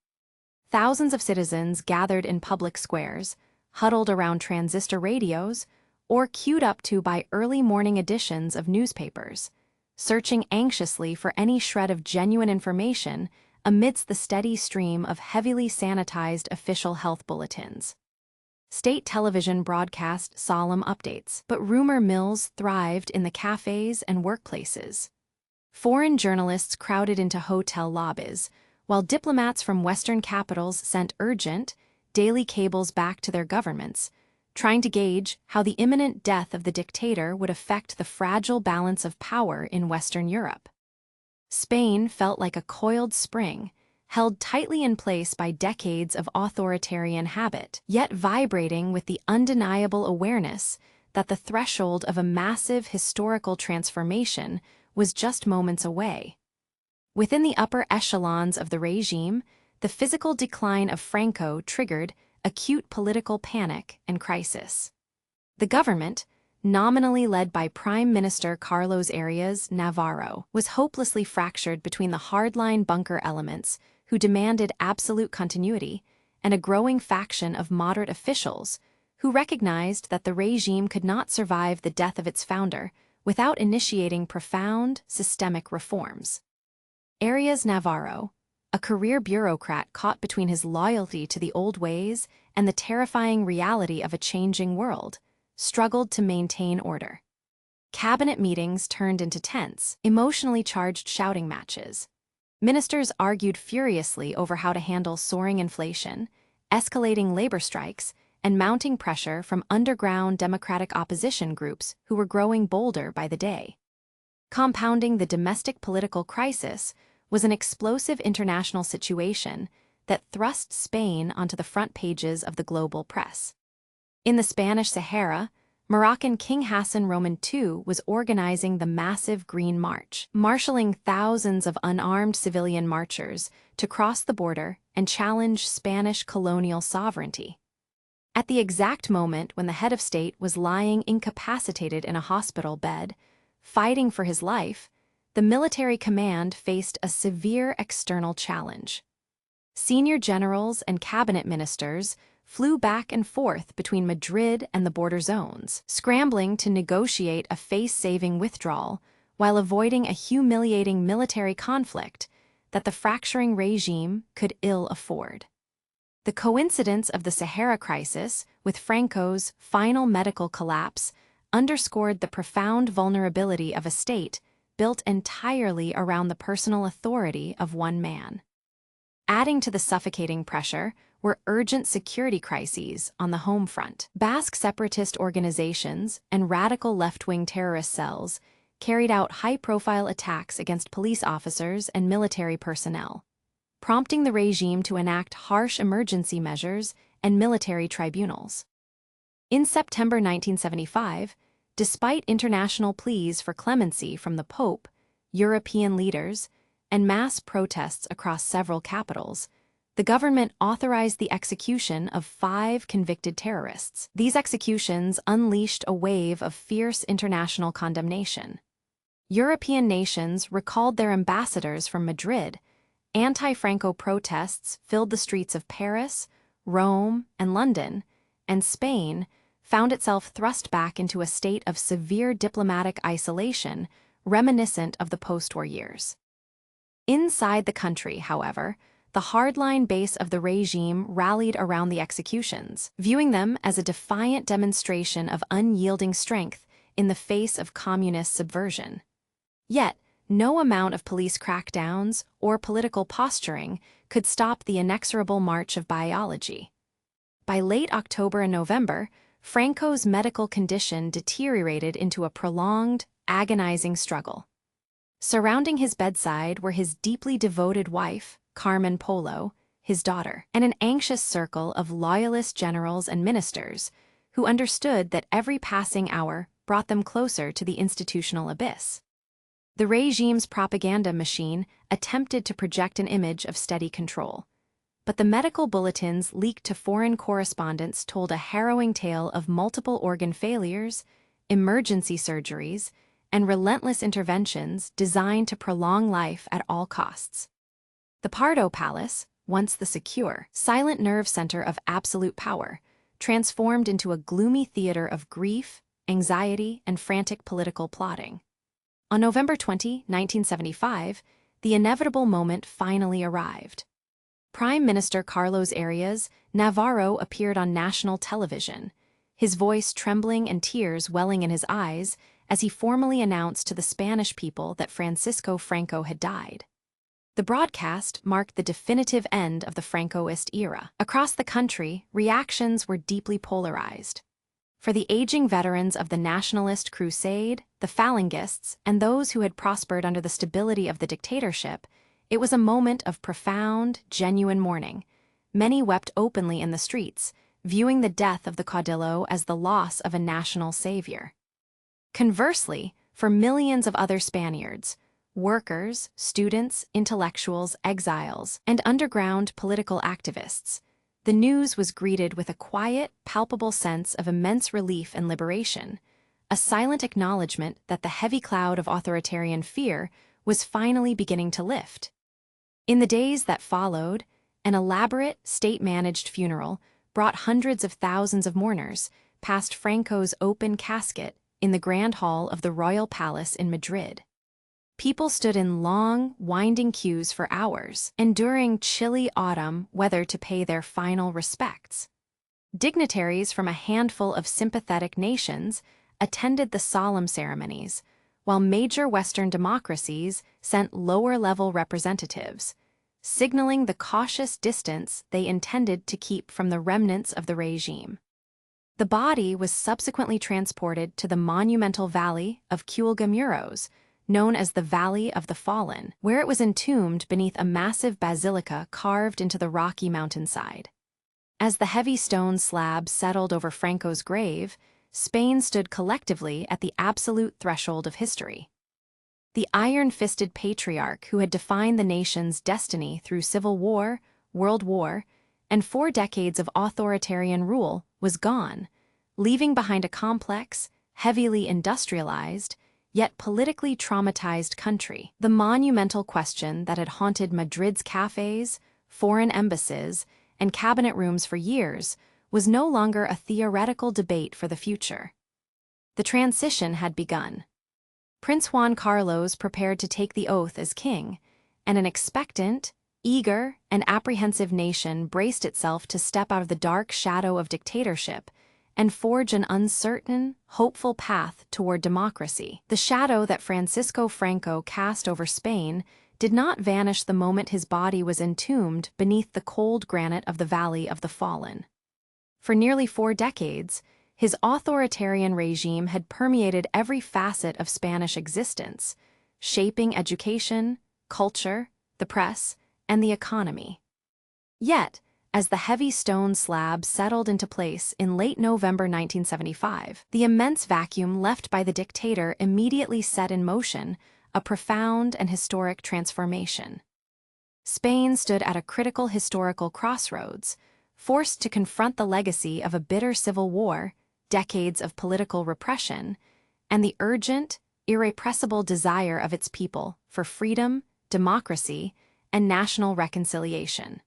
S1: Thousands of citizens gathered in public squares, huddled around transistor radios, or queued up to by early morning editions of newspapers, searching anxiously for any shred of genuine information amidst the steady stream of heavily sanitized official health bulletins. State television broadcast solemn updates, but rumor mills thrived in the cafes and workplaces. Foreign journalists crowded into hotel lobbies, while diplomats from Western capitals sent urgent, daily cables back to their governments, trying to gauge how the imminent death of the dictator would affect the fragile balance of power in Western Europe. Spain felt like a coiled spring, held tightly in place by decades of authoritarian habit, yet vibrating with the undeniable awareness that the threshold of a massive historical transformation was just moments away. Within the upper echelons of the regime, the physical decline of Franco triggered acute political panic and crisis. The government, nominally led by Prime Minister Carlos Arias Navarro, was hopelessly fractured between the hardline bunker elements who demanded absolute continuity and a growing faction of moderate officials who recognized that the regime could not survive the death of its founder without initiating profound, systemic reforms. Arias Navarro, a career bureaucrat caught between his loyalty to the old ways and the terrifying reality of a changing world, struggled to maintain order. Cabinet meetings turned into tense, emotionally charged shouting matches. Ministers argued furiously over how to handle soaring inflation, escalating labor strikes, and mounting pressure from underground democratic opposition groups who were growing bolder by the day. Compounding the domestic political crisis was an explosive international situation that thrust Spain onto the front pages of the global press. In the Spanish Sahara, Moroccan King Hassan Roman II was organizing the massive Green March, marshalling thousands of unarmed civilian marchers to cross the border and challenge Spanish colonial sovereignty. At the exact moment when the head of state was lying incapacitated in a hospital bed, fighting for his life, the military command faced a severe external challenge. Senior generals and cabinet ministers flew back and forth between Madrid and the border zones, scrambling to negotiate a face-saving withdrawal while avoiding a humiliating military conflict that the fracturing regime could ill afford. The coincidence of the Sahara crisis with Franco's final medical collapse underscored the profound vulnerability of a state built entirely around the personal authority of one man. Adding to the suffocating pressure were urgent security crises on the home front. Basque separatist organizations and radical left-wing terrorist cells carried out high-profile attacks against police officers and military personnel, prompting the regime to enact harsh emergency measures and military tribunals. In September 1975, despite international pleas for clemency from the Pope, European leaders, and mass protests across several capitals, the government authorized the execution of 5 convicted terrorists. These executions unleashed a wave of fierce international condemnation. European nations recalled their ambassadors from Madrid. Anti-Franco protests filled the streets of Paris, Rome, and London, and Spain found itself thrust back into a state of severe diplomatic isolation reminiscent of the post-war years. Inside the country, however, the hardline base of the regime rallied around the executions, viewing them as a defiant demonstration of unyielding strength in the face of communist subversion. Yet, no amount of police crackdowns or political posturing could stop the inexorable march of biology. By late October and November, Franco's medical condition deteriorated into a prolonged, agonizing struggle. Surrounding his bedside were his deeply devoted wife, Carmen Polo, his daughter, and an anxious circle of loyalist generals and ministers who understood that every passing hour brought them closer to the institutional abyss. The regime's propaganda machine attempted to project an image of steady control, but the medical bulletins leaked to foreign correspondents told a harrowing tale of multiple organ failures, emergency surgeries, and relentless interventions designed to prolong life at all costs. The Pardo Palace, once the secure, silent nerve center of absolute power, transformed into a gloomy theater of grief, anxiety, and frantic political plotting. On November 20, 1975, the inevitable moment finally arrived. Prime Minister Carlos Arias Navarro appeared on national television, his voice trembling and tears welling in his eyes as he formally announced to the Spanish people that Francisco Franco had died. The broadcast marked the definitive end of the Francoist era. Across the country, reactions were deeply polarized. For the aging veterans of the nationalist crusade, the Phalangists, and those who had prospered under the stability of the dictatorship, it was a moment of profound, genuine mourning. Many wept openly in the streets, viewing the death of the Caudillo as the loss of a national savior. Conversely, for millions of other Spaniards, workers, students, intellectuals, exiles, and underground political activists, the news was greeted with a quiet, palpable sense of immense relief and liberation, a silent acknowledgement that the heavy cloud of authoritarian fear was finally beginning to lift. In the days that followed, an elaborate, state-managed funeral brought hundreds of thousands of mourners past Franco's open casket in the Grand Hall of the Royal Palace in Madrid. People stood in long, winding queues for hours, enduring chilly autumn weather to pay their final respects. Dignitaries from a handful of sympathetic nations attended the solemn ceremonies, while major Western democracies sent lower-level representatives, signaling the cautious distance they intended to keep from the remnants of the regime. The body was subsequently transported to the monumental valley of Cuelgamuros, known as the Valley of the Fallen, where it was entombed beneath a massive basilica carved into the rocky mountainside. As the heavy stone slab settled over Franco's grave, Spain stood collectively at the absolute threshold of history. The iron-fisted patriarch who had defined the nation's destiny through civil war, world war, and 4 decades of authoritarian rule was gone, leaving behind a complex, heavily industrialized, yet politically traumatized country. The monumental question that had haunted Madrid's cafes, foreign embassies, and cabinet rooms for years was no longer a theoretical debate for the future. The transition had begun. Prince Juan Carlos prepared to take the oath as king, and an expectant, eager, and apprehensive nation braced itself to step out of the dark shadow of dictatorship and forge an uncertain, hopeful path toward democracy. The shadow that Francisco Franco cast over Spain did not vanish the moment his body was entombed beneath the cold granite of the Valley of the Fallen. For nearly 4 decades, his authoritarian regime had permeated every facet of Spanish existence, shaping education, culture, the press, and the economy. Yet, as the heavy stone slab settled into place in late November 1975, the immense vacuum left by the dictator immediately set in motion a profound and historic transformation. Spain stood at a critical historical crossroads, forced to confront the legacy of a bitter civil war, decades of political repression, and the urgent, irrepressible desire of its people for freedom, democracy, and national reconciliation.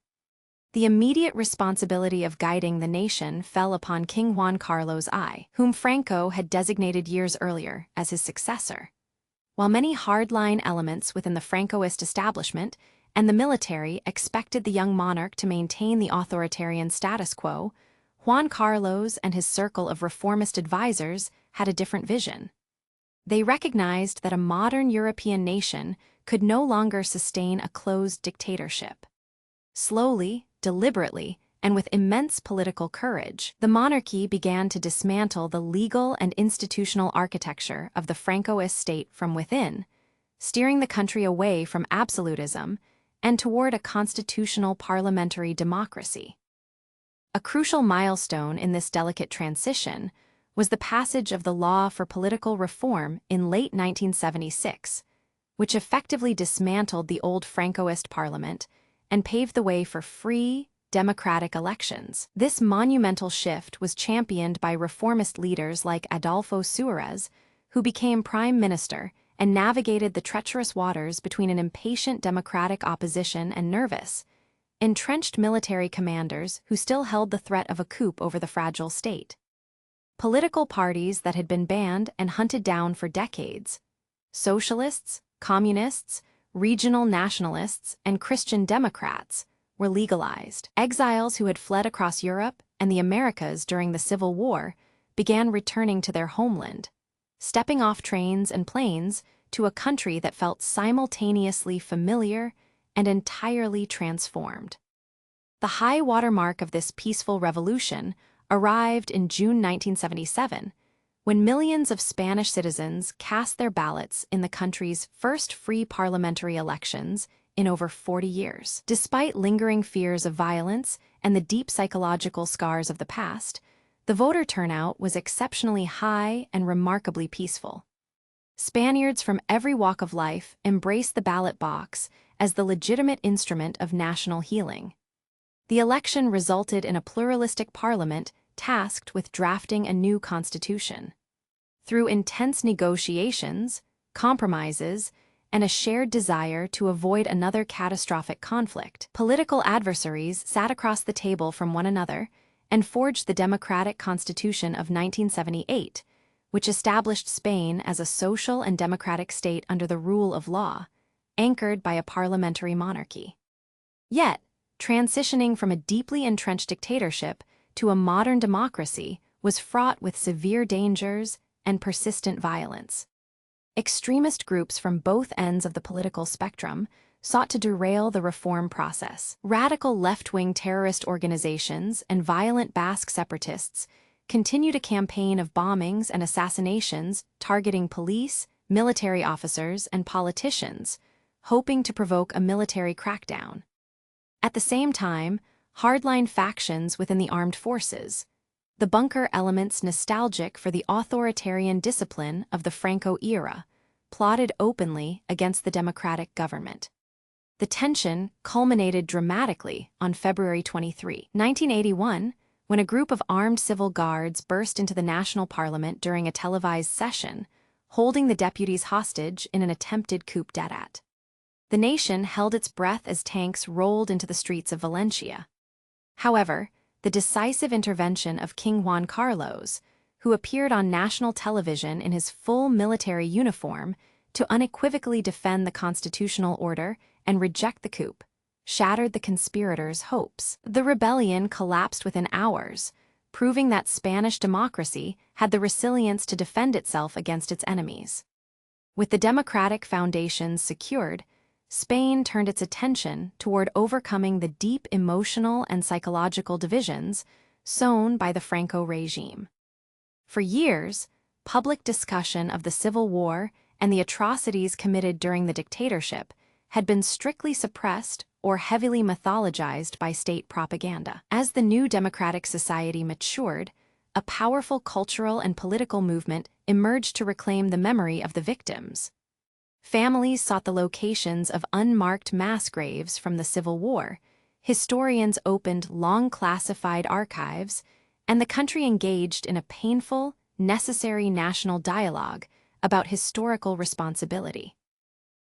S1: The immediate responsibility of guiding the nation fell upon King Juan Carlos I, whom Franco had designated years earlier as his successor. While many hardline elements within the Francoist establishment and the military expected the young monarch to maintain the authoritarian status quo, Juan Carlos and his circle of reformist advisors had a different vision. They recognized that a modern European nation could no longer sustain a closed dictatorship. Slowly, deliberately, and with immense political courage, the monarchy began to dismantle the legal and institutional architecture of the Francoist state from within, steering the country away from absolutism and toward a constitutional parliamentary democracy. A crucial milestone in this delicate transition was the passage of the Law for Political Reform in late 1976, which effectively dismantled the old Francoist parliament and paved the way for free, democratic elections. This monumental shift was championed by reformist leaders like Adolfo Suárez, who became prime minister and navigated the treacherous waters between an impatient democratic opposition and nervous, entrenched military commanders who still held the threat of a coup over the fragile state. Political parties that had been banned and hunted down for decades, socialists, communists, regional nationalists, and Christian Democrats, were legalized. Exiles who had fled across Europe and the Americas during the Civil War began returning to their homeland, stepping off trains and planes to a country that felt simultaneously familiar and entirely transformed. The high watermark of this peaceful revolution arrived in June 1977, when millions of Spanish citizens cast their ballots in the country's first free parliamentary elections in over 40 years. Despite lingering fears of violence and the deep psychological scars of the past, the voter turnout was exceptionally high and remarkably peaceful. Spaniards from every walk of life embraced the ballot box as the legitimate instrument of national healing. The election resulted in a pluralistic parliament tasked with drafting a new constitution. Through intense negotiations, compromises, and a shared desire to avoid another catastrophic conflict, political adversaries sat across the table from one another and forged the democratic constitution of 1978, which established Spain as a social and democratic state under the rule of law, anchored by a parliamentary monarchy. Yet, transitioning from a deeply entrenched dictatorship to a modern democracy was fraught with severe dangers and persistent violence. Extremist groups from both ends of the political spectrum sought to derail the reform process. Radical left-wing terrorist organizations and violent Basque separatists continued a campaign of bombings and assassinations targeting police, military officers, and politicians, hoping to provoke a military crackdown. At the same time, hardline factions within the armed forces, the bunker elements nostalgic for the authoritarian discipline of the Franco era, plotted openly against the democratic government. The tension culminated dramatically on February 23, 1981, when a group of armed civil guards burst into the national parliament during a televised session, holding the deputies hostage in an attempted coup d'état. The nation held its breath as tanks rolled into the streets of Valencia. However, the decisive intervention of King Juan Carlos, who appeared on national television in his full military uniform to unequivocally defend the constitutional order and reject the coup, shattered the conspirators' hopes. The rebellion collapsed within hours, proving that Spanish democracy had the resilience to defend itself against its enemies. With the democratic foundations secured, Spain turned its attention toward overcoming the deep emotional and psychological divisions sown by the Franco regime. For years, public discussion of the Civil War and the atrocities committed during the dictatorship had been strictly suppressed or heavily mythologized by state propaganda. As the new democratic society matured, a powerful cultural and political movement emerged to reclaim the memory of the victims. Families sought the locations of unmarked mass graves from the Civil War, historians opened long-classified archives, and the country engaged in a painful, necessary national dialogue about historical responsibility.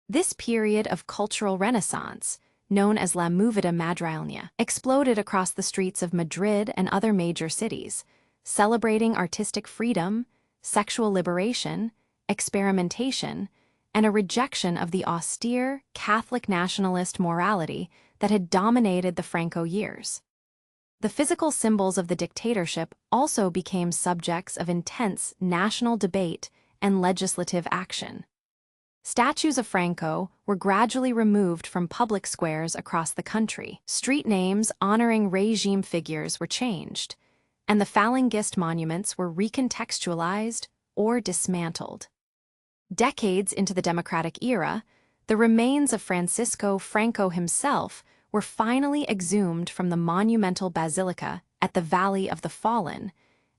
S1: This period of cultural renaissance, known as La Movida Madrileña, exploded across the streets of Madrid and other major cities, celebrating artistic freedom, sexual liberation, experimentation, and a rejection of the austere, Catholic nationalist morality that had dominated the Franco years. The physical symbols of the dictatorship also became subjects of intense national debate and legislative action. Statues of Franco were gradually removed from public squares across the country. Street names honoring regime figures were changed, and the Falangist monuments were recontextualized or dismantled. Decades into the democratic era, the remains of Francisco Franco himself were finally exhumed from the monumental basilica at the Valley of the Fallen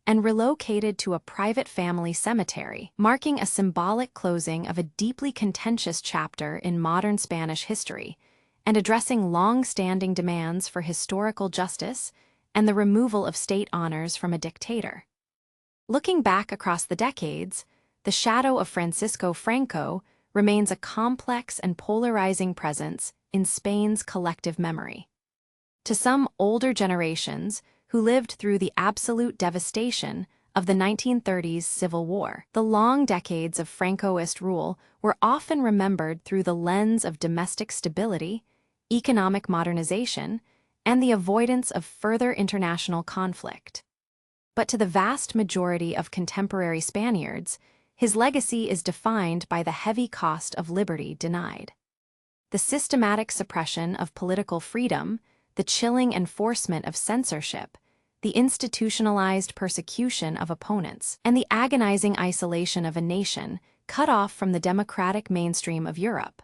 S1: and relocated to a private family cemetery, marking a symbolic closing of a deeply contentious chapter in modern Spanish history and addressing long-standing demands for historical justice and the removal of state honors from a dictator. Looking back across the decades, the shadow of Francisco Franco remains a complex and polarizing presence in Spain's collective memory. To some older generations who lived through the absolute devastation of the 1930s Civil War, the long decades of Francoist rule were often remembered through the lens of domestic stability, economic modernization, and the avoidance of further international conflict. But to the vast majority of contemporary Spaniards, his legacy is defined by the heavy cost of liberty denied. The systematic suppression of political freedom, the chilling enforcement of censorship, the institutionalized persecution of opponents, and the agonizing isolation of a nation cut off from the democratic mainstream of Europe.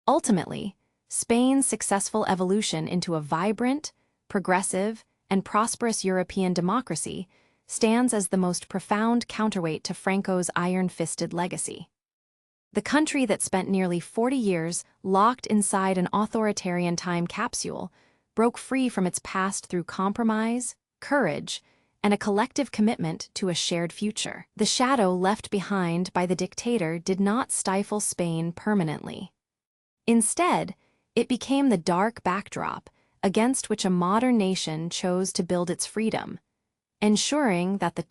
S1: Ultimately, Spain's successful evolution into a vibrant, progressive, and prosperous European democracy stands as the most profound counterweight to Franco's iron-fisted legacy. The country that spent nearly 40 years locked inside an authoritarian time capsule broke free from its past through compromise, courage, and a collective commitment to a shared future. The shadow left behind by the dictator did not stifle Spain permanently. Instead, it became the dark backdrop against which a modern nation chose to build its freedom, ensuring that the